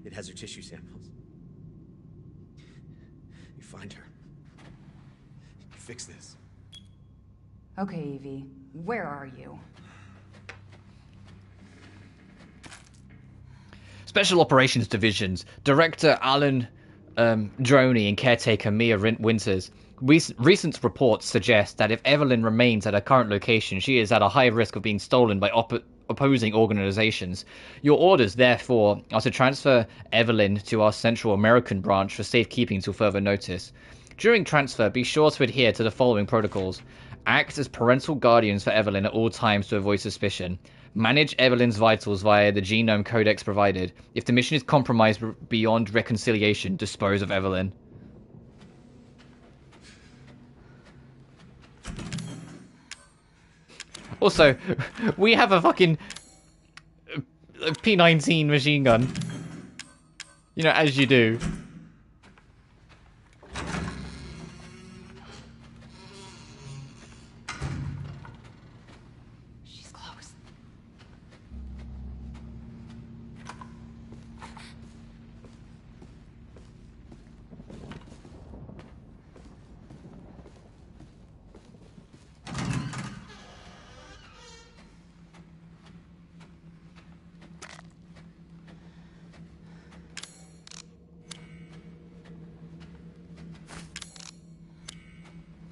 It has her tissue samples. You find her. You fix this. Okay, Evie. Where are you? Special Operations Divisions. Director Alan Droney and caretaker Mia Winters. Recent reports suggest that if Eveline remains at her current location, she is at a high risk of being stolen by opposing organizations. Your orders, therefore, are to transfer Eveline to our Central American branch for safekeeping till further notice. During transfer, be sure to adhere to the following protocols. Act as parental guardians for Eveline at all times to avoid suspicion. Manage Eveline's vitals via the genome codex provided. If the mission is compromised beyond reconciliation, dispose of Eveline. Also, we have a fucking P19 machine gun. You know, as you do. She's close.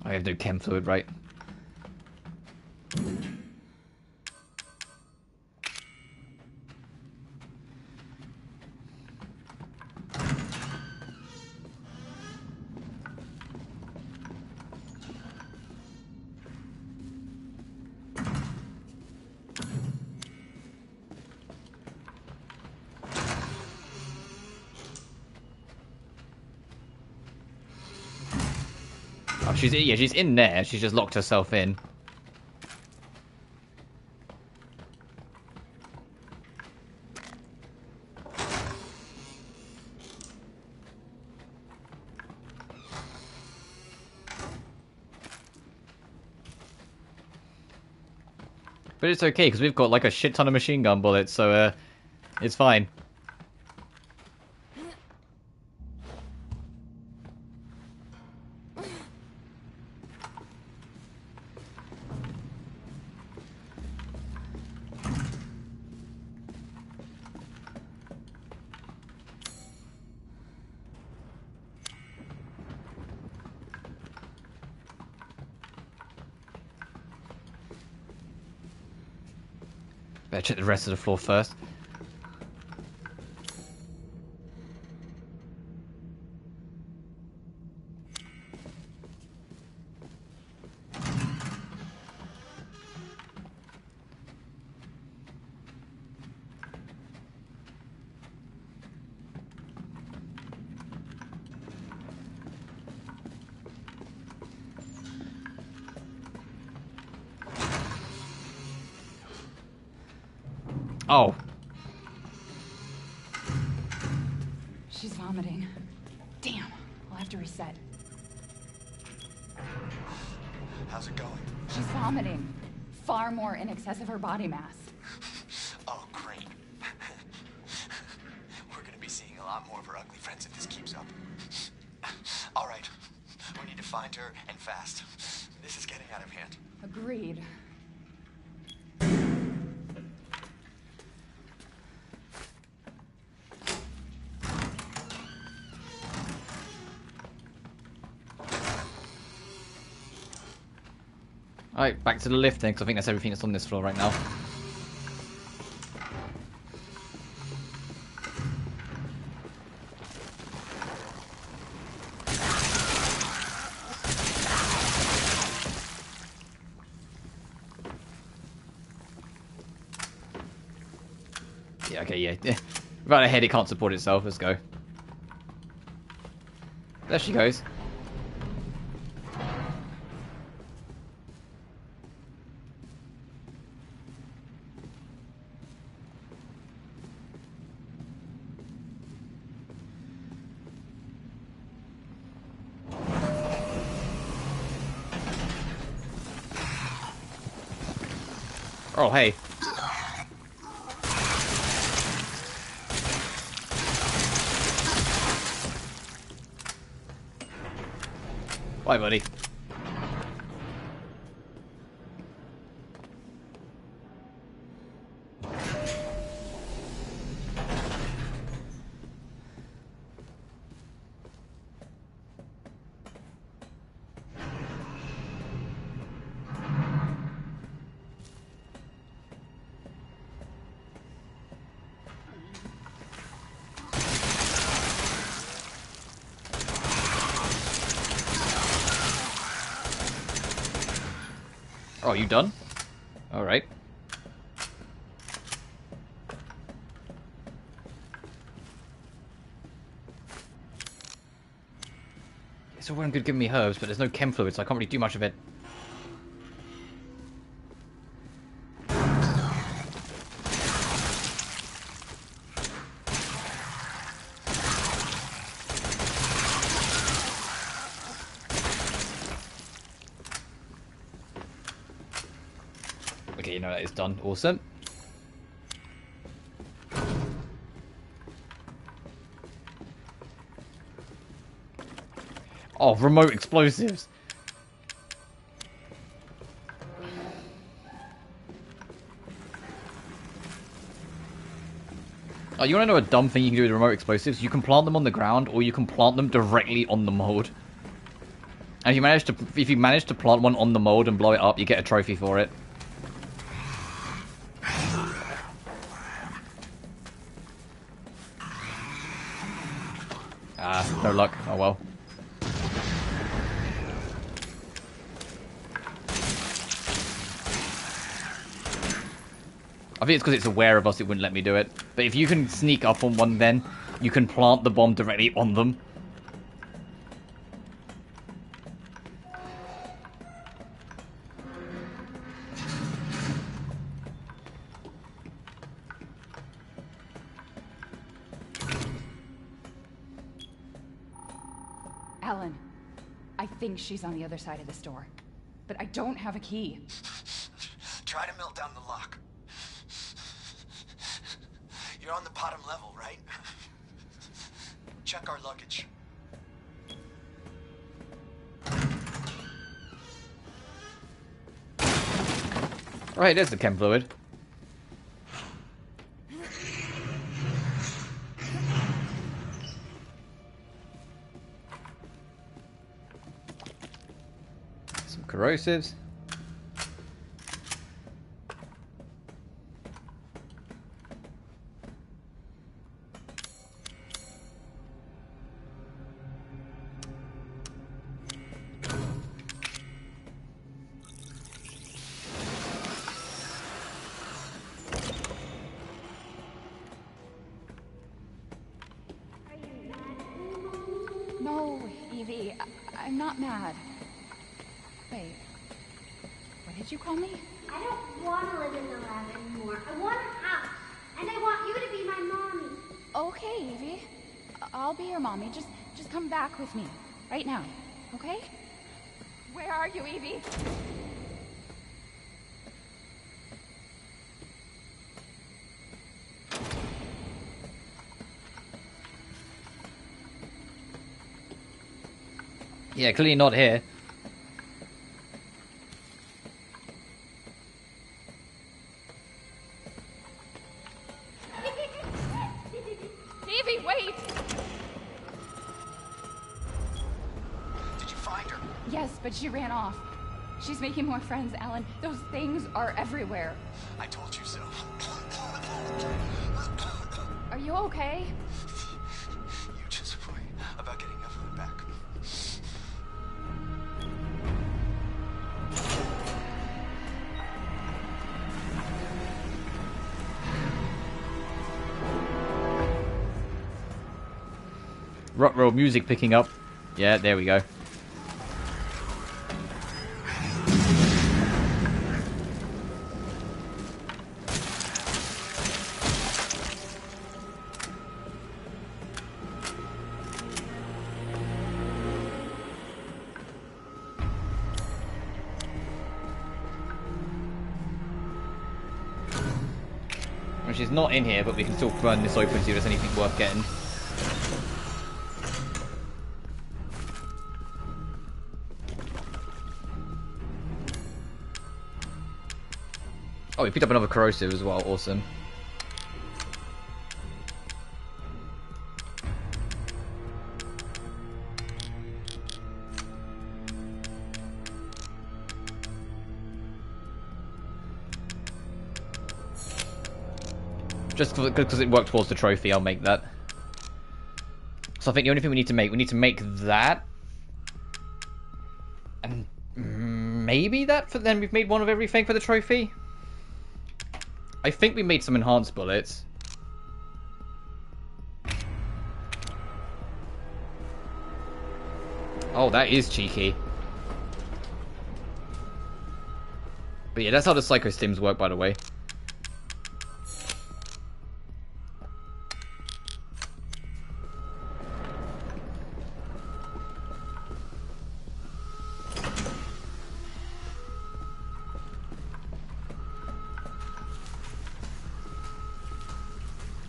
I have no chem fluid, right? Oh, she's in there. She's just locked herself in. But it's okay because we've got like a shit ton of machine gun bullets, so it's fine. Better check the rest of the floor first. Oh. She's vomiting. Damn, I'll have to reset. How's it going? She's vomiting. Far more in excess of her body mass. Oh, great. We're gonna be seeing a lot more of her ugly friends if this keeps up. All right, we need to find her, and fast. This is getting out of hand. Agreed. Alright, back to the lift then, because I think that's everything that's on this floor right now. Yeah, okay, yeah. Without a head, it can't support itself. Let's go. There she goes. Oh, hey. Bye, buddy. Oh, you done? Alright. It's all well and good giving me herbs, but there's no chem fluid, so I can't really do much of it. Okay, you know that is done. Awesome. Oh, remote explosives. Oh, you want to know a dumb thing you can do with remote explosives? You can plant them on the ground, or you can plant them directly on the mold. And if you manage to plant one on the mold and blow it up, you get a trophy for it. Ah, no luck. Oh well. I think it's because it's aware of us, it wouldn't let me do it. But if you can sneak up on one then, you can plant the bomb directly on them. Alan, I think she's on the other side of this door. But I don't have a key. Try to melt down the lock. You're on the bottom level, right? Check our luggage. Right, there's the chem fluid. Some corrosives. I'm not mad. Wait. What did you call me? I don't want to live in the lab anymore. I want a house. And I want you to be my mommy. Okay, Evie. I'll be your mommy. Just come back with me. Right now. Okay? Where are you, Evie? Yeah, clearly not here. Evie, wait! Did you find her? Yes, but she ran off. She's making more friends, Alan. Those things are everywhere. I told you so. Are you okay? You just worry about getting Eveline back. Roll music picking up. Yeah, there we go. Well, she's not in here, but we can still burn this open, see if there's anything worth getting. Oh, we picked up another corrosive as well. Awesome. Just because it worked towards the trophy, I'll make that. So I think the only thing we need to make that. And maybe that, for then we've made one of everything for the trophy. I think we made some enhanced bullets. Oh, that is cheeky. But yeah, that's how the Psycho Stims work, by the way.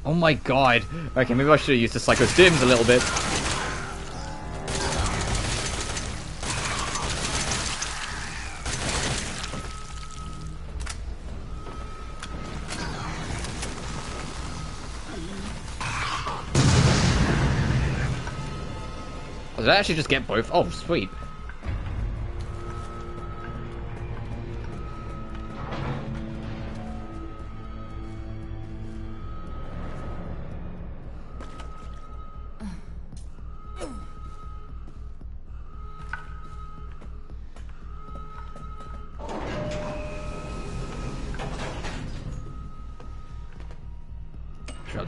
Oh my god. Okay, maybe I should have used the Psycho Stims a little bit. Oh, did I actually just get both? Oh, sweet.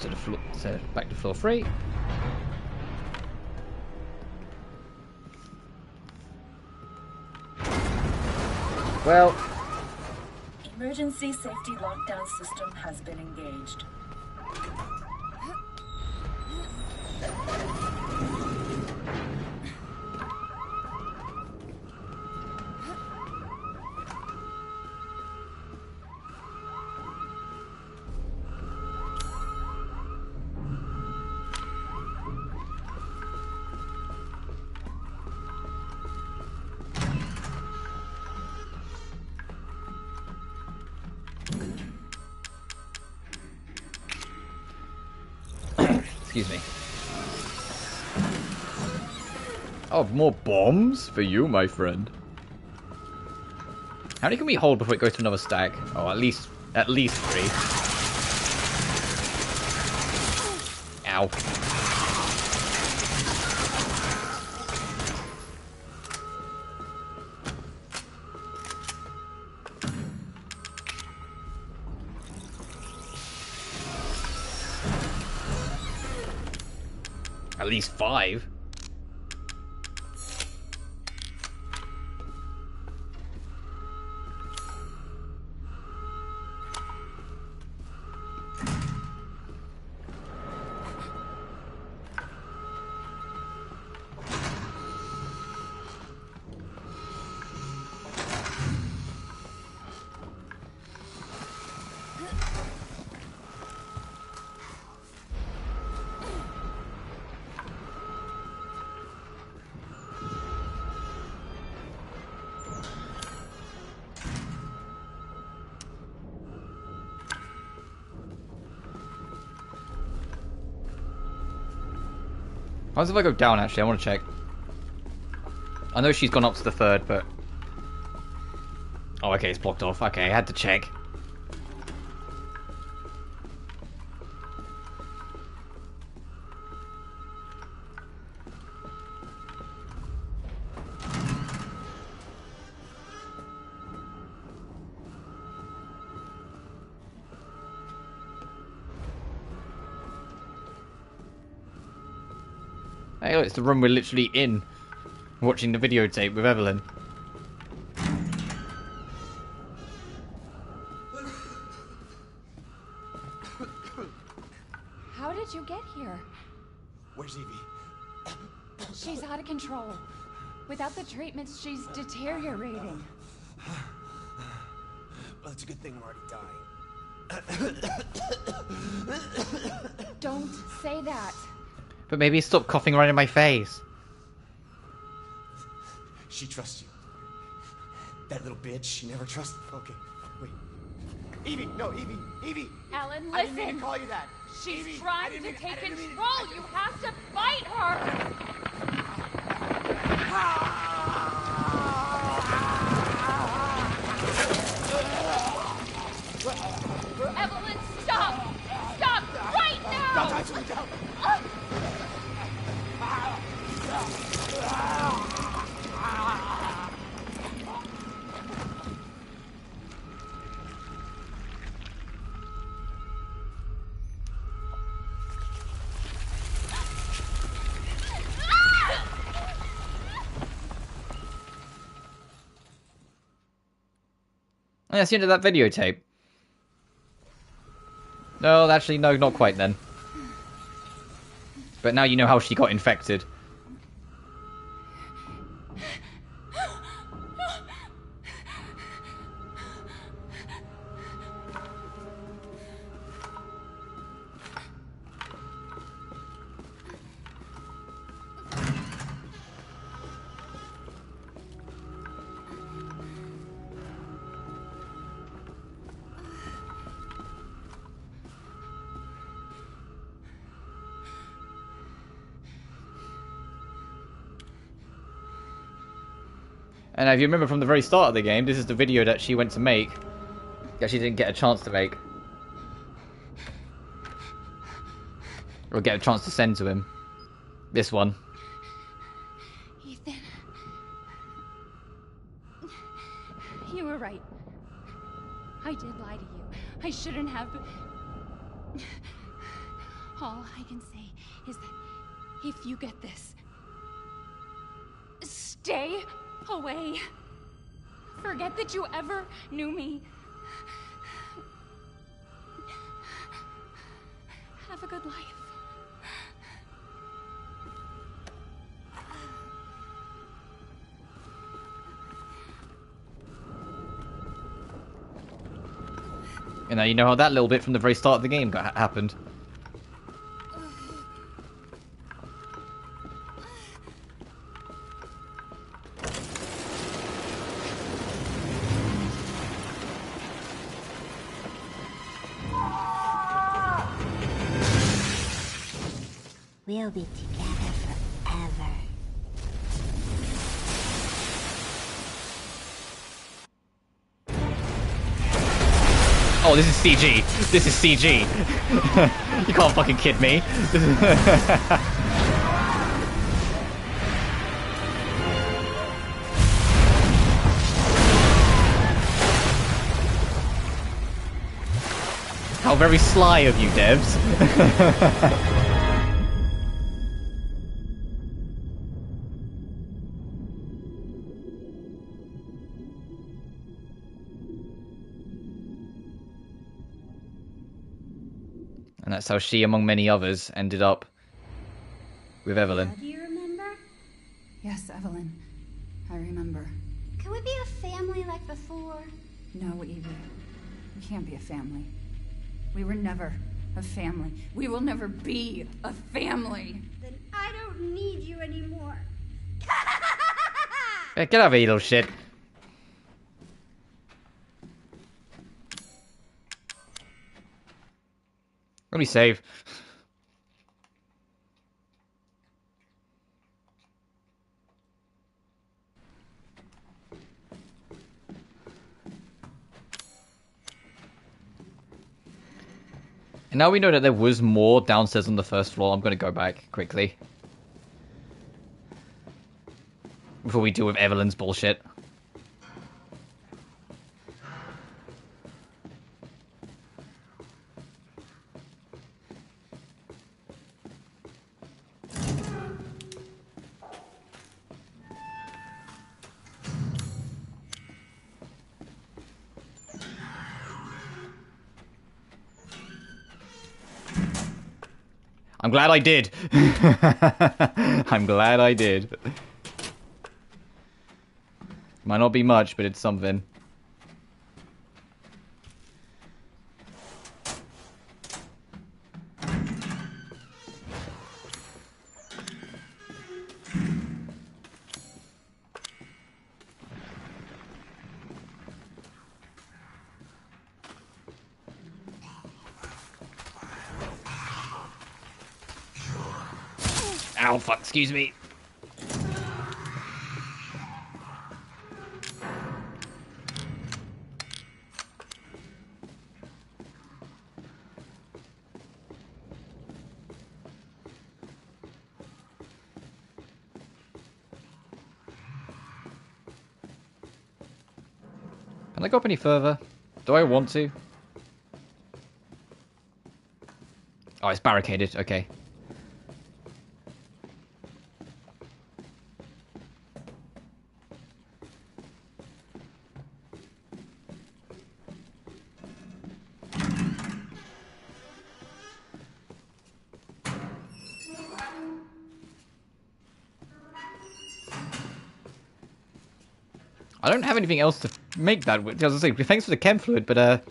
To the floor, so back to floor 3. Well, emergency safety lockdown system has been engaged. Excuse me. Oh, more bombs for you, my friend. How many can we hold before it goes to another stack? Oh, at least 3. Ow. At least 5. How does if I go down, actually? I want to check. I know she's gone up to the 3rd, but... Oh, okay, it's blocked off. Okay, I had to check. Hey, look, it's the room we're literally in, watching the videotape with Eveline. How did you get here? Where's Evie? She's out of control. Without the treatments, she's deteriorating. Well, it's a good thing we're already dying. Don't say that. But maybe stop coughing right in my face. She trusts you. That little bitch, she never trusted. Okay, wait. Evie, no, Evie. Alan, listen. I didn't mean to call you that. She's Evie, trying to take control. You have to fight her. Eveline, stop! Stop right now! Don't touch me, don't! And that's the end of that videotape. No, actually, no, not quite then. But now you know how she got infected. And if you remember from the very start of the game, this is the video that she went to make. That she didn't get a chance to make. Or get a chance to send to him. This one. Ethan. You were right. I did lie to you. I shouldn't have. All I can say is that if you get this, stay away. Forget that you ever knew me. Have a good life. And now you know how that little bit from the very start of the game happened. We'll be together forever. Oh, this is CG. This is CG. You can't fucking kid me. How very sly of you, devs. And that's how she, among many others, ended up with Eveline. Do you remember? Yes, Eveline. I remember. Can we be a family like before? No, Evie. We can't be a family. We were never a family. We will never be a family. Then I don't need you anymore. Hey, get out of here, you little shit. Let me save. And now we know that there was more downstairs on the first floor. I'm going to go back quickly. Before we deal with Evelyne's bullshit. I'm glad I did. I'm glad I did. Might not be much, but it's something. Ow, fuck, excuse me. Can I go up any further? Do I want to? Oh, it's barricaded. Okay. I don't have anything else to make that with. As I say, thanks for the chem fluid, but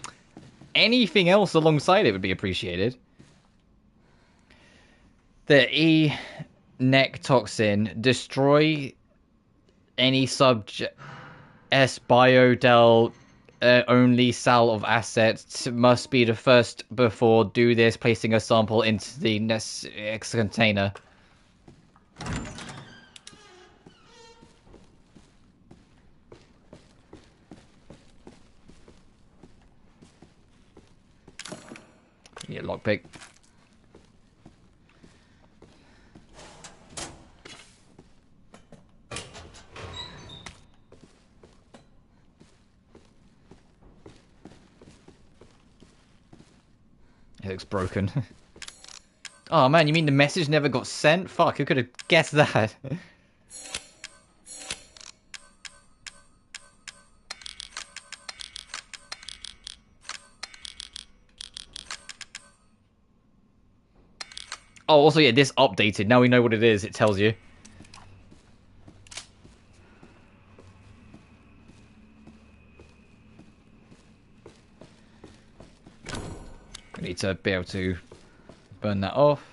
anything else alongside it would be appreciated. The E-neck toxin. Destroy any subject S biodel only cell of assets. Must be the first before do this, placing a sample into the next container. Yeah, lockpick. It looks broken. Oh man, you mean the message never got sent? Fuck, who could have guessed that? Oh, also, yeah, this updated. Now we know what it is. It tells you. We need to be able to burn that off.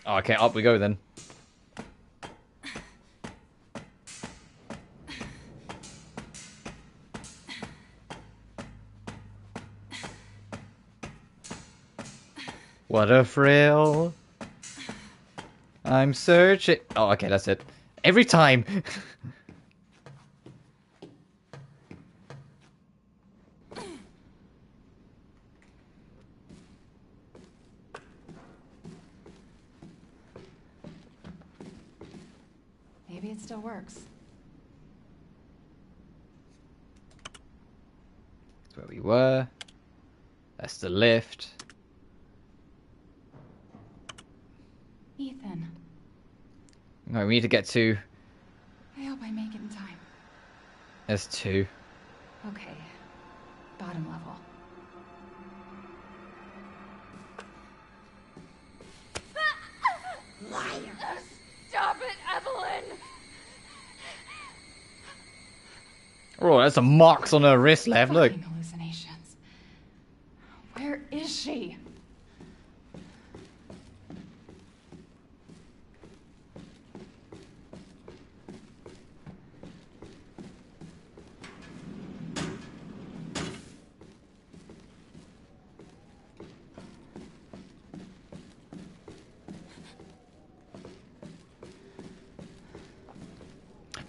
Okay, up we go then. What a thrill. I'm searching. Oh, okay, that's it. Every time. Maybe it still works. That's where we were. That's the lift. Ethan. No, we need to get to... I hope I make it in time. There's two. Okay. Bottom level. Liar! Stop it, Eveline! Oh, there's some marks on her wrist left, look. Fucking hallucinations. Where is she?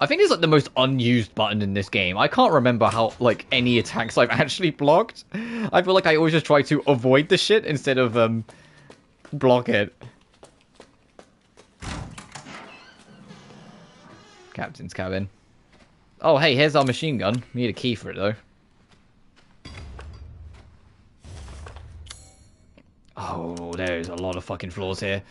I think it's like the most unused button in this game. I can't remember how, like, any attacks I've actually blocked. I feel like I always just try to avoid the shit instead of, block it. Captain's cabin. Oh, hey, here's our machine gun. We need a key for it, though. Oh, there's a lot of fucking floors here.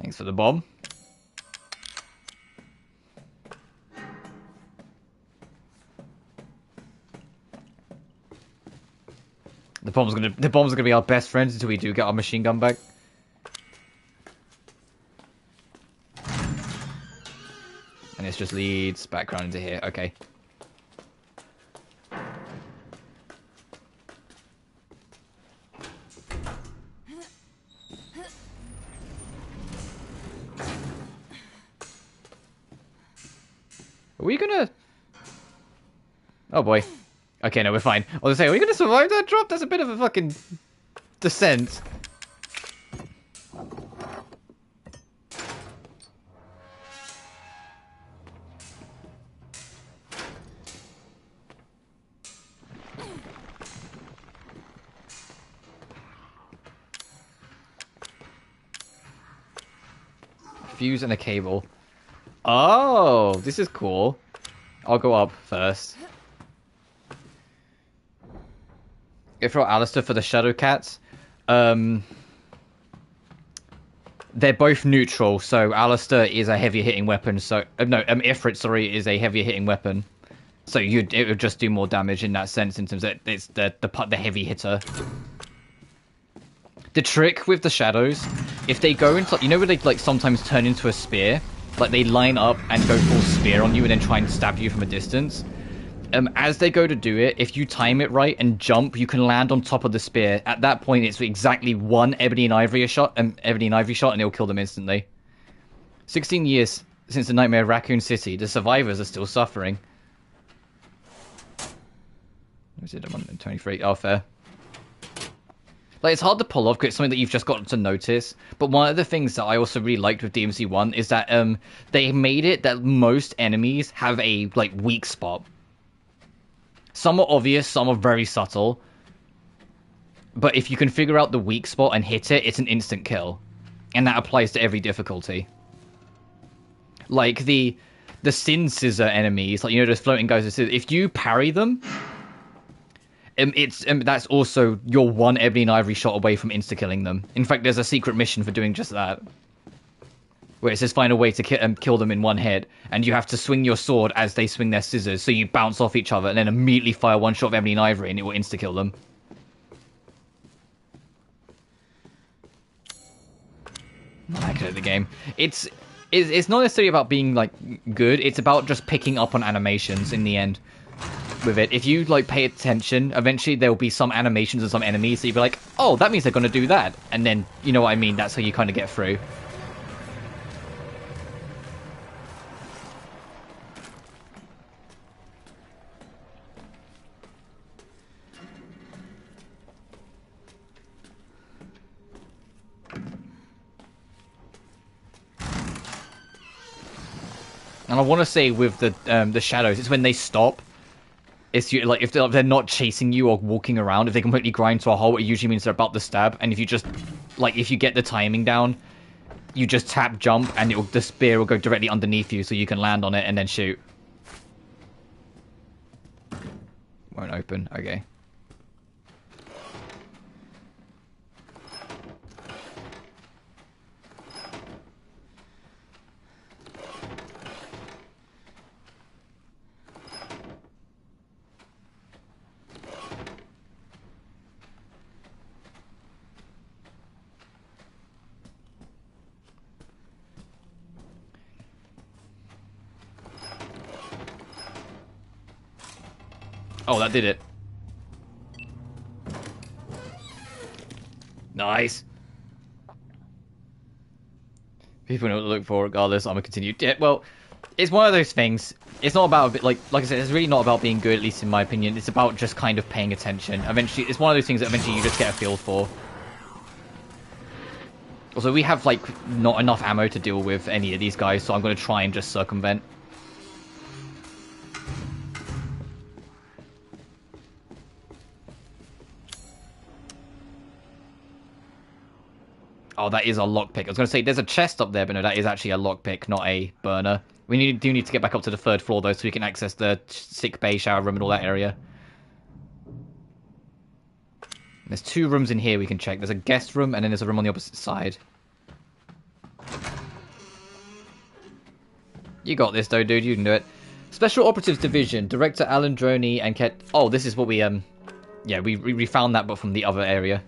Thanks for the bomb. The bomb's gonna be our best friends until we do get our machine gun back. And this just leads back around into here. Okay. Are we gonna... Oh boy. Okay, no, we're fine. I was gonna say, are we gonna survive that drop? That's a bit of a fucking descent. Fuse and a cable. Oh, this is cool. I'll go up first. Go for Alistair for the Shadow Cats. They're both neutral, so Alistair is a heavier hitting weapon. So Ifrit, sorry, is a heavier hitting weapon. So it would just do more damage in that sense, in terms that it's the heavy hitter. The trick with the shadows, if they go into, you know where they like sometimes turn into a spear, like they line up and go full spear on you and then try and stab you from a distance. As they go to do it, if you time it right and jump, you can land on top of the spear. At that point, it's exactly one ebony and ivory shot, and it'll kill them instantly. 16 years since the nightmare of Raccoon City, the survivors are still suffering. Was it 123? Oh, fair. Like, it's hard to pull off because it's something that you've just got to notice. But one of the things that I also really liked with DMC 1 is that they made it that most enemies have a like weak spot. Some are obvious, some are very subtle. But if you can figure out the weak spot and hit it, it's an instant kill. And that applies to every difficulty. Like the Sin Scissor enemies, like, you know, those floating guys, if you parry them, that's also your one ebony and ivory shot away from insta-killing them. In fact, there's a secret mission for doing just that, where it says find a way to kill them in one hit, and you have to swing your sword as they swing their scissors, so you bounce off each other and then immediately fire one shot of ebony and ivory and it will insta-kill them. I like the game. It's not necessarily about being like good, it's about just picking up on animations in the end. With it, if you like pay attention, eventually there will be some animations and some enemies that you'll be like, oh, that means they're going to do that, and then, you know what I mean, that's how you kind of get through. And I want to say with the shadows, it's when they stop. It's like if they're not chasing you or walking around, if they completely grind to a halt, it usually means they're about to stab. And if you just, like, if you get the timing down, you just tap jump and the spear will go directly underneath you so you can land on it and then shoot. Won't open, okay. Oh, that did it. Nice. People know what to look for regardless. I'm gonna continue. Yeah, well, it's one of those things. It's not about, like I said, it's really not about being good, at least in my opinion. It's about just kind of paying attention. Eventually, it's one of those things that eventually you just get a feel for. Also, we have, like, not enough ammo to deal with any of these guys, so I'm going to try and just circumvent. Oh, that is a lockpick. I was going to say, there's a chest up there, but no, that is actually a lockpick, not a burner. We do need to get back up to the 3rd floor, though, so we can access the sick bay, shower room, and all that area. There's 2 rooms in here we can check. There's a guest room, and then there's a room on the opposite side. You got this, though, dude. You can do it. Special Operatives Division. Director Alan Droney and Ket... Oh, this is what we, Yeah, we found that, but from the other area.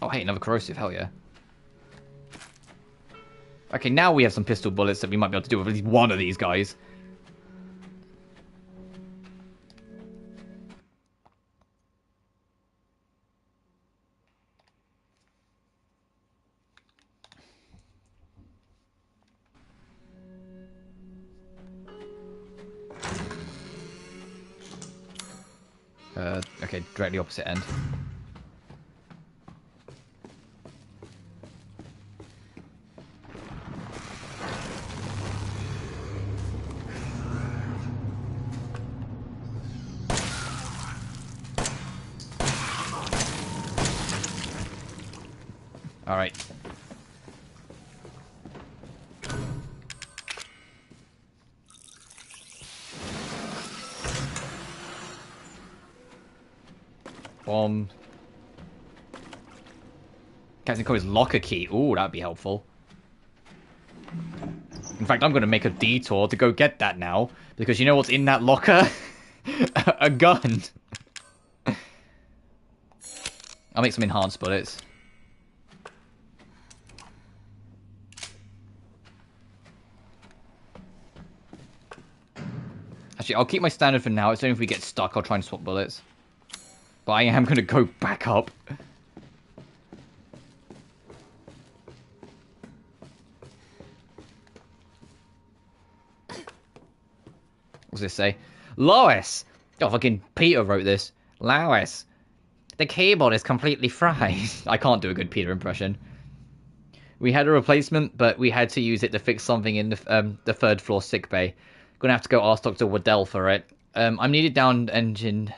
Oh, hey, another corrosive. Hell yeah. Okay, now we have some pistol bullets that we might be able to do with at least one of these guys. Okay, directly opposite end. All right. Bomb. Captain Cody's locker key. Ooh, that'd be helpful. In fact, I'm going to make a detour to go get that now. Because you know what's in that locker? A gun. I'll make some enhanced bullets. Actually, I'll keep my standard for now. It's only if we get stuck, I'll try and swap bullets. But I am going to go back up. What's this say? Lois! Oh, fucking Peter wrote this. Lois. The keyboard is completely fried. I can't do a good Peter impression. We had a replacement, but we had to use it to fix something in the 3rd floor sickbay. Gonna have to go ask Dr. Waddell for it. I'm needed down engine...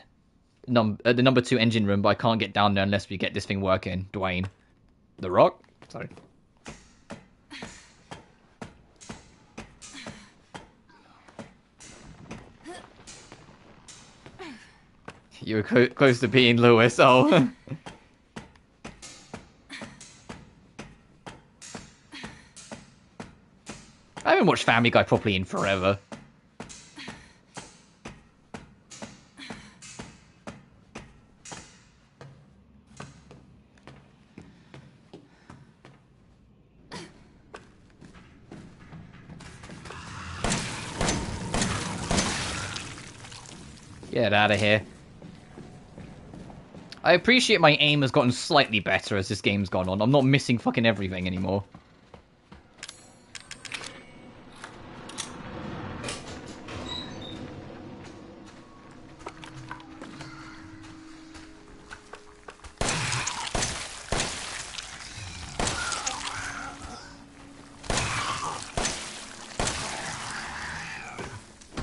the number 2 engine room, but I can't get down there unless we get this thing working. Dwayne. The Rock? Sorry. You were close to being Lewis, oh. I haven't watched Family Guy properly in forever. Get out of here. I appreciate my aim has gotten slightly better as this game's gone on. I'm not missing fucking everything anymore.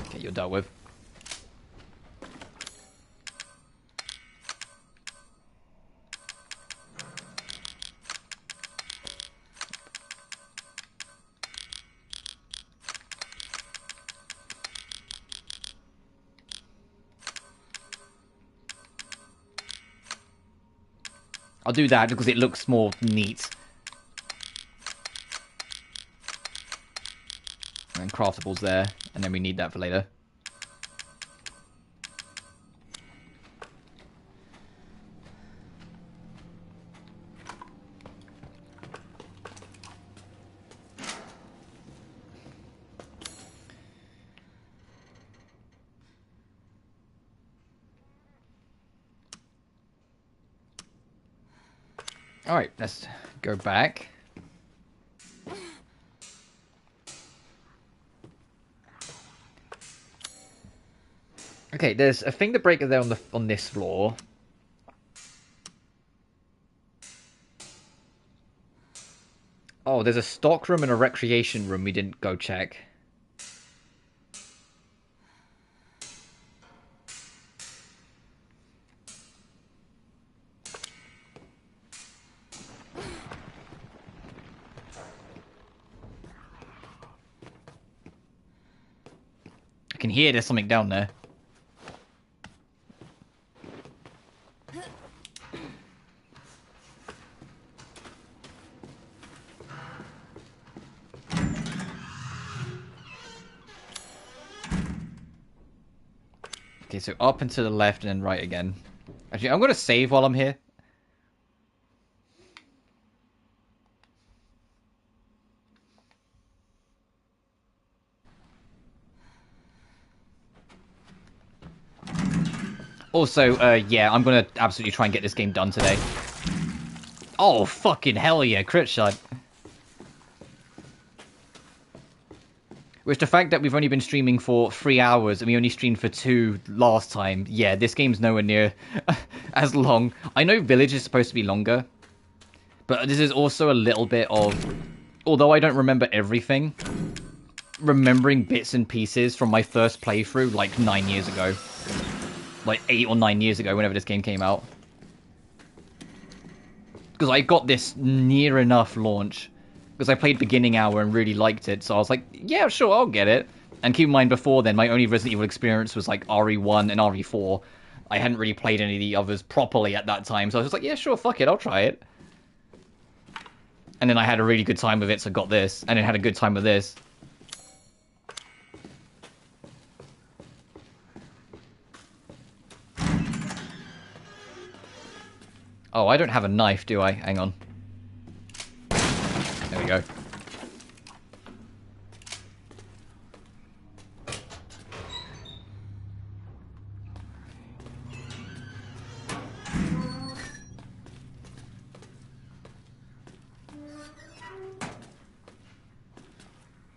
Okay, you're dealt with. I'll do that because it looks more neat. craftables there, and then we need that for later. Alright, let's go back. Okay, there's a finger breaker there on this floor. Oh, there's a stock room and a recreation room we didn't go check. I can hear there's something down there. Okay, so up and to the left and then right again. Actually, I'm going to save while I'm here. Also, yeah, I'm going to absolutely try and get this game done today. Oh, fucking hell yeah, crit shot. Which the fact that we've only been streaming for 3 hours and we only streamed for 2 last time, yeah, this game's nowhere near as long. I know Village is supposed to be longer, but this is also a little bit of, although I don't remember everything, remembering bits and pieces from my first playthrough like 9 years ago. Like 8 or 9 years ago, whenever this game came out. Because I got this near enough launch. Because I played beginning hour and really liked it, so I was like, yeah, sure, I'll get it. And keep in mind, before then, my only Resident Evil experience was like RE1 and RE4. I hadn't really played any of the others properly at that time, so I was just like, yeah, sure, fuck it, I'll try it. And then I had a really good time with it, so I got this, and then had a good time with this. Oh, I don't have a knife, do I? Hang on. There we go.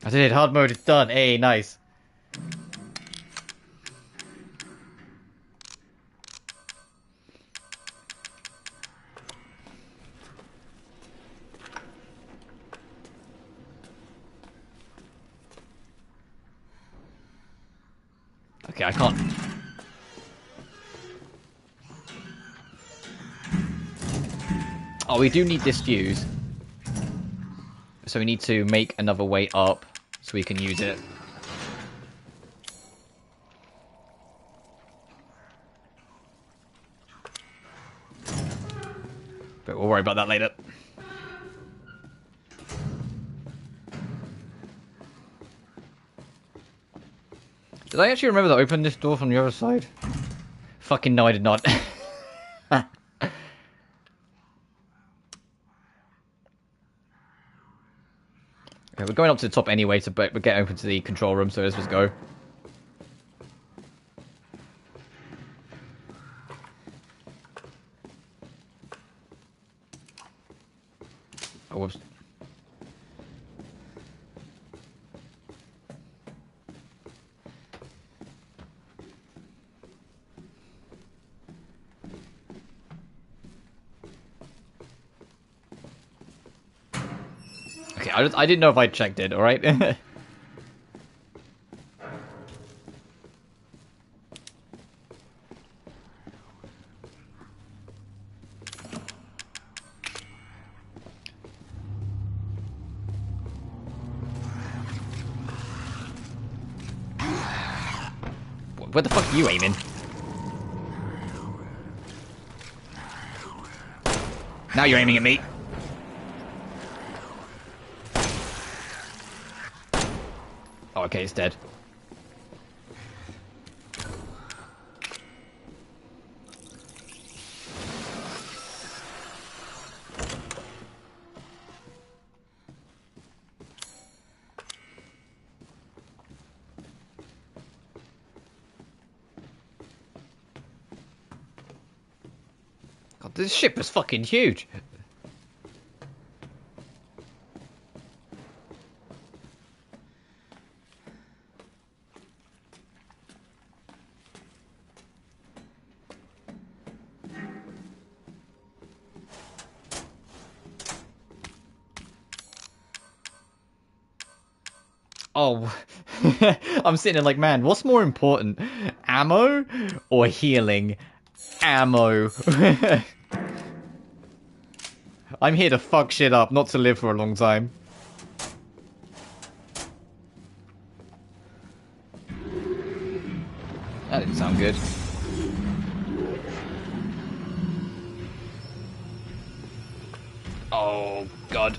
I did it. Hard mode is done. Hey, nice. Okay, I can't. Oh, we do need this fuse. So we need to make another way up so we can use it. But we'll worry about that later. Did I actually remember to open this door from the other side? Fucking no, I did not. Okay, we're going up to the top anyway to get open to the control room, so let's just go. Oh, whoops. Okay, I didn't know if I checked it, alright? Where the fuck are you aiming? Now you're aiming at me. Oh, okay, it's dead. God, this ship is fucking huge. Oh, I'm sitting there like, man, what's more important? Ammo or healing? Ammo. I'm here to fuck shit up, not to live for a long time. That didn't sound good. Oh, God.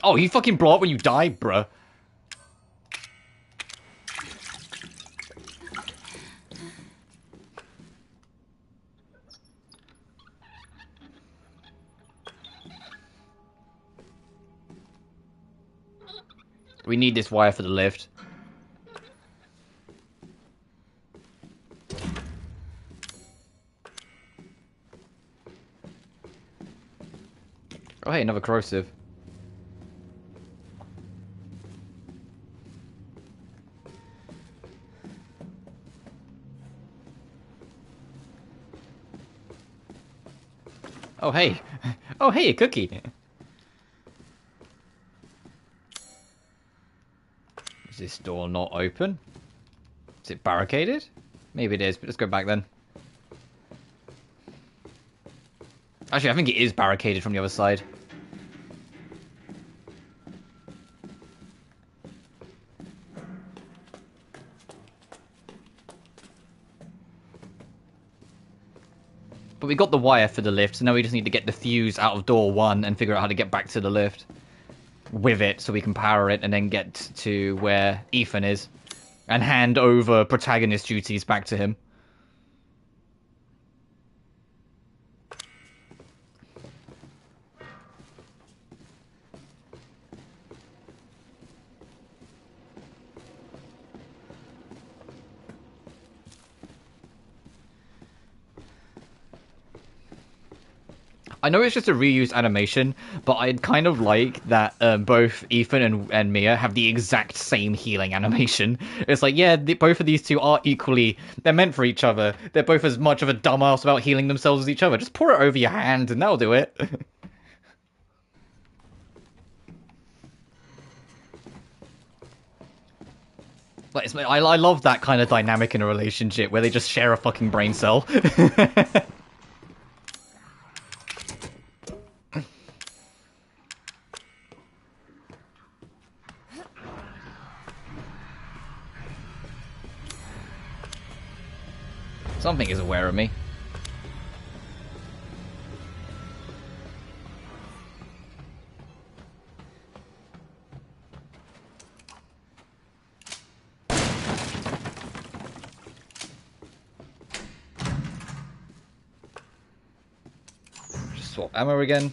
Oh, you fucking blow up when you die, bruh. We need this wire for the lift. Oh, hey, another corrosive. Oh, hey. Oh, hey, a cookie. Is this door not open? Is it barricaded? Maybe it is, but let's go back then. Actually, I think it is barricaded from the other side. But we got the wire for the lift, so now we just need to get the fuse out of door 1 and figure out how to get back to the lift with it so we can power it and then get to where Ethan is and hand over protagonist duties back to him. I know it's just a reused animation, but I'd kind of like that both Ethan and Mia have the exact same healing animation. It's like, yeah, both of these two are equally... They're meant for each other. They're both as much of a dumbass about healing themselves as each other. Just pour it over your hand and that'll do it. Like, I love that kind of dynamic in a relationship where they just share a fucking brain cell. Something is aware of me. Just swap ammo again.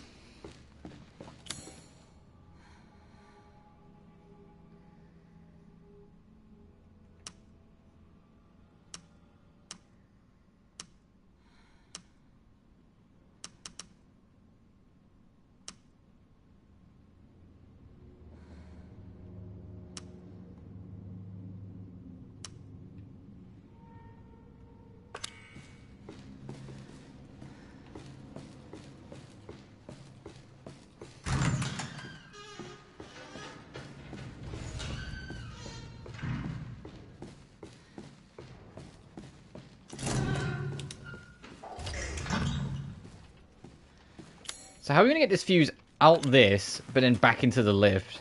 So how are we going to get this fuse out this, but then back into the lift.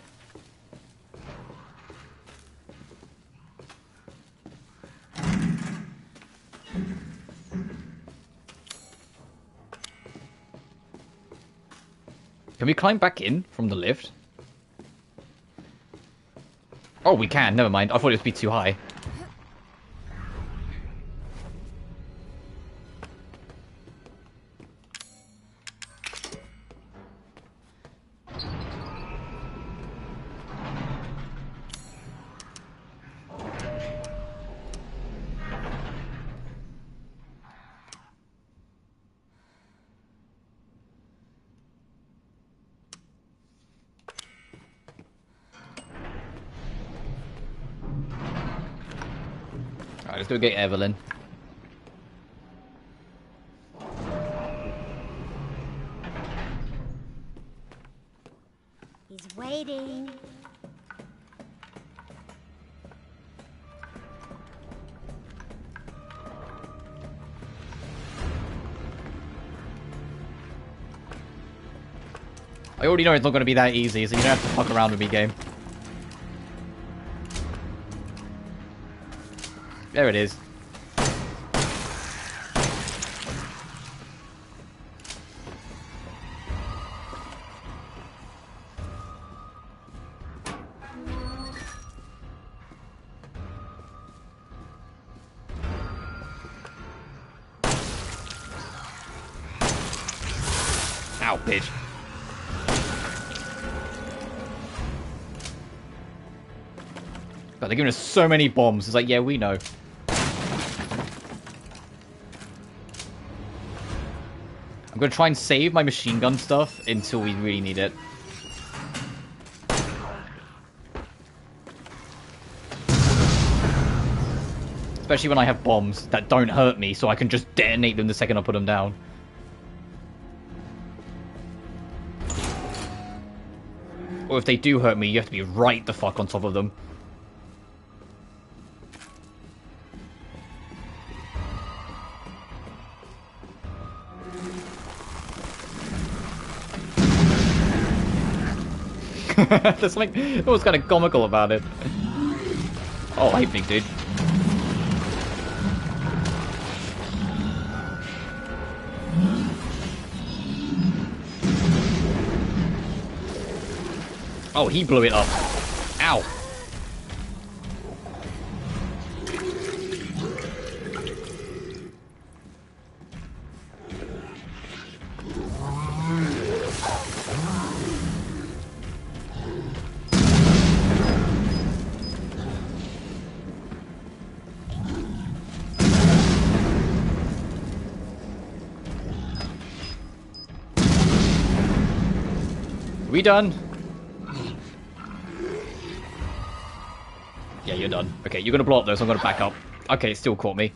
Can we climb back in from the lift? Oh, we can. Never mind. I thought it would be too high. Let's go get Eveline. He's waiting. I already know it's not going to be that easy, so you don't have to fuck around with me, game. There it is. Ow, bitch. God, they're giving us so many bombs. It's like, yeah, we know. I'm gonna try and save my machine gun stuff until we really need it. Especially when I have bombs that don't hurt me, so I can just detonate them the second I put them down. Or if they do hurt me, you have to be right the fuck on top of them. There's something almost kind of comical about it. Oh, I hate big dude. Oh, he blew it up. Ow. We done? Yeah, you're done. Okay, you're gonna blow up those, so I'm gonna back up. Okay, it still caught me.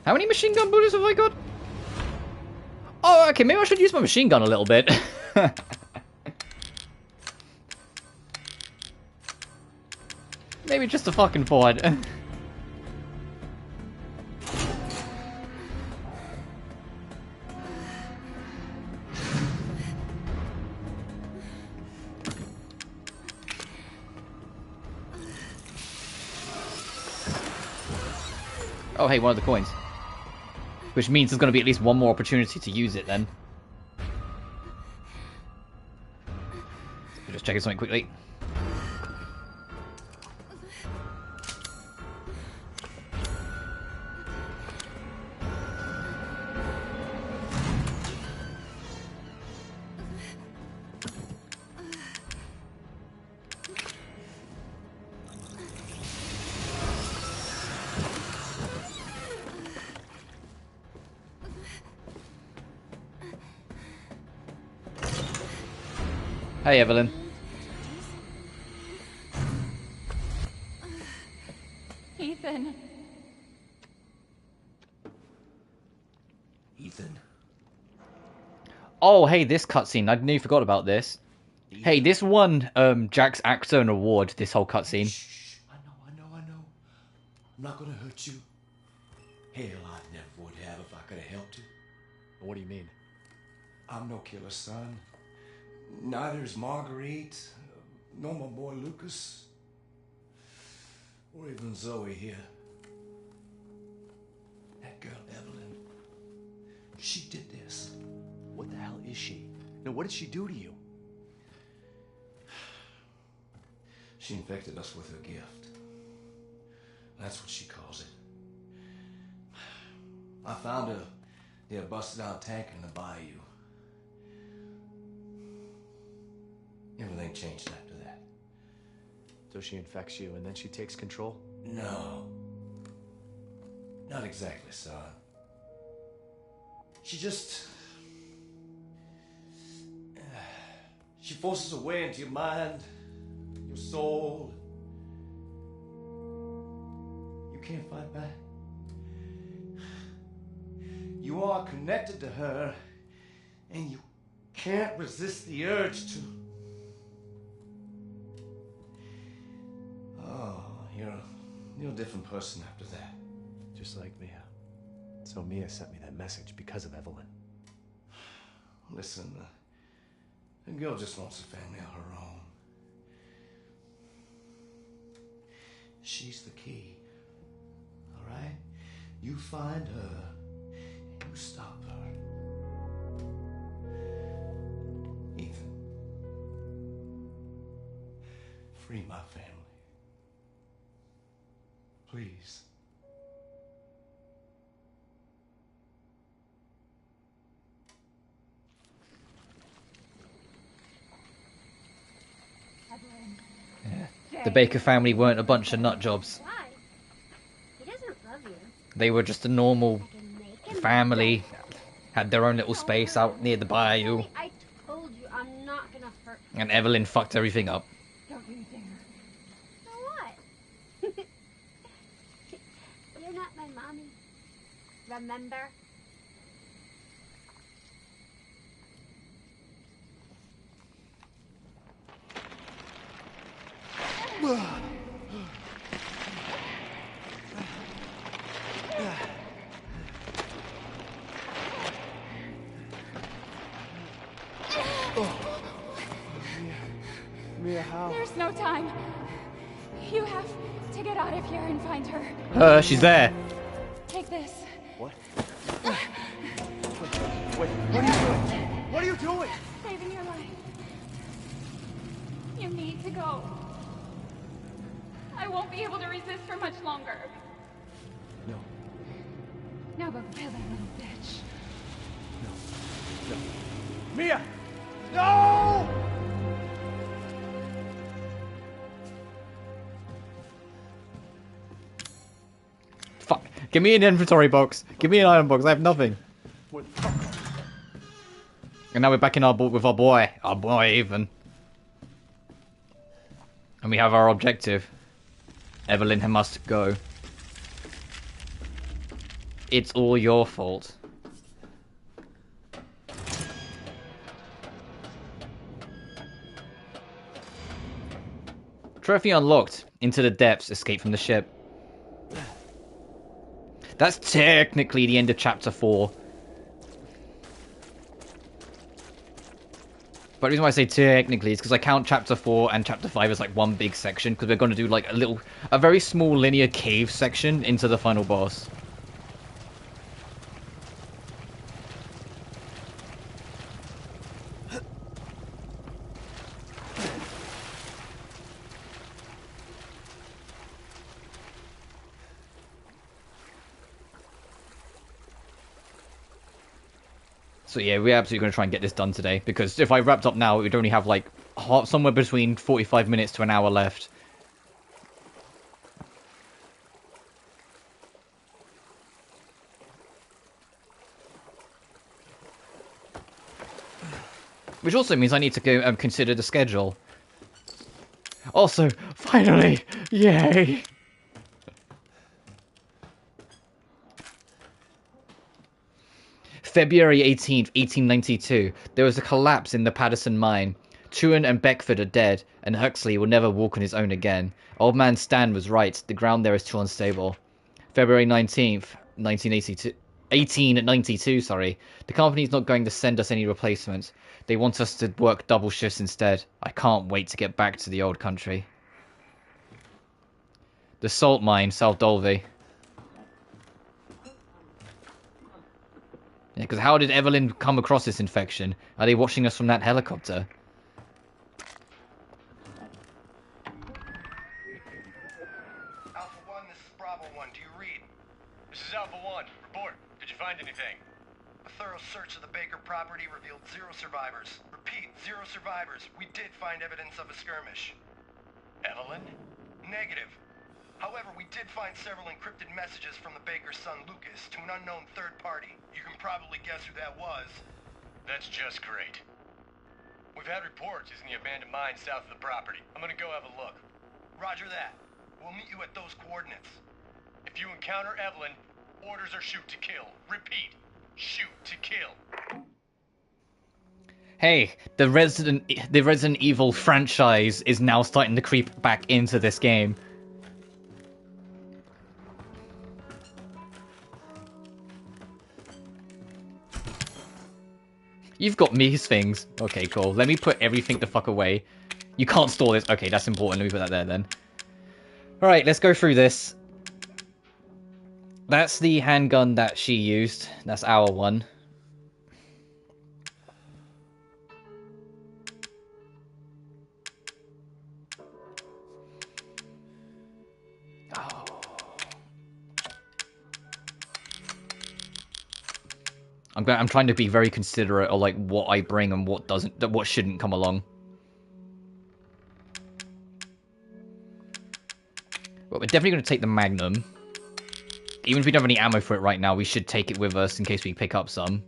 How many machine gun bullets have I got? Oh, okay, maybe I should use my machine gun a little bit. Maybe just a fucking forward. Oh, hey, one of the coins. Which means there's going to be at least one more opportunity to use it then. Just checking something quickly. Hey, Eveline. Ethan. Oh, hey, this cutscene. I nearly forgot about this. Hey, this won Jack's Actor an award, this whole cutscene. Shh. I know. I'm not gonna hurt you. Hell, I never would have if I could have helped you. What do you mean? I'm no killer, son. Neither is Marguerite, nor my boy Lucas, or even Zoe here. That girl, Eveline, she did this. What the hell is she? Now, what did she do to you? She infected us with her gift. That's what she calls it. I found her near a busted-out tank in the bayou. Everything changed after that. So she infects you and then she takes control? No. Not exactly, son. She just... She forces her way into your mind, your soul. You can't fight back. You are connected to her, and you can't resist the urge to... Oh, you're a different person after that. Just like Mia. So Mia sent me that message because of Eveline. Listen, the girl just wants a family of her own. She's the key. All right? You find her, and you stop her. Ethan. Free my family. Please. The Baker family weren't a bunch of nut jobs. Why? He doesn't love you. They were just a normal family. Had their own little space out near the bayou. I told you I'm not gonna hurt. And Eveline fucked everything up. Don't you dare. So what? You're not my mommy. Remember? Mia, how? There's no time. You have to get out of here and find her. She's there. Take this. What? Wait, what are you doing? What are you doing? Saving your life. You need to go. I won't be able to resist for much longer. No. Now go kill that little bitch. No. Mia! No! Fuck. Give me an inventory box. Give me an item box. I have nothing. What? And now we're back in our with our boy Ethan. And we have our objective. Eveline must go. It's all your fault. Trophy unlocked. Into the depths. Escape from the ship. That's technically the end of chapter 4. But the reason why I say technically is because I count chapter 4 and chapter 5 as like one big section, because we're going to do like a very small linear cave section into the final boss. So yeah, we're absolutely going to try and get this done today, because if I wrapped up now, we'd only have like somewhere between 45 minutes to an hour left. Which also means I need to go consider the schedule. Also, finally! Yay! February 18th, 1892. There was a collapse in the Patterson mine. Truan and Beckford are dead, and Huxley will never walk on his own again. Old man Stan was right. The ground there is too unstable. February 19th, 1892, sorry. The company's not going to send us any replacements. They want us to work double shifts instead. I can't wait to get back to the old country. The salt mine, South Dolby. Yeah, because how did Eveline come across this infection? Are they watching us from that helicopter? Alpha 1, this is Bravo 1. Do you read? This is Alpha 1. Report. Did you find anything? A thorough search of the Baker property revealed 0 survivors. Repeat, 0 survivors. We did find evidence of a skirmish. Eveline? Negative. However, we did find several encrypted messages from the Baker's son Lucas to an unknown third party. You can probably guess who that was. That's just great. We've had reports in the abandoned mine south of the property. I'm gonna go have a look. Roger that. We'll meet you at those coordinates. If you encounter Eveline, orders are shoot to kill. Repeat, shoot to kill. Hey, the Resident Evil franchise is now starting to creep back into this game. You've got these things. Okay, cool. Let me put everything the fuck away. You can't store this. Okay, that's important. Let me put that there then. Alright, let's go through this. That's the handgun that she used. That's our one. I'm trying to be very considerate of like what I bring and what doesn't, what shouldn't come along. Well, we're definitely going to take the Magnum. Even if we don't have any ammo for it right now, we should take it with us in case we pick up some.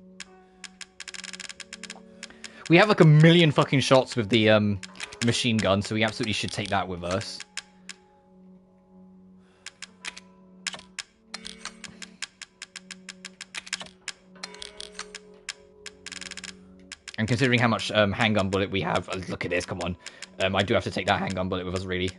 We have like a million fucking shots with the machine gun, so we absolutely should take that with us. And considering how much handgun bullet we have, look at this, come on. I do have to take that handgun bullet with us, really.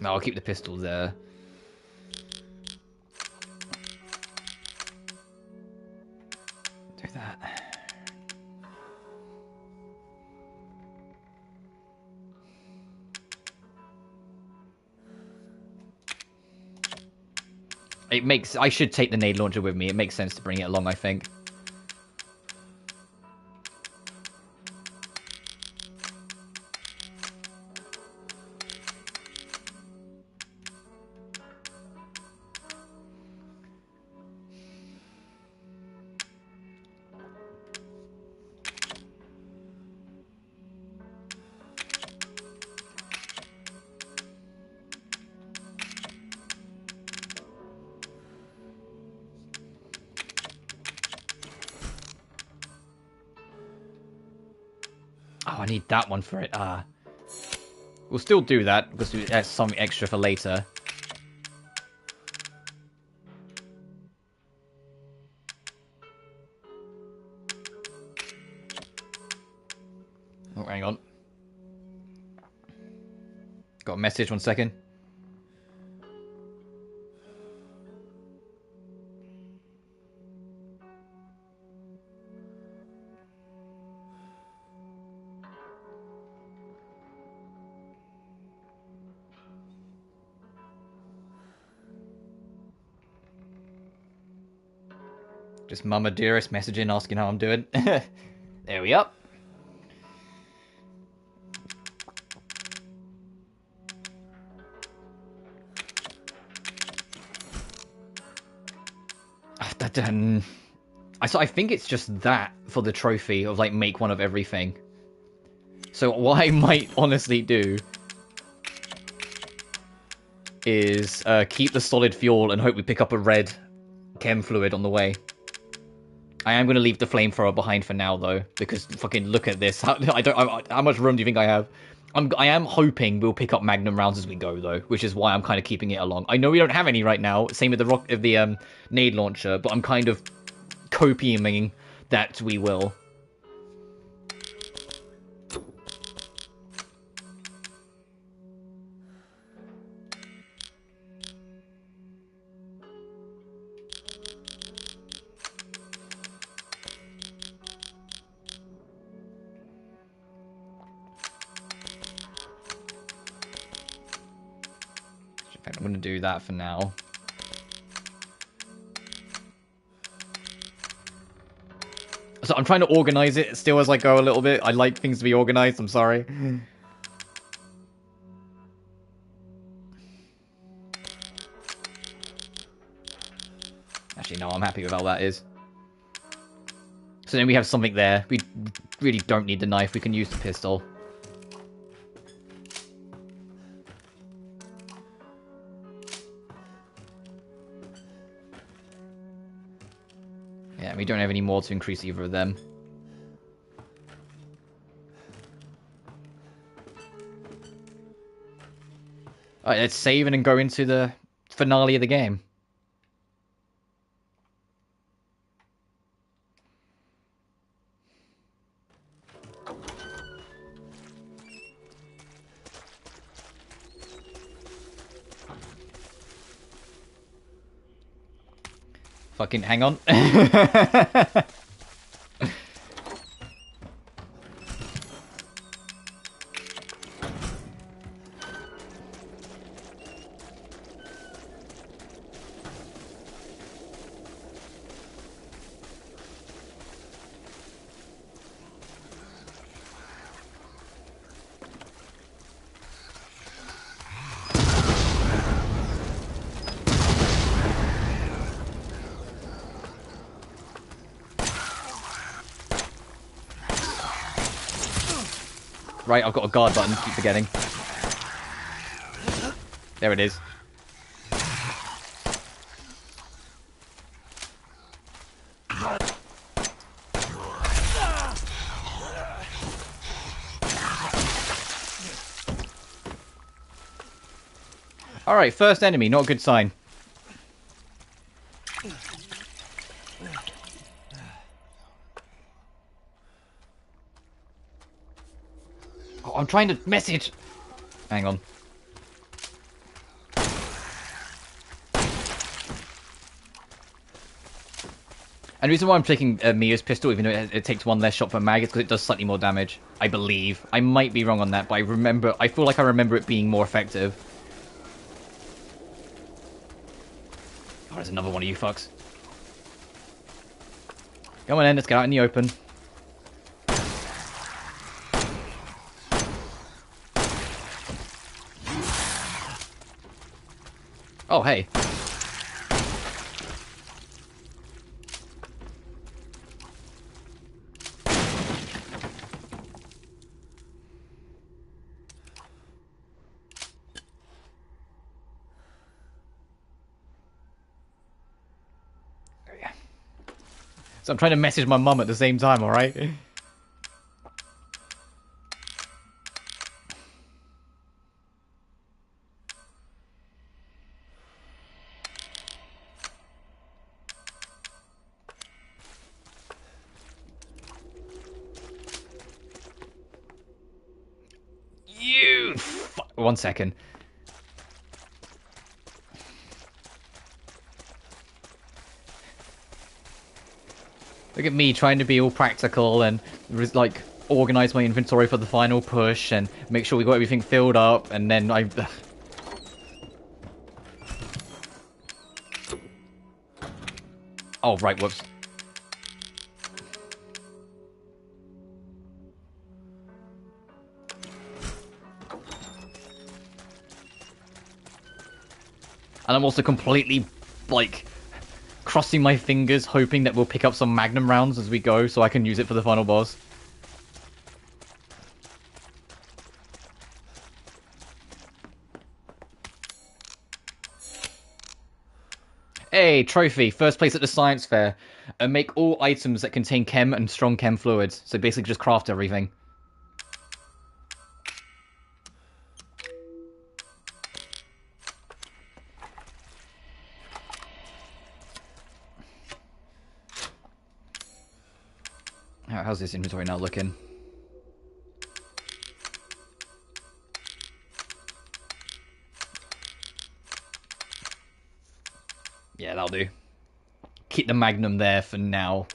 No, I'll keep the pistol there. Do that. It makes... I should take the nade launcher with me. It makes sense to bring it along, I think. Oh, I need that one for it. We'll still do that, because that's something extra for later. Oh, hang on. Got a message, 1 second. Just Mama Dearest messaging, asking how I'm doing. There we are. I think it's just that for the trophy of like make one of everything. So what I might honestly do is keep the solid fuel and hope we pick up a red chem fluid on the way. I am going to leave the flamethrower behind for now though, because fucking look at this. How much room do you think I have? I am hoping we'll pick up magnum rounds as we go though, which is why I'm kind of keeping it along. I know we don't have any right now. Same with the nade launcher, but I'm kind of copiuming that we will. I'm going to do that for now. So I'm trying to organize it still as I go a little bit. I like things to be organized, I'm sorry. Actually, no, I'm happy with how that is. So then we have something there. We really don't need the knife. We can use the pistol. Yeah, we don't have any more to increase either of them. Alright, let's save and then go into the finale of the game. Fucking hang on. Right, I've got a guard button, keep forgetting. There it is. Alright, first enemy, not a good sign. I'm trying to message. Hang on. And the reason why I'm taking Mia's pistol, even though it takes one less shot per mag, is because it does slightly more damage. I believe. I might be wrong on that, but I feel like I remember it being more effective. Oh, there's another one of you fucks. Come on in, let's get out in the open. Oh, hey. Yeah. So I'm trying to message my mum at the same time, alright? One second. Look at me trying to be all practical and like organize my inventory for the final push and make sure we got everything filled up, and then I... Oh, right, whoops. And I'm also completely, like, crossing my fingers, hoping that we'll pick up some Magnum rounds as we go, so I can use it for the final boss. Hey, trophy. First place at the science fair. Make all items that contain chem and strong chem fluids. So basically just craft everything. How's this inventory now looking? Yeah, that'll do. Keep the Magnum there for now.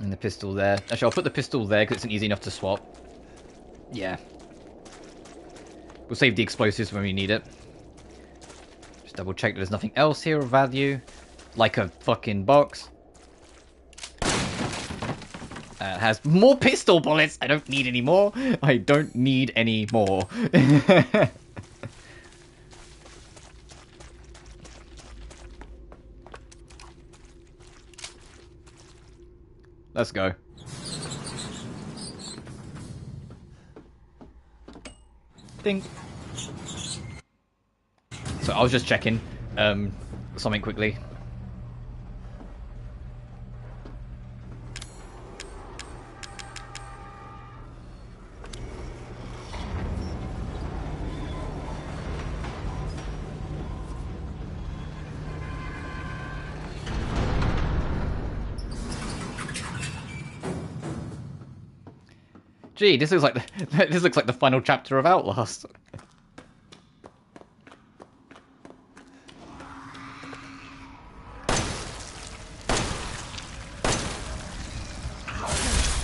And the pistol there. Actually, I'll put the pistol there because it's easy enough to swap. Yeah. We'll save the explosives when we need it. Just double check that there's nothing else here of value. Like a fucking box. It has more pistol bullets. I don't need any more. I don't need any more. Let's go. Ding. So I was just checking something quickly. Gee, this looks like the final chapter of Outlast.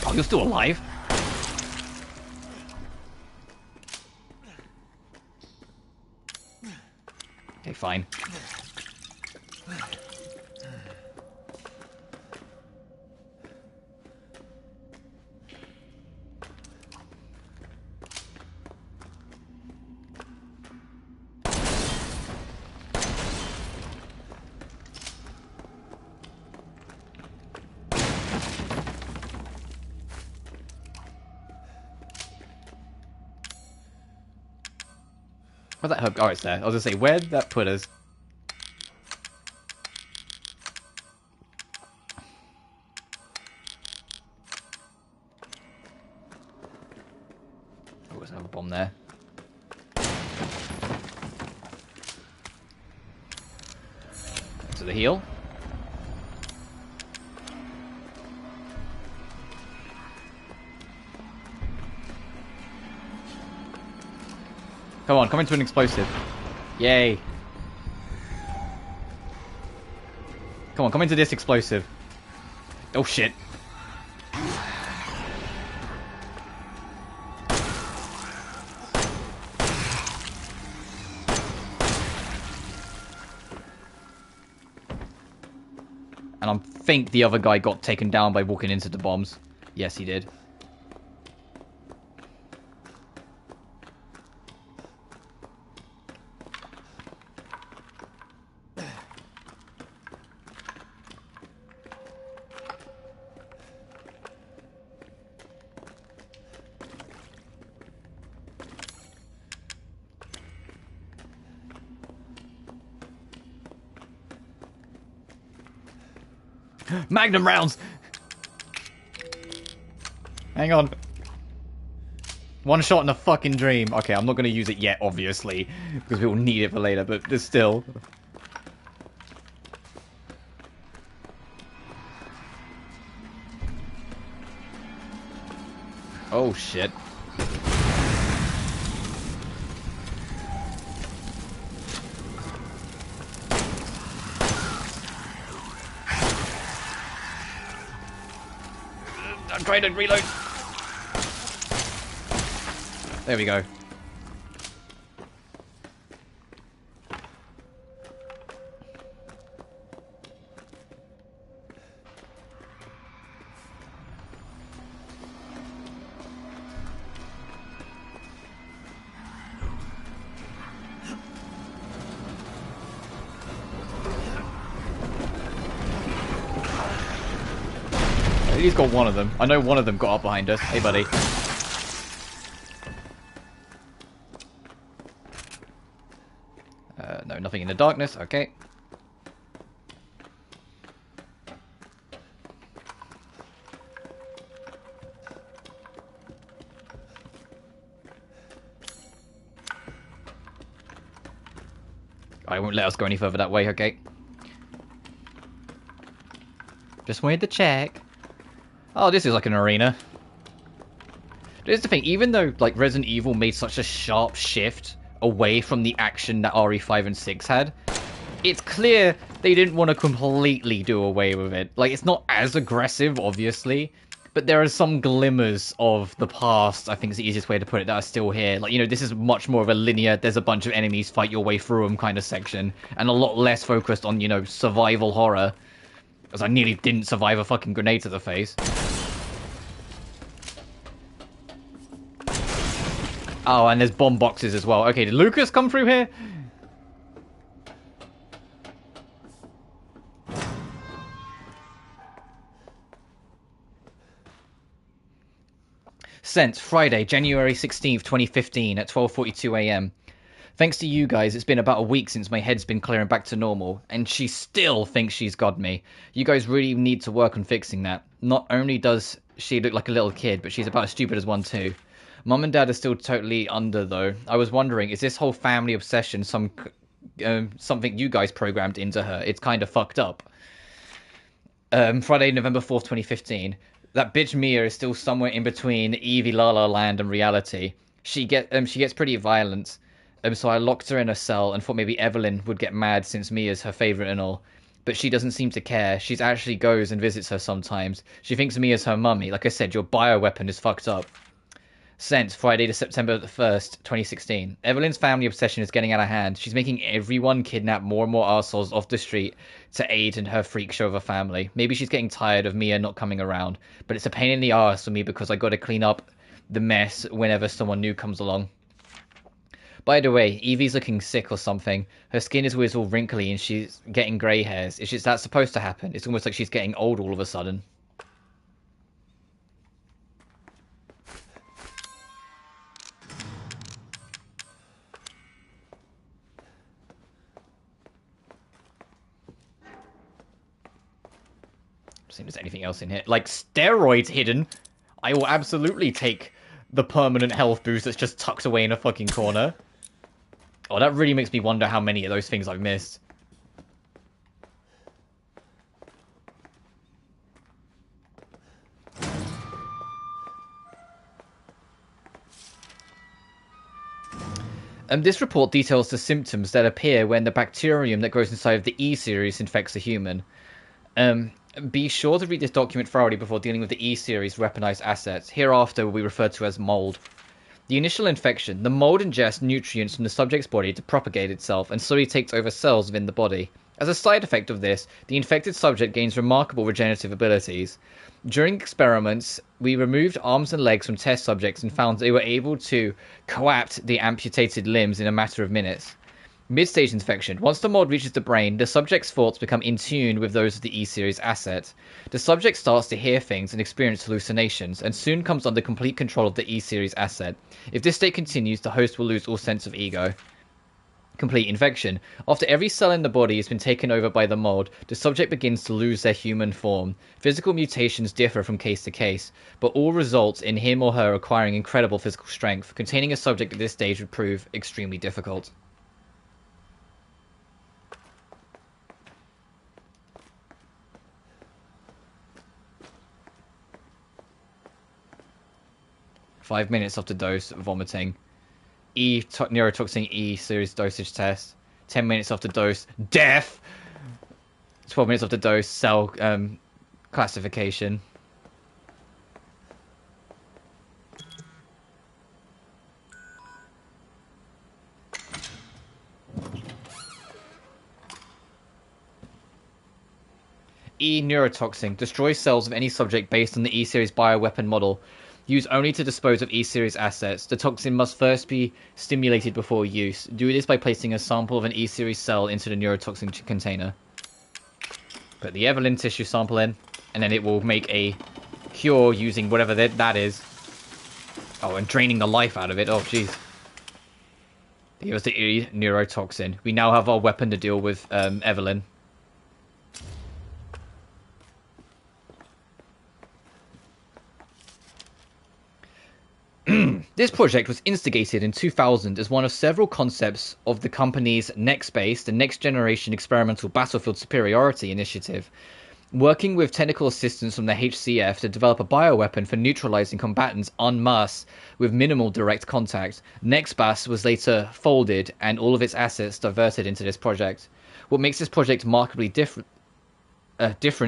Oh, you're still alive? Okay, fine. Where'd that herb? Oh, it's there. I was gonna say, where'd that put us? Oh, there's another bomb there. To the heal. Come on, come into an explosive. Yay. Come on, come into this explosive. Oh shit. And I think the other guy got taken down by walking into the bombs. Yes, he did. Magnum rounds! Hang on. One shot in a fucking dream. Okay, I'm not going to use it yet, obviously, because we will need it for later, but there's still... Oh, shit. I'm trying to reload. There we go. least got one of them. I know one of them got up behind us. Hey, buddy. No, nothing in the darkness. Okay. I won't let us go any further that way, okay? Just wanted to check. Oh, this is like an arena. Here's the thing, even though like Resident Evil made such a sharp shift away from the action that RE5 and 6 had, it's clear they didn't want to completely do away with it. Like, it's not as aggressive, obviously, but there are some glimmers of the past, I think is the easiest way to put it, that are still here. Like, you know, this is much more of a linear, there's a bunch of enemies, fight your way through them kind of section, and a lot less focused on, you know, survival horror. As I nearly didn't survive a fucking grenade to the face. Oh, and there's bomb boxes as well. Okay, did Lucas come through here? Sent Friday, January 16th, 2015 at 12:42 AM. Thanks to you guys, it's been about a week since my head's been clearing back to normal, and she still thinks she's got me. You guys really need to work on fixing that. Not only does she look like a little kid, but she's about as stupid as one too. Mum and Dad are still totally under, though. I was wondering, is this whole family obsession something you guys programmed into her? It's kind of fucked up. Friday, November 4th, 2015. That bitch Mia is still somewhere in between Evie La La Land and reality. She gets pretty violent. So I locked her in a cell and thought maybe Eveline would get mad since Mia's her favourite and all. But she doesn't seem to care. She actually goes and visits her sometimes. She thinks Mia's her mummy. Like I said, your bioweapon is fucked up. Sent Friday to September the 1st, 2016. Eveline's family obsession is getting out of hand. She's making everyone kidnap more and more arseholes off the street to aid in her freak show of a family. Maybe she's getting tired of Mia not coming around. But it's a pain in the arse for me because I gotta clean up the mess whenever someone new comes along. By the way, Evie's looking sick or something. Her skin is always all wrinkly and she's getting grey hairs. Is that supposed to happen? It's almost like she's getting old all of a sudden. See if there's anything else in here. Like steroids hidden. I will absolutely take the permanent health boost that's just tucked away in a fucking corner. Oh, that really makes me wonder how many of those things I've missed. This report details the symptoms that appear when the bacterium that grows inside of the E-series infects a human. Be sure to read this document thoroughly before dealing with the E-series weaponized assets. Hereafter will be referred to as mold. The initial infection. The mold ingests nutrients from the subject's body to propagate itself and slowly takes over cells within the body. As a side effect of this, the infected subject gains remarkable regenerative abilities. During experiments, we removed arms and legs from test subjects and found they were able to coapt the amputated limbs in a matter of minutes. Mid-stage infection. Once the mold reaches the brain, the subject's thoughts become in tune with those of the E-series asset. The subject starts to hear things and experience hallucinations, and soon comes under complete control of the E-series asset. If this state continues, the host will lose all sense of ego. Complete infection. After every cell in the body has been taken over by the mold, the subject begins to lose their human form. Physical mutations differ from case to case, but all result in him or her acquiring incredible physical strength. Containing a subject at this stage would prove extremely difficult. Five minutes after dose, vomiting. Neurotoxin E series dosage test. 10 minutes after dose, death! 12 minutes after dose, cell classification. E neurotoxin destroys cells of any subject based on the E-series bioweapon model. Used only to dispose of E-series assets. The toxin must first be stimulated before use. Do this by placing a sample of an E-series cell into the neurotoxin container. Put the Eveline tissue sample in, and then it will make a cure using whatever that is. Oh, and draining the life out of it. Oh, jeez. Here was the neurotoxin. We now have our weapon to deal with Eveline. This project was instigated in 2000 as one of several concepts of the company's next-based and next-generation experimental battlefield superiority initiative, working with technical assistance from the HCF to develop a bioweapon for neutralizing combatants en masse with minimal direct contact. NextBAS was later folded and all of its assets diverted into this project. What makes this project markedly different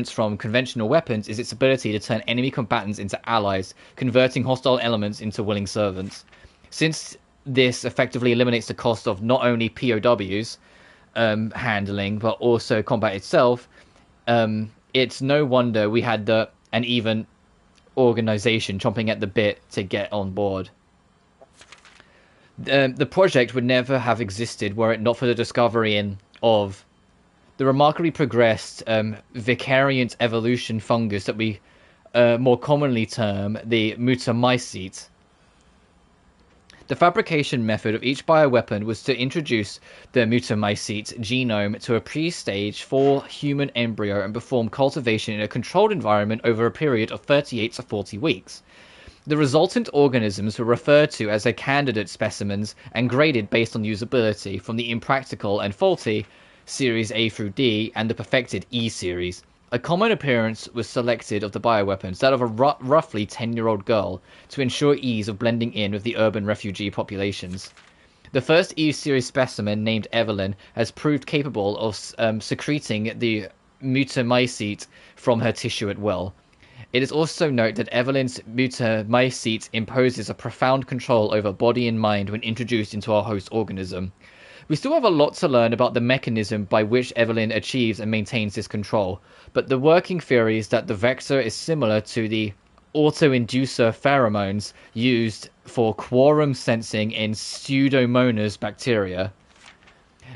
from conventional weapons is its ability to turn enemy combatants into allies, converting hostile elements into willing servants. Since this effectively eliminates the cost of not only POWs handling, but also combat itself, it's no wonder we had an even organization chomping at the bit to get on board. The project would never have existed were it not for the discovery of the remarkably progressed vicariant evolution fungus that we more commonly term the mutamycete. The fabrication method of each bioweapon was to introduce the mutamycete genome to a pre-stage 4 human embryo and perform cultivation in a controlled environment over a period of 38 to 40 weeks. The resultant organisms were referred to as their candidate specimens and graded based on usability from the impractical and faulty Series A through D and the perfected E series. A common appearance was selected of the bioweapons, that of a roughly 10-year-old girl, to ensure ease of blending in with the urban refugee populations. The first E series specimen, named Eveline, has proved capable of secreting the mutamycete from her tissue at will. It is also note that Eveline's mutamycete imposes a profound control over body and mind when introduced into our host organism. We still have a lot to learn about the mechanism by which Eveline achieves and maintains this control, but the working theory is that the vector is similar to the autoinducer pheromones used for quorum sensing in Pseudomonas bacteria.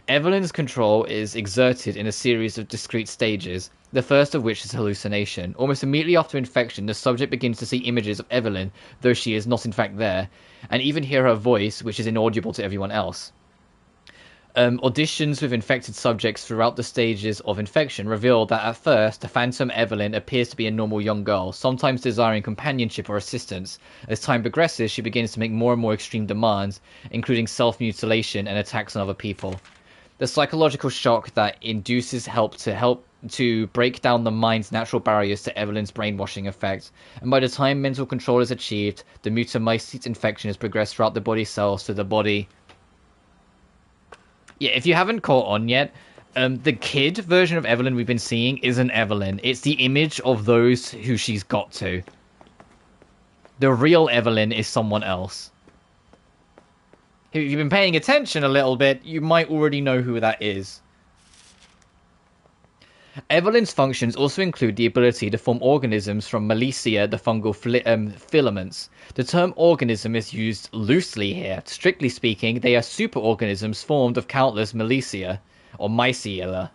Eveline's control is exerted in a series of discrete stages, the first of which is hallucination. Almost immediately after infection, the subject begins to see images of Eveline, though she is not in fact there, and even hear her voice, which is inaudible to everyone else. Auditions with infected subjects throughout the stages of infection reveal that at first, the phantom Eveline appears to be a normal young girl, sometimes desiring companionship or assistance. As time progresses, she begins to make more and more extreme demands, including self-mutilation and attacks on other people. The psychological shock that induces help to break down the mind's natural barriers to Eveline's brainwashing effect, and by the time mental control is achieved, the mutamycete infection has progressed throughout the body cells to the body. Yeah, if you haven't caught on yet, the kid version of Eveline we've been seeing isn't Eveline. It's the image of those who she's got to. The real Eveline is someone else. If you've been paying attention a little bit, you might already know who that is. Eveline's functions also include the ability to form organisms from Melicia, the fungal filaments. The term organism is used loosely here. Strictly speaking, they are superorganisms formed of countless Melicia, or mycelia.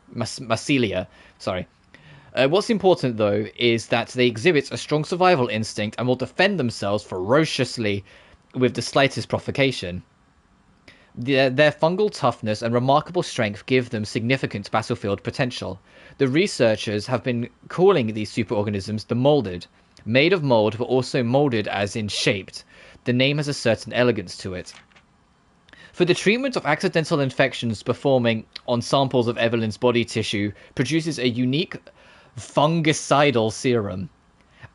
What's important, though, is that they exhibit a strong survival instinct and will defend themselves ferociously with the slightest provocation. Their fungal toughness and remarkable strength give them significant battlefield potential. The researchers have been calling these superorganisms the molded. Made of mold, but also molded as in shaped. The name has a certain elegance to it. For the treatment of accidental infections performing on samples of Eveline's body tissue produces a unique fungicidal serum.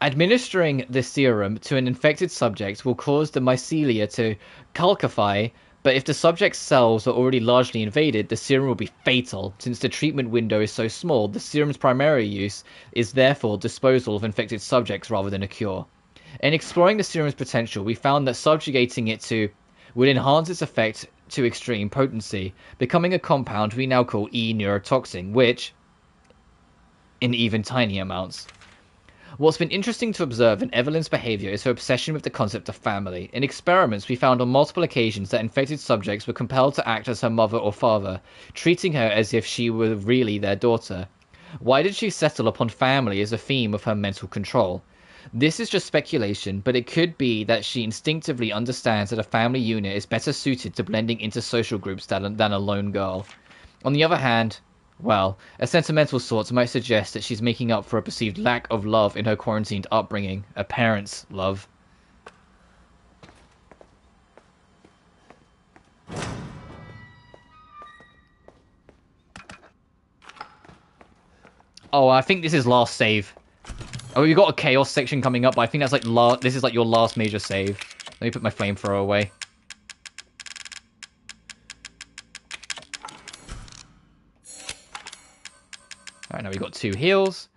Administering the serum to an infected subject will cause the mycelia to calcify, but if the subject's cells are already largely invaded, the serum will be fatal. Since the treatment window is so small, the serum's primary use is therefore disposal of infected subjects rather than a cure. In exploring the serum's potential, we found that subjugating it would enhance its effect to extreme potency, becoming a compound we now call E-neurotoxin, which, in even tiny amounts. What's been interesting to observe in Eveline's behavior is her obsession with the concept of family. In experiments, we found on multiple occasions that infected subjects were compelled to act as her mother or father, treating her as if she were really their daughter. Why did she settle upon family as a theme of her mental control? This is just speculation, but it could be that she instinctively understands that a family unit is better suited to blending into social groups than a lone girl. On the other hand, well, a sentimental sort might suggest that she's making up for a perceived lack of love in her quarantined upbringing, a parent's love. Oh, I think this is last save. Oh, you got a chaos section coming up, but I think that's like this is like your last major save. Let me put my flamethrower away. Alright, now we've got 2 heals.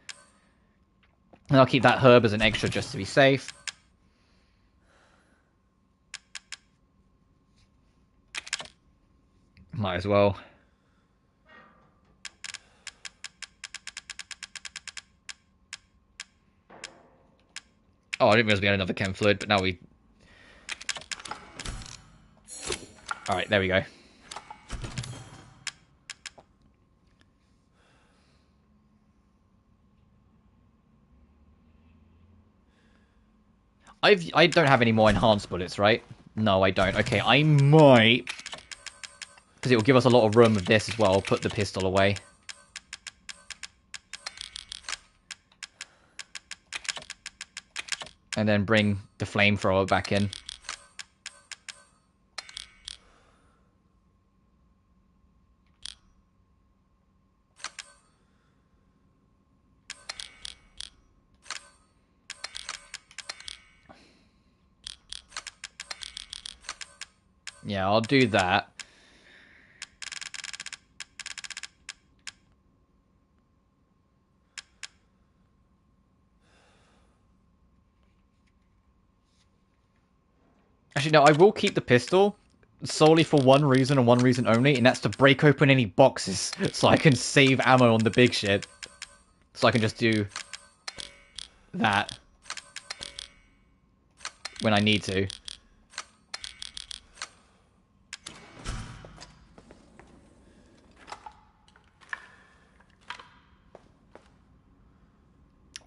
And I'll keep that herb as an extra just to be safe. Might as well. Oh, I didn't realize we had another chem fluid, but now we... Alright, there we go. I don't have any more enhanced bullets, right? No, I don't. Okay, I might... Because it will give us a lot of room with this as well. Put the pistol away. And then bring the flamethrower back in. Yeah, I'll do that. Actually, no, I will keep the pistol solely for one reason and one reason only, and that's to break open any boxes so I can save ammo on the big shit. So I can just do that when I need to.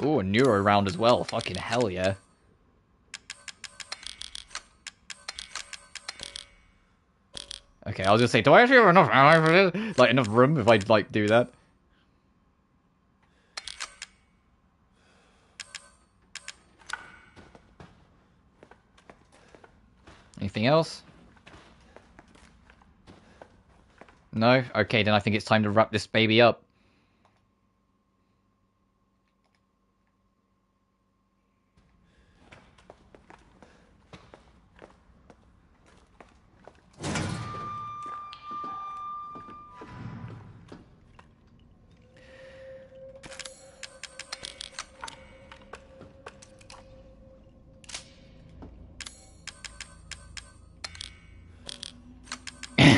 Ooh, a neuro round as well. Fucking hell yeah. Okay, I was gonna say, do I actually have enough ammo for this? Like, enough room if I, like, do that? Anything else? No? Okay, then I think it's time to wrap this baby up.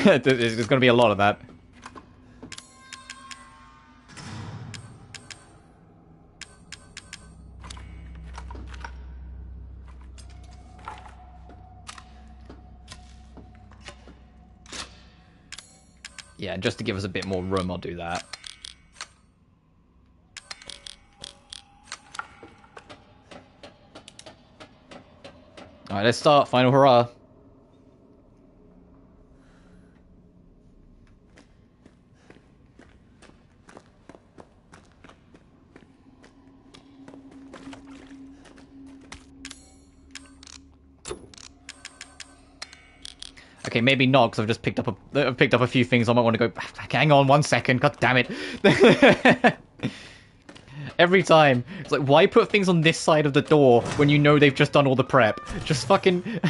There's going to be a lot of that. Yeah, just to give us a bit more room, I'll do that. Alright, let's start. Final hurrah. Okay, maybe not, because I've just picked up a few things. I might want to go. Hang on 1 second. God damn it! Every time, it's like, why put things on this side of the door when you know they've just done all the prep? Just fucking.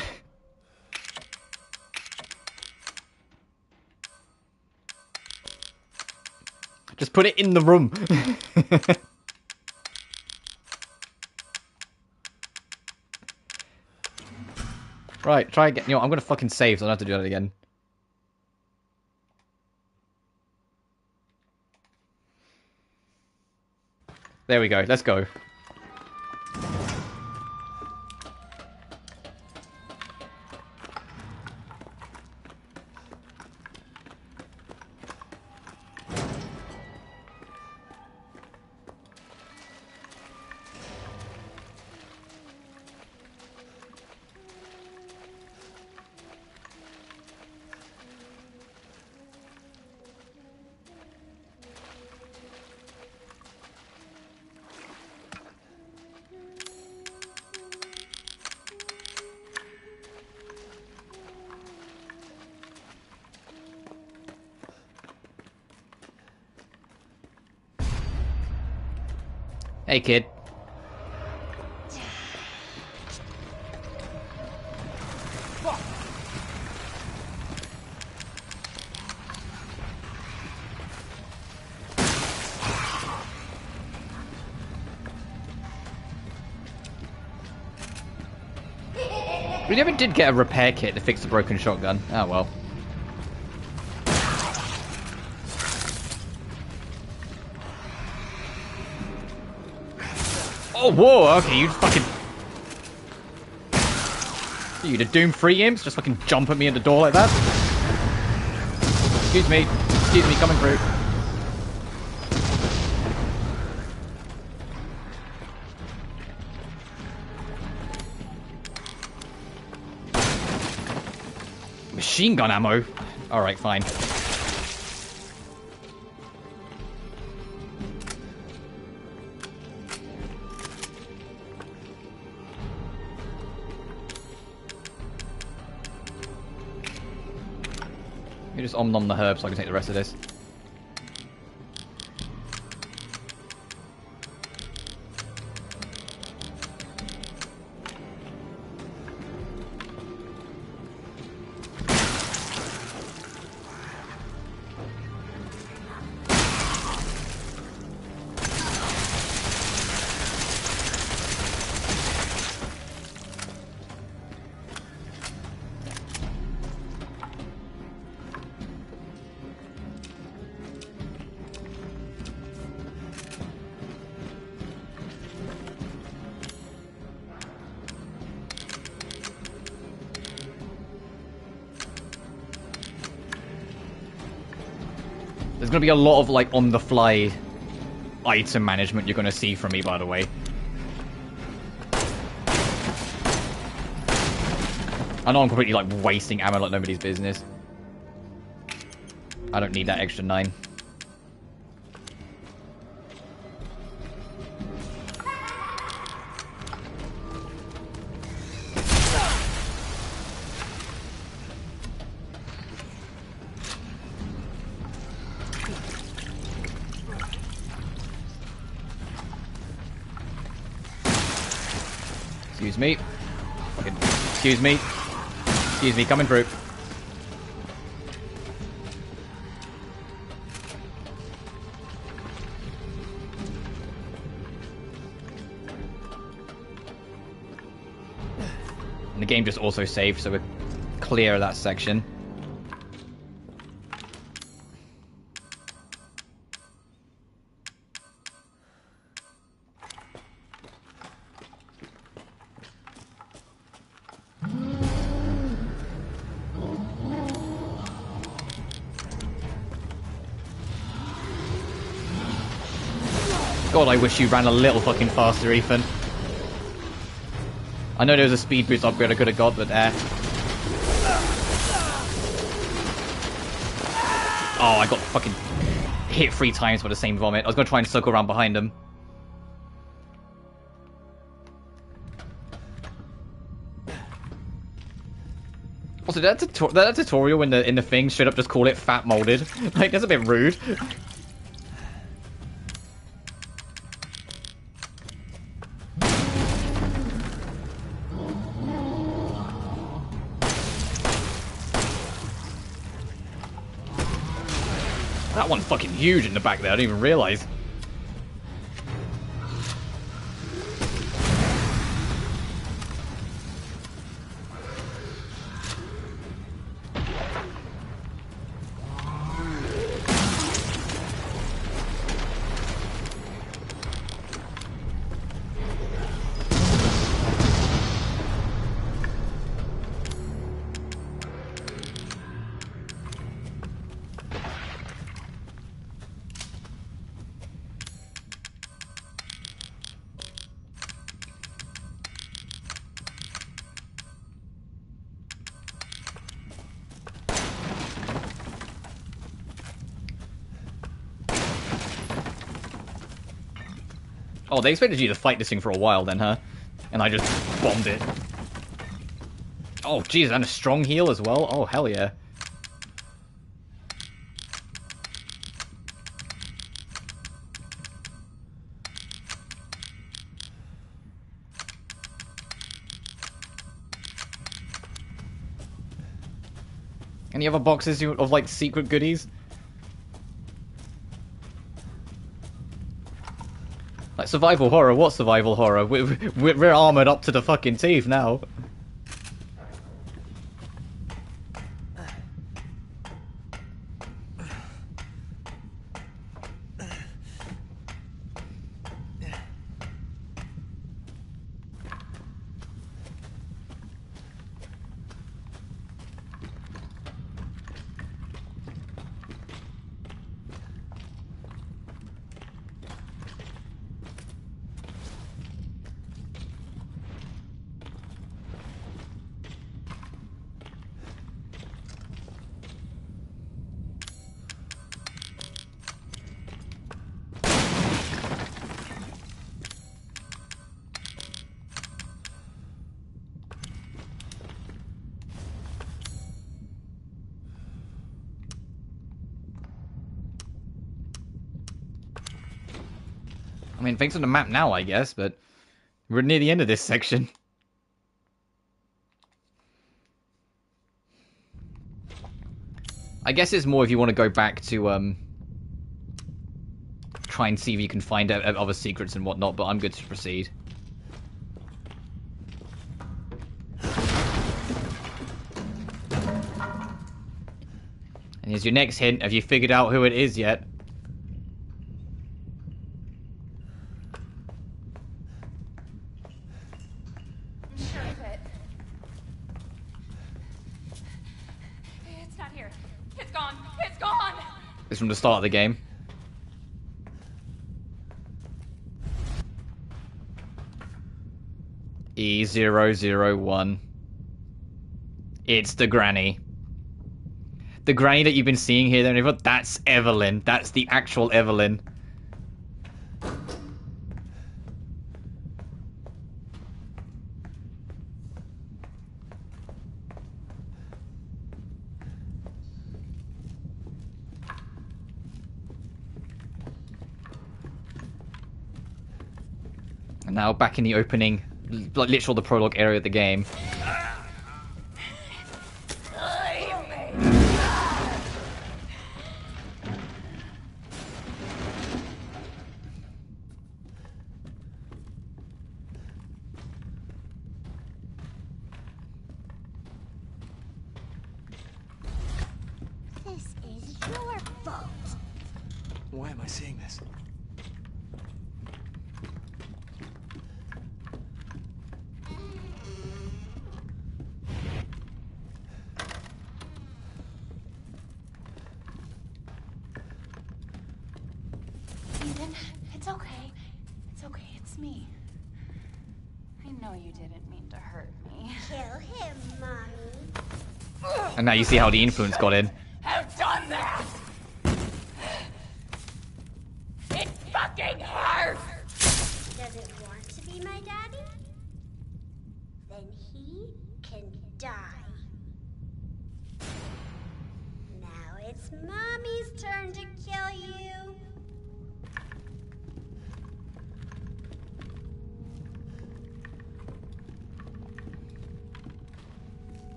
Just put it in the room. Right, try again. You know, I'm gonna fucking save, so I don't have to do that again. There we go. Let's go. Hey, kid. We never did get a repair kit to fix the broken shotgun. Oh well. Oh, whoa, okay, you fucking... You the Doom 3 imps? Just fucking jump at me at the door like that? Excuse me, coming through. Machine gun ammo? Alright, fine. You just om-nom the herb so I can take the rest of this. There's going to be a lot of, like, on-the-fly item management you're going to see from me, by the way. I know I'm completely, like, wasting ammo like nobody's business. I don't need that extra 9. Excuse me. Fucking, excuse me. Excuse me, coming through. And the game just also saved, so we're clear of that section. God, I wish you ran a little fucking faster, Ethan. I know there was a speed boost upgrade I could have got, but oh, I got fucking hit 3 times by the same vomit. I was going to try and circle around behind him. Also, that tutorial in the thing straight up just call it fat molded. Like, that's a bit rude. That one's fucking huge in the back there, I didn't even realise. Oh, they expected you to fight this thing for a while then, huh? And I just bombed it. Oh, jeez, and a strong heal as well? Oh, hell yeah. Any other boxes of like secret goodies? Like survival horror? What survival horror? We're armored up to the fucking teeth now. I mean, thanks for the map now, I guess, but we're near the end of this section. I guess it's more if you want to go back to, try and see if you can find out other secrets and whatnot, but I'm good to proceed. And here's your next hint. Have you figured out who it is yet? From the start of the game. E001. It's the granny. The granny that you've been seeing here, then, that's Eveline. That's the actual Eveline. Now back in the opening, like literal the prologue area of the game. This is your fault. Why am I seeing this? It's okay. It's okay, it's me. I know you didn't mean to hurt me. Kill him, Mommy. And now you see how the influence got in. Have done that! It fucking hurts! Does it want to be my daddy? Then he can die. Now it's Mommy's turn to kill you.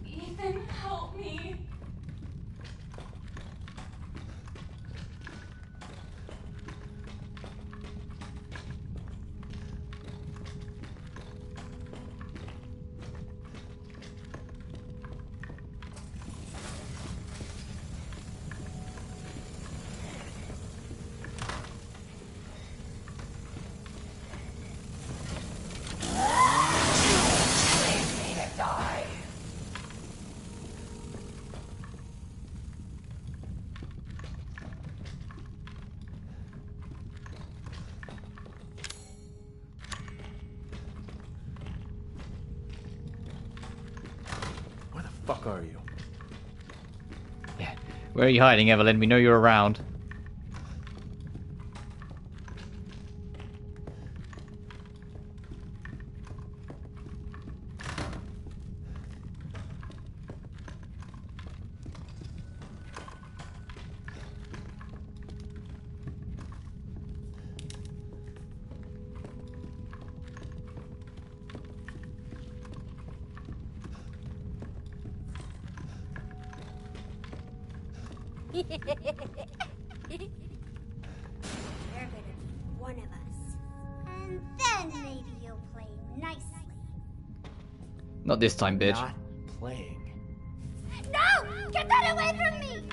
Ethan, help me. Fuck are you? Yeah. Where are you hiding, Eveline? We know you're around. You're gonna be one of us. And then maybe you'll play nicely. Not this time, bitch. Not playing. No! Get that away from me!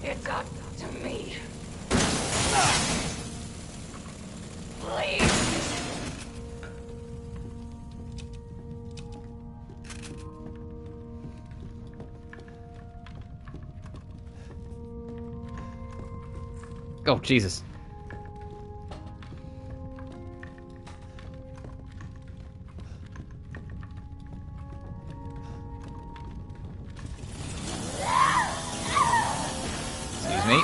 It's up to me. Please. Oh, Jesus. Excuse me.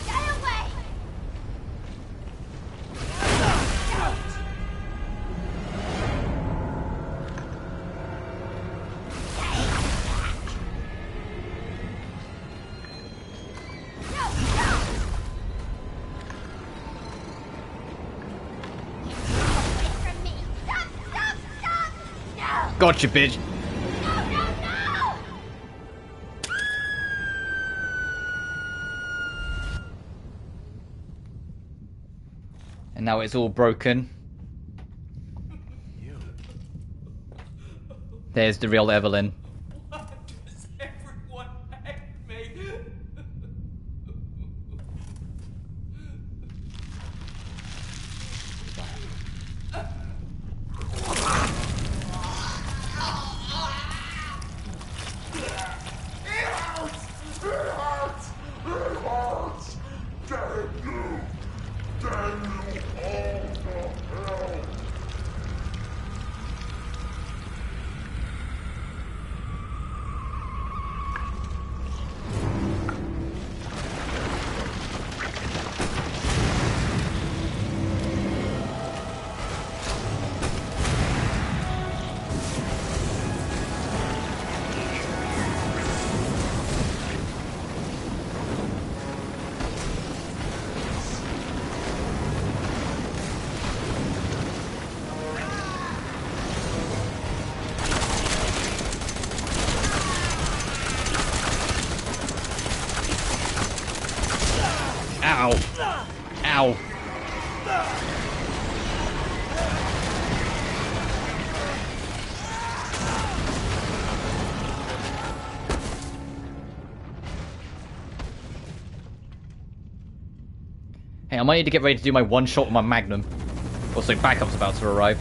Get away! Gotcha, bitch. And now it's all broken. There's the real Eveline. Why does everyone hate me? Ow. Ow. Hey, I might need to get ready to do my one shot with my Magnum. Also, backup's about to arrive.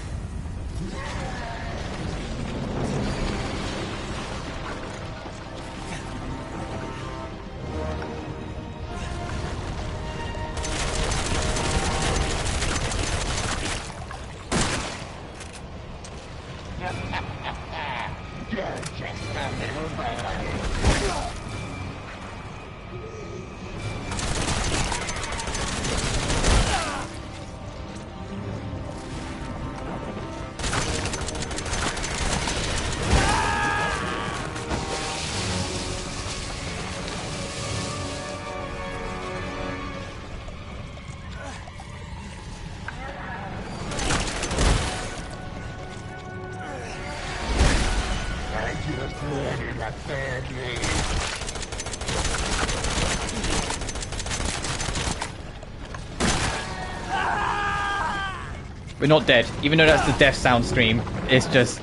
We're not dead. Even though that's the death sound scream, it's just...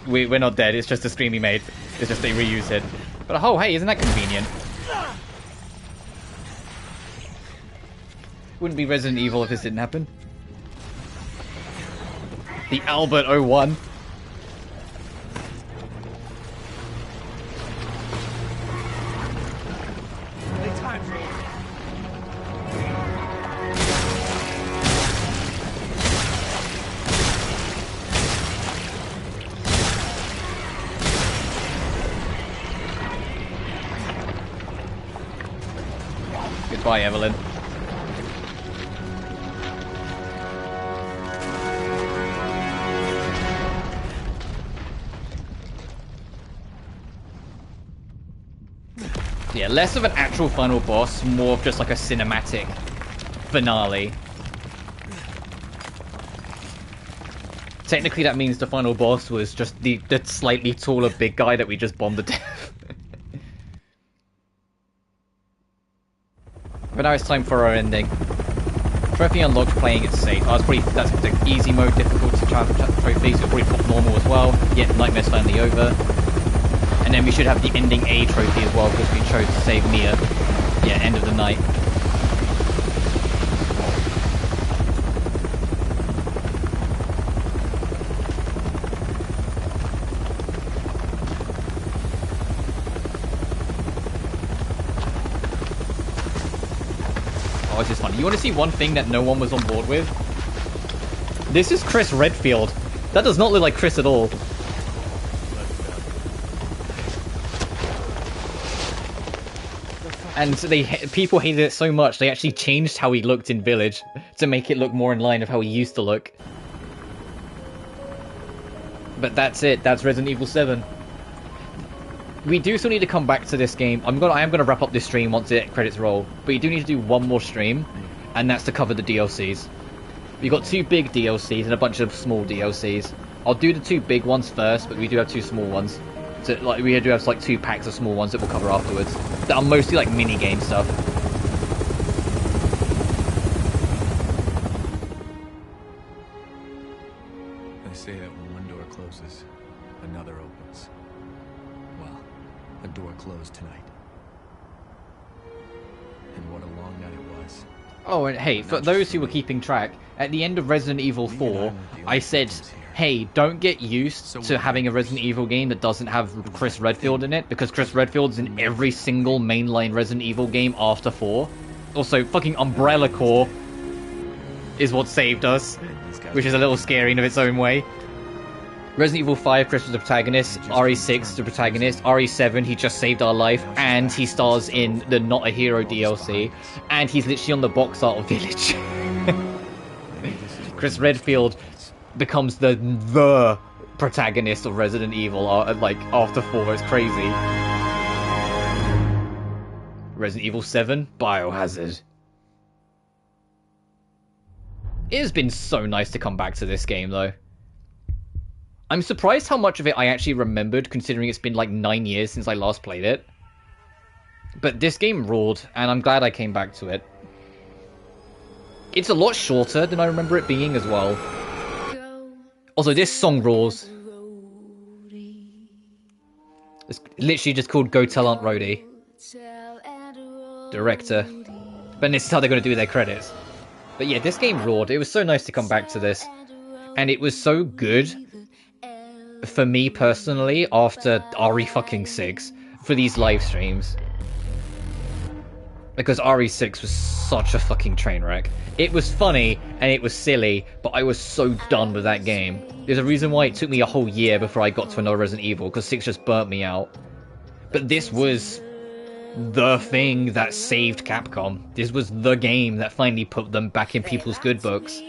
We're not dead, it's just a scream he made. It's just they reused it. But oh, hey, isn't that convenient? Wouldn't be Resident Evil if this didn't happen. The Albert 01. Goodbye, Eveline. Yeah, less of an actual final boss, more of just like a cinematic finale. Technically, that means the final boss was just the slightly taller big guy that we just bombed to death. But now it's time for our ending. Trophy unlocked, playing it safe. That's the easy mode, difficult to trophies. We'll probably put normal as well. Yeah, Nightmare's finally over. And then we should have the ending A trophy as well, because we chose to save Mia. Yeah, end of the night. Oh, this is funny. You want to see one thing that no one was on board with? This is Chris Redfield. That does not look like Chris at all. And people hated it so much, they actually changed how he looked in Village to make it look more in line of how he used to look. But that's it. That's Resident Evil 7. We do still need to come back to this game. I am gonna wrap up this stream once the credits roll. But you do need to do one more stream, and that's to cover the DLCs. We've got 2 big DLCs and a bunch of small DLCs. I'll do the 2 big ones first, but we do have 2 small ones. So, like, we do have like 2 packs of small ones that we'll cover afterwards. That are mostly like mini game stuff. They say that when one door closes, another opens. Well, a door closed tonight. And what a long night it was. Oh, and hey, for those who were keeping track, at the end of Resident Evil 4, I said, hey, don't get used to having a Resident Evil game that doesn't have Chris Redfield in it, because Chris Redfield's in every single mainline Resident Evil game after 4. Also, fucking Umbrella Corps is what saved us, which is a little scary in its own way. Resident Evil 5, Chris was the protagonist, RE6 the protagonist, RE7 he just saved our life, and he stars in the Not a Hero DLC, and he's literally on the box art of Village. Chris Redfield becomes the protagonist of Resident Evil, like, after 4, it's crazy. Resident Evil 7, Biohazard. It has been so nice to come back to this game, though. I'm surprised how much of it I actually remembered, considering it's been like 9 years since I last played it. But this game ruled, and I'm glad I came back to it. It's a lot shorter than I remember it being as well. Also, this song rules. It's literally just called Go Tell Aunt Rhody. Director. But this is how they're going to do their credits. But yeah, this game ruled. It was so nice to come back to this. And it was so good for me personally after RE6 for these live streams. Because RE6 was such a fucking train wreck. It was funny and it was silly, but I was so done with that game. There's a reason why it took me a whole year before I got to another Resident Evil, because 6 just burnt me out. But this was the thing that saved Capcom. This was the game that finally put them back in people's good books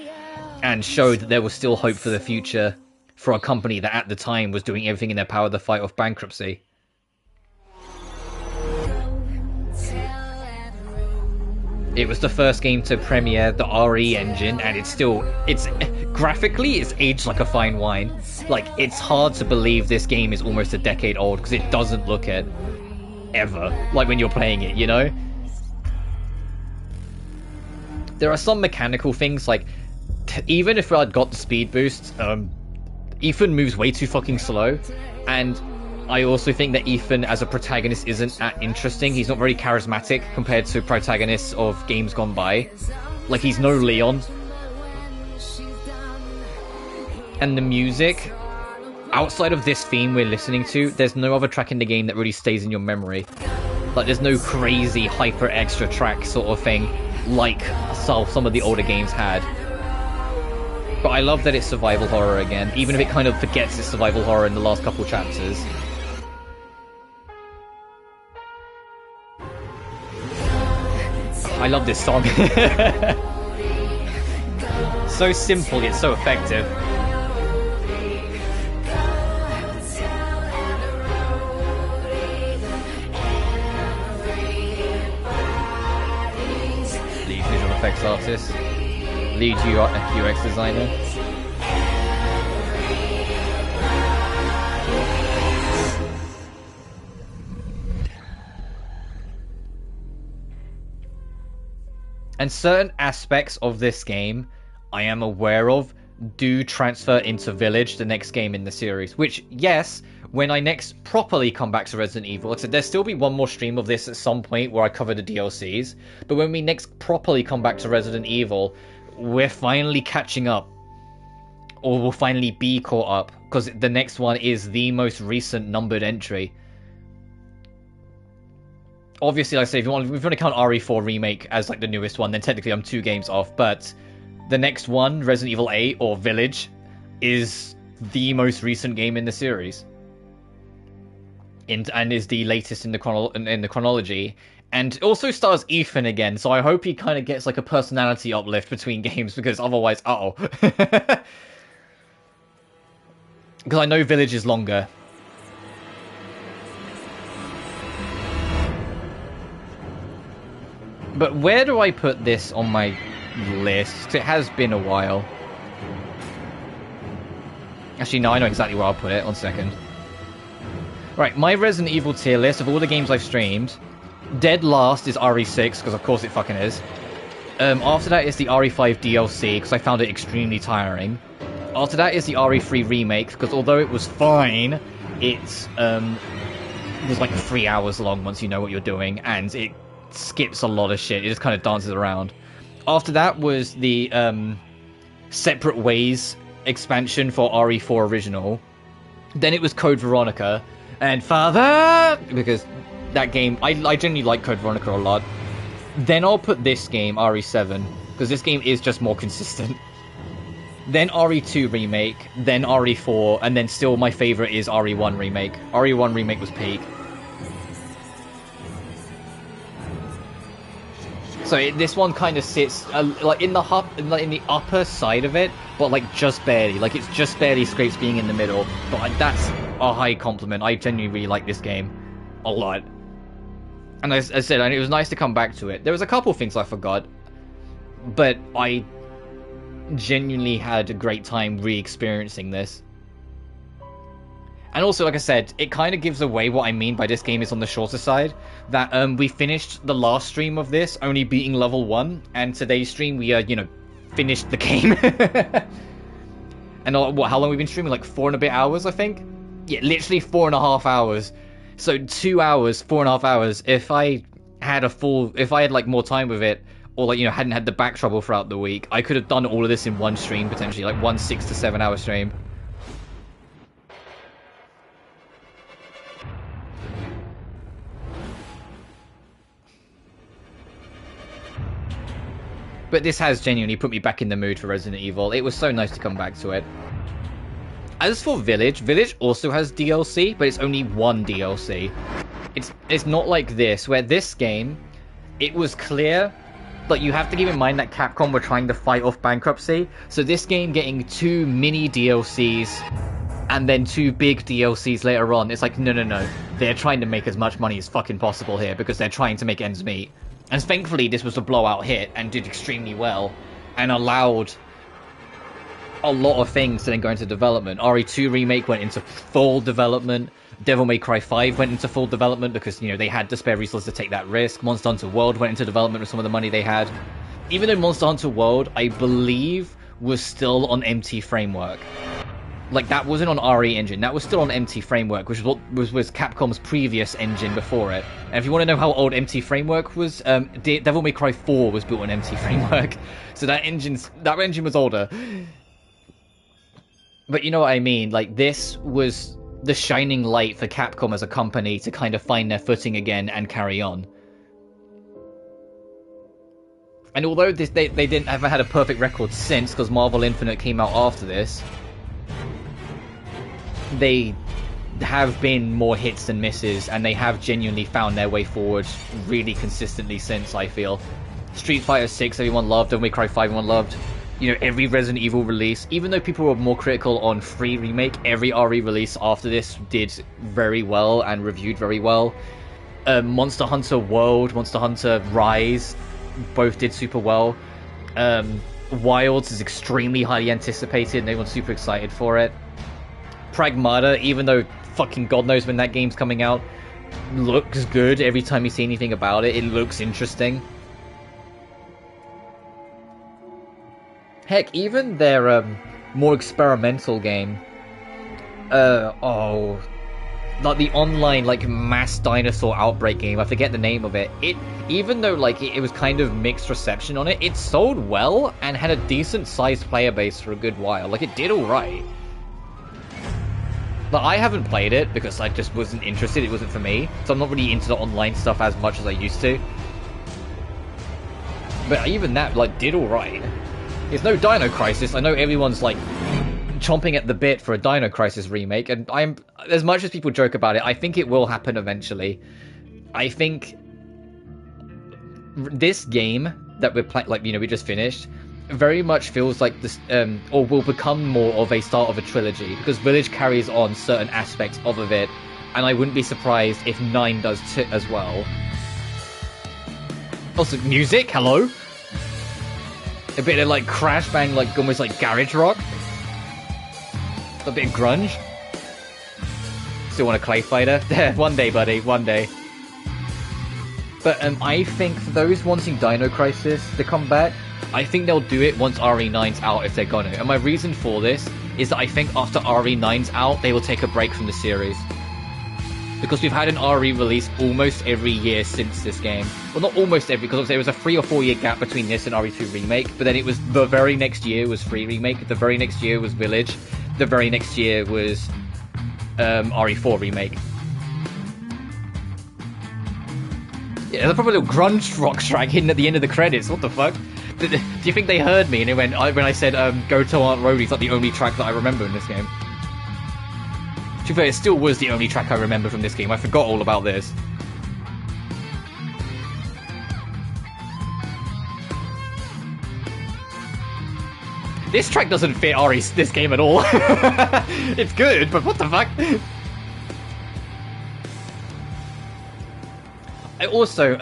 and showed that there was still hope for the future for a company that at the time was doing everything in their power to fight off bankruptcy. It was the first game to premiere the RE engine, and it's graphically, it's aged like a fine wine. Like, it's hard to believe this game is almost a decade old, because it doesn't look it, ever, like when you're playing it, you know? There are some mechanical things, like, even if I'd got the speed boost, Ethan moves way too fucking slow, and I also think that Ethan as a protagonist isn't that interesting. He's not very charismatic compared to protagonists of games gone by. Like, he's no Leon. And the music, outside of this theme we're listening to, there's no other track in the game that really stays in your memory. Like, there's no crazy hyper extra track sort of thing like some of the older games had. But I love that it's survival horror again, even if it kind of forgets it's survival horror in the last couple chapters. I love this song. So simple yet so effective. Leave visual effects artist, lead UX designer. And certain aspects of this game I am aware of do transfer into Village, the next game in the series. Which, yes, when I next properly come back to Resident Evil, like I said, there'll still be one more stream of this at some point where I cover the DLCs. But when we next properly come back to Resident Evil, we're finally catching up. Or we'll finally be caught up. Because the next one is the most recent numbered entry. Obviously, like I say, if you want to count RE4 Remake as like the newest one, then technically I'm 2 games off. But the next one, Resident Evil 8 or Village, is the most recent game in the series, and is the latest in the chronology. And it also stars Ethan again, so I hope he kind of gets like a personality uplift between games, because otherwise, because I know Village is longer. But where do I put this on my list? It has been a while. Actually, no, I know exactly where I'll put it. 1 second. Right, my Resident Evil tier list of all the games I've streamed. Dead last is RE6, because of course it fucking is. After that is the RE5 DLC, because I found it extremely tiring. After that is the RE3 remake, because although it was fine, it was like 3 hours long once you know what you're doing, and it skips a lot of shit. It just kind of dances around. After that was the Separate Ways expansion for RE4 Original. Then it was Code Veronica. And Father! Because that game, I genuinely like Code Veronica a lot. Then I'll put this game, RE7, because this game is just more consistent. Then RE2 Remake, then RE4, and then still my favourite is RE1 Remake. RE1 Remake was peak. So this one kind of sits like in the upper side of it, but like just barely. Like it's just barely scrapes being in the middle. But that's a high compliment. I genuinely really like this game a lot. And as I said, it was nice to come back to it. There was a couple things I forgot, but I genuinely had a great time re-experiencing this. And also, like I said, it kind of gives away what I mean by this game is on the shorter side. That we finished the last stream of this only beating level 1, and today's stream we finished the game. And how long we've been streaming? Like 4 and a bit hours, I think. Yeah, literally 4.5 hours. So 2 hours, 4.5 hours. If I had like more time with it, or like hadn't had the back trouble throughout the week, I could have done all of this in one stream potentially, like one 6 to 7 hour stream. But this has genuinely put me back in the mood for Resident Evil. It was so nice to come back to it. As for Village, Village also has DLC, but it's only one DLC. It's not like this, where this game, it was clear, but you have to keep in mind that Capcom were trying to fight off bankruptcy. So this game getting 2 mini DLCs and then 2 big DLCs later on, it's like, no. They're trying to make as much money as fucking possible here because they're trying to make ends meet. And thankfully, this was a blowout hit and did extremely well and allowed a lot of things to then go into development. RE2 Remake went into full development. Devil May Cry 5 went into full development because, they had the spare resources to take that risk. Monster Hunter World went into development with some of the money they had. Even though Monster Hunter World, I believe, was still on MT Framework. Like, that wasn't on RE Engine. That was still on MT Framework, which was Capcom's previous engine before it. And if you want to know how old MT Framework was, Devil May Cry 4 was built on MT Framework. So that engine was older. But you know what I mean? Like, this was the shining light for Capcom as a company to kind of find their footing again and carry on. And although they didn't ever had a perfect record since, because Marvel Infinite came out after this, they have been more hits than misses, and they have genuinely found their way forward really consistently since, I feel. Street Fighter 6 everyone loved, Devil May Cry 5 everyone loved. Every Resident Evil release, even though people were more critical on 3 Remake, every RE release after this did very well and reviewed very well. Monster Hunter World, Monster Hunter Rise, both did super well. Wilds is extremely highly anticipated and everyone's super excited for it. Pragmata, even though fucking God knows when that game's coming out, looks good every time you see anything about it. It looks interesting. Heck, even their more experimental game, like the online like mass dinosaur outbreak game, I forget the name of it. Even though like it was kind of mixed reception on it, it sold well and had a decent sized player base for a good while. Like it did alright. But I haven't played it because I just wasn't interested. It wasn't for me, so I'm not really into the online stuff as much as I used to. But even that like did alright. There's no Dino Crisis. I know everyone's like chomping at the bit for a Dino Crisis remake, and I'm, as much as people joke about it, I think it will happen eventually. I think this game that we're playing, like, you know, we just finished, very much feels like this, or will become more of a start of a trilogy, because Village carries on certain aspects of it, and I wouldn't be surprised if 9 does too as well. Also, music, hello? A bit of like crash bang, like almost like garage rock. A bit of grunge. Still want a Clay Fighter? One day, buddy, one day. But I think for those wanting Dino Crisis to come back, I think they'll do it once RE9's out if they're gonna. And my reason for this is that I think after RE9's out, they will take a break from the series. Because we've had an RE release almost every year since this game. Well, not almost every, because there was a 3 or 4 year gap between this and RE2 Remake, but then it was the very next year was 3 Remake, the very next year was Village, the very next year was RE4 Remake. Yeah, there's a proper little grunge rock track hidden at the end of the credits, what the fuck? Do you think they heard me and they went, when I said Go to Aunt Rhodey's like the only track that I remember in this game? To be fair, it still was the only track I remember from this game. I forgot all about this. This track doesn't fit this game at all. It's good, but what the fuck? I also,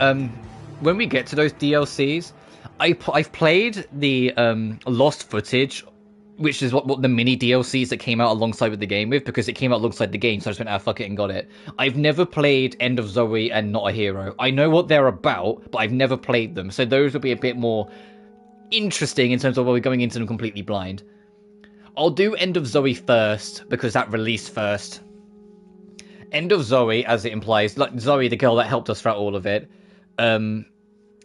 when we get to those DLCs, I've played the lost footage, which is what the mini DLCs that came out alongside with the game with, because it came out alongside the game, so I just went, ah, fuck it, and got it. I've never played End of Zoe and Not a Hero. I know what they're about, but I've never played them, so those will be a bit more interesting in terms of where we're going into them completely blind. I'll do End of Zoe first, because that released first. End of Zoe, as it implies, like Zoe, the girl that helped us throughout all of it,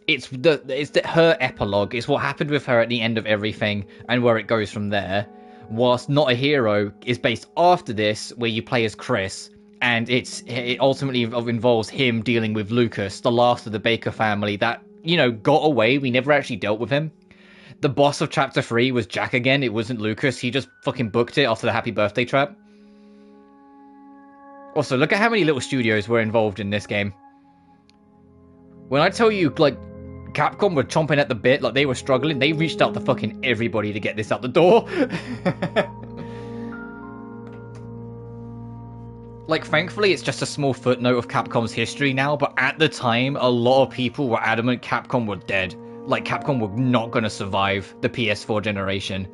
it's her epilogue. It's what happened with her at the end of everything and where it goes from there. Whilst Not a Hero is based after this, where you play as Chris, and it ultimately involves him dealing with Lucas, the last of the Baker family that, you know, got away. We never actually dealt with him. The boss of Chapter 3 was Jack again. It wasn't Lucas. He just fucking booked it after the Happy Birthday trap. Also, look at how many little studios were involved in this game. When I tell you, like, Capcom were chomping at the bit, like they were struggling, they reached out to fucking everybody to get this out the door. Like, thankfully, it's just a small footnote of Capcom's history now, but at the time, a lot of people were adamant Capcom were dead. Like, Capcom were not going to survive the PS4 generation,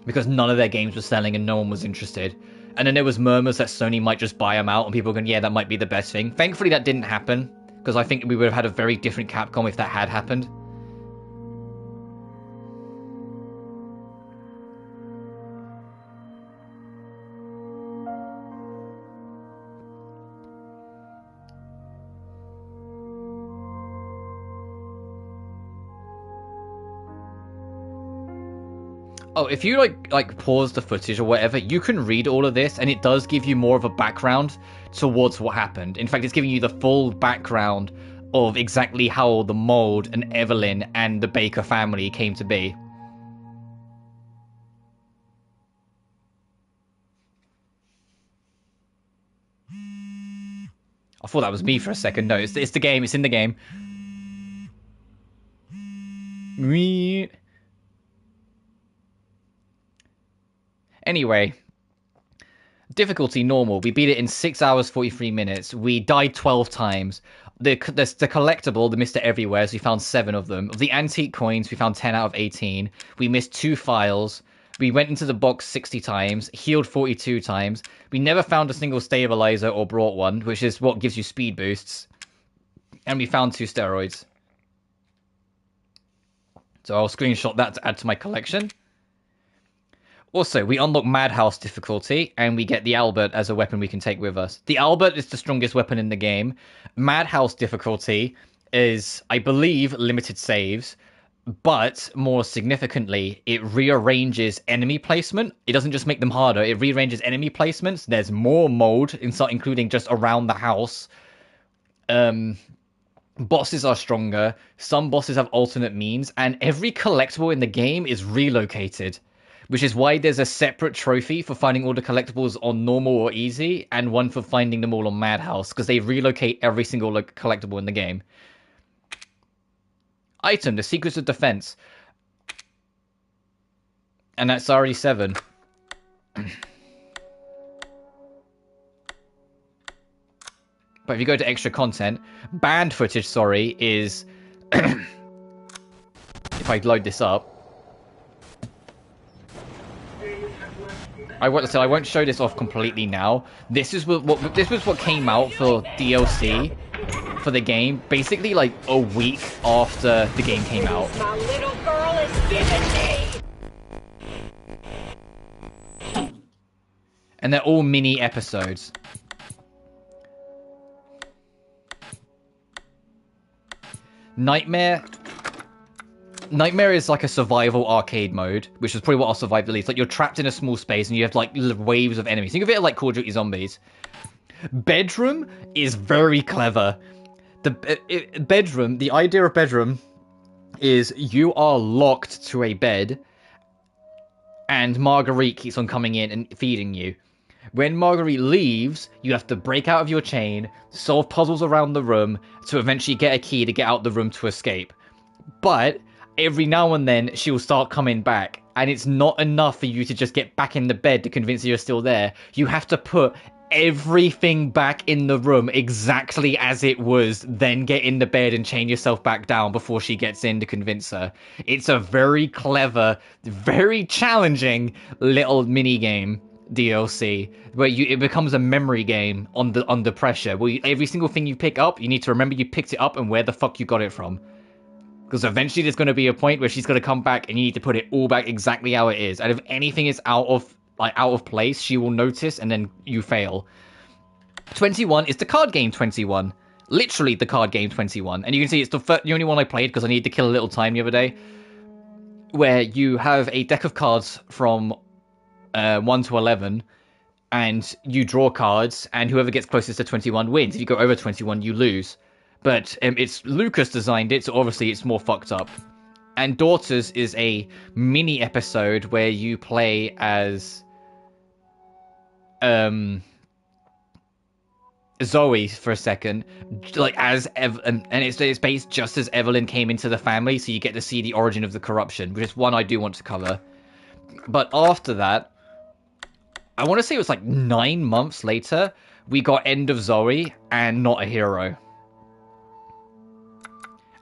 because none of their games were selling and no one was interested. And then there was murmurs that Sony might just buy them out, and people were going, yeah, that might be the best thing. Thankfully, that didn't happen, because I think we would have had a very different Capcom if that had happened. Oh, if you like pause the footage or whatever, you can read all of this, and it does give you more of a background towards what happened. In fact, it's giving you the full background of exactly how the mold and Eveline and the Baker family came to be. I thought that was me for a second. No, it's the game. It's in the game. Anyway, difficulty normal. We beat it in 6 hours 43 minutes. We died 12 times. the collectible, the Mr. Everywheres, we found 7 of them. Of the antique coins, we found 10 out of 18. We missed 2 files. We went into the box 60 times, healed 42 times. We never found a single stabilizer or brought one, which is what gives you speed boosts. And we found 2 steroids. So I'll screenshot that to add to my collection. Also, we unlock Madhouse difficulty, and we get the Albert as a weapon we can take with us. The Albert is the strongest weapon in the game. Madhouse difficulty is, I believe, limited saves, but more significantly, it rearranges enemy placement. It doesn't just make them harder, it rearranges enemy placements. There's more mode, including just around the house. Bosses are stronger, some bosses have alternate means, and every collectible in the game is relocated. Which is why there's a separate trophy for finding all the collectibles on normal or easy, and one for finding them all on Madhouse, because they relocate every single collectible in the game. Item, the Secrets of Defense. And that's already 7. But if you go to extra content, banned footage, sorry, is... if I load this up... I won't show this off completely now. This was what came out for DLC for the game, basically like a week after the game came out. My little girl is giving me. And they're all mini episodes. Nightmare is like a survival arcade mode, which is probably what I'll survive the least. Like, you're trapped in a small space and you have like waves of enemies. Think of it like Call of Duty Zombies. Bedroom is very clever. The idea of Bedroom is you are locked to a bed and Marguerite keeps on coming in and feeding you. When Marguerite leaves, you have to break out of your chain, solve puzzles around the room to eventually get a key to get out the room to escape. But every now and then, she'll start coming back, and it's not enough for you to just get back in the bed to convince her you're still there. You have to put everything back in the room exactly as it was, then get in the bed and chain yourself back down before she gets in to convince her. It's a very clever, very challenging little mini-game DLC, where it becomes a memory game under pressure, where every single thing you pick up, you need to remember you picked it up and where the fuck you got it from. Because eventually there's going to be a point where she's going to come back and you need to put it all back exactly how it is. And if anything is out of place, she will notice and then you fail. 21 is the card game 21. Literally the card game 21. And you can see it's the only one I played because I needed to kill a little time the other day. Where you have a deck of cards from 1 to 11. And you draw cards and whoever gets closest to 21 wins. If you go over 21, you lose. But it's Lucas designed it, so obviously it's more fucked up. And Daughters is a mini episode where you play as Zoe for a second, like as and it's based just as Eveline came into the family, so you get to see the origin of the corruption, which is one I do want to cover. But after that, I want to say it was like 9 months later, we got End of Zoe and Not a Hero.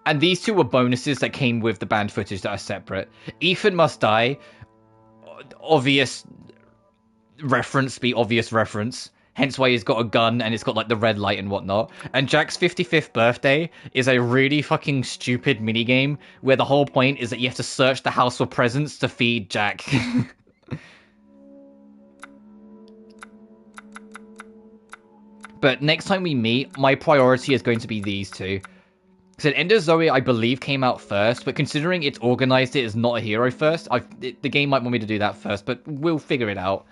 And these two were bonuses that came with the banned footage that are separate. Ethan Must Die, obvious reference, hence why he's got a gun and it's got like the red light and whatnot. And Jack's 55th birthday is a really fucking stupid minigame where the whole point is that you have to search the house for presents to feed Jack. But next time we meet, my priority is going to be these two. So End of Zoe, I believe, came out first, but considering it's organized it as Not a Hero first, the game might want me to do that first, but we'll figure it out.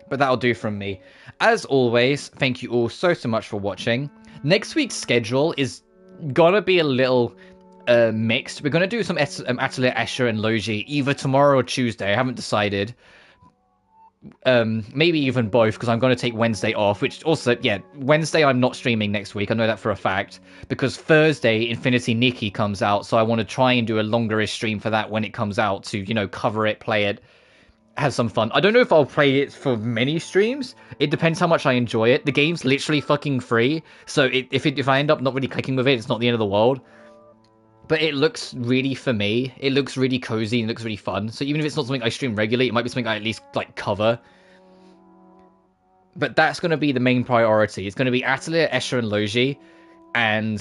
But that'll do from me. As always, thank you all so much for watching. Next week's schedule is gonna be a little mixed. We're gonna do some Atelier Escher and Logi either tomorrow or Tuesday. I haven't decided. maybe even both, because I'm going to take Wednesday off, which also, yeah, Wednesday I'm not streaming next week. I know that for a fact, because Thursday Infinity Nikki comes out, so I want to try and do a longerish stream for that when it comes out to, you know, cover it, play it, have some fun. I don't know if I'll play it for many streams. It depends how much I enjoy it. The game's literally fucking free, so if I end up not really clicking with it, it's not the end of the world. But it looks really, for me, it looks really cozy and looks really fun. So even if it's not something I stream regularly, it might be something I at least, like, cover. But that's going to be the main priority. It's going to be Atelier, Escher, and Logi, and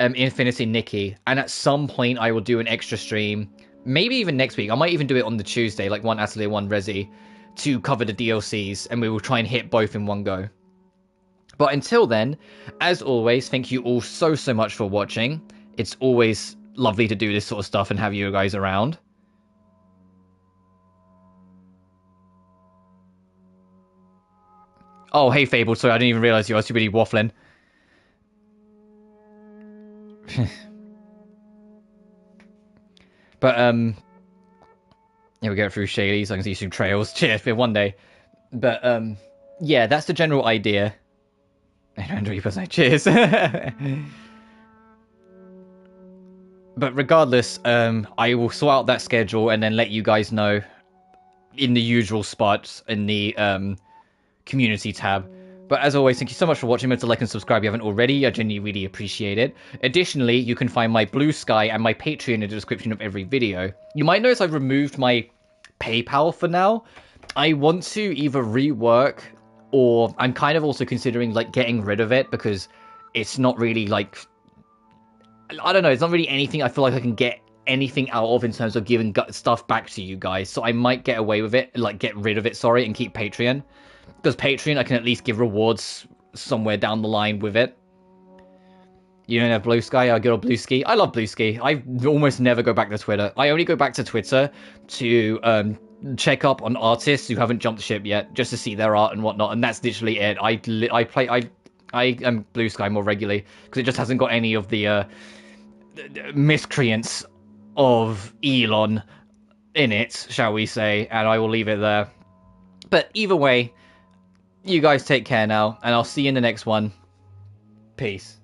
Infinity Nikki. And at some point, I will do an extra stream. Maybe even next week. I might even do it on the Tuesday, like one Atelier, one Resi, to cover the DLCs. And we will try and hit both in one go. But until then, as always, thank you all so much for watching. It's always lovely to do this sort of stuff and have you guys around. Oh, hey, Fable. Sorry, I didn't even realize you. I was too busy waffling. But, yeah, we go through Shaylee, so I can see some trails. Cheers, for one day. But, yeah, that's the general idea. And 100%. Cheers. But regardless, I will sort out that schedule and then let you guys know in the usual spots in the community tab. But as always, thank you so much for watching. Remember to like and subscribe if you haven't already. I genuinely really appreciate it. Additionally, you can find my BlueSky and my Patreon in the description of every video. You might notice I've removed my PayPal for now. I want to either rework, or I'm kind of also considering like getting rid of it, because it's not really like, I don't know, it's not really anything I feel like I can get anything out of in terms of giving stuff back to you guys. So I might get away with it, like get rid of it, sorry, and keep Patreon. Because Patreon, I can at least give rewards somewhere down the line with it. You don't have BlueSky? I go to BlueSky. I love BlueSky. I almost never go back to Twitter. I only go back to Twitter to check up on artists who haven't jumped ship yet, just to see their art and whatnot. And that's literally it. I am BlueSky more regularly because it just hasn't got any of the miscreants of Elon in it, shall we say, and I will leave it there. But either way, you guys take care now, and I'll see you in the next one. Peace.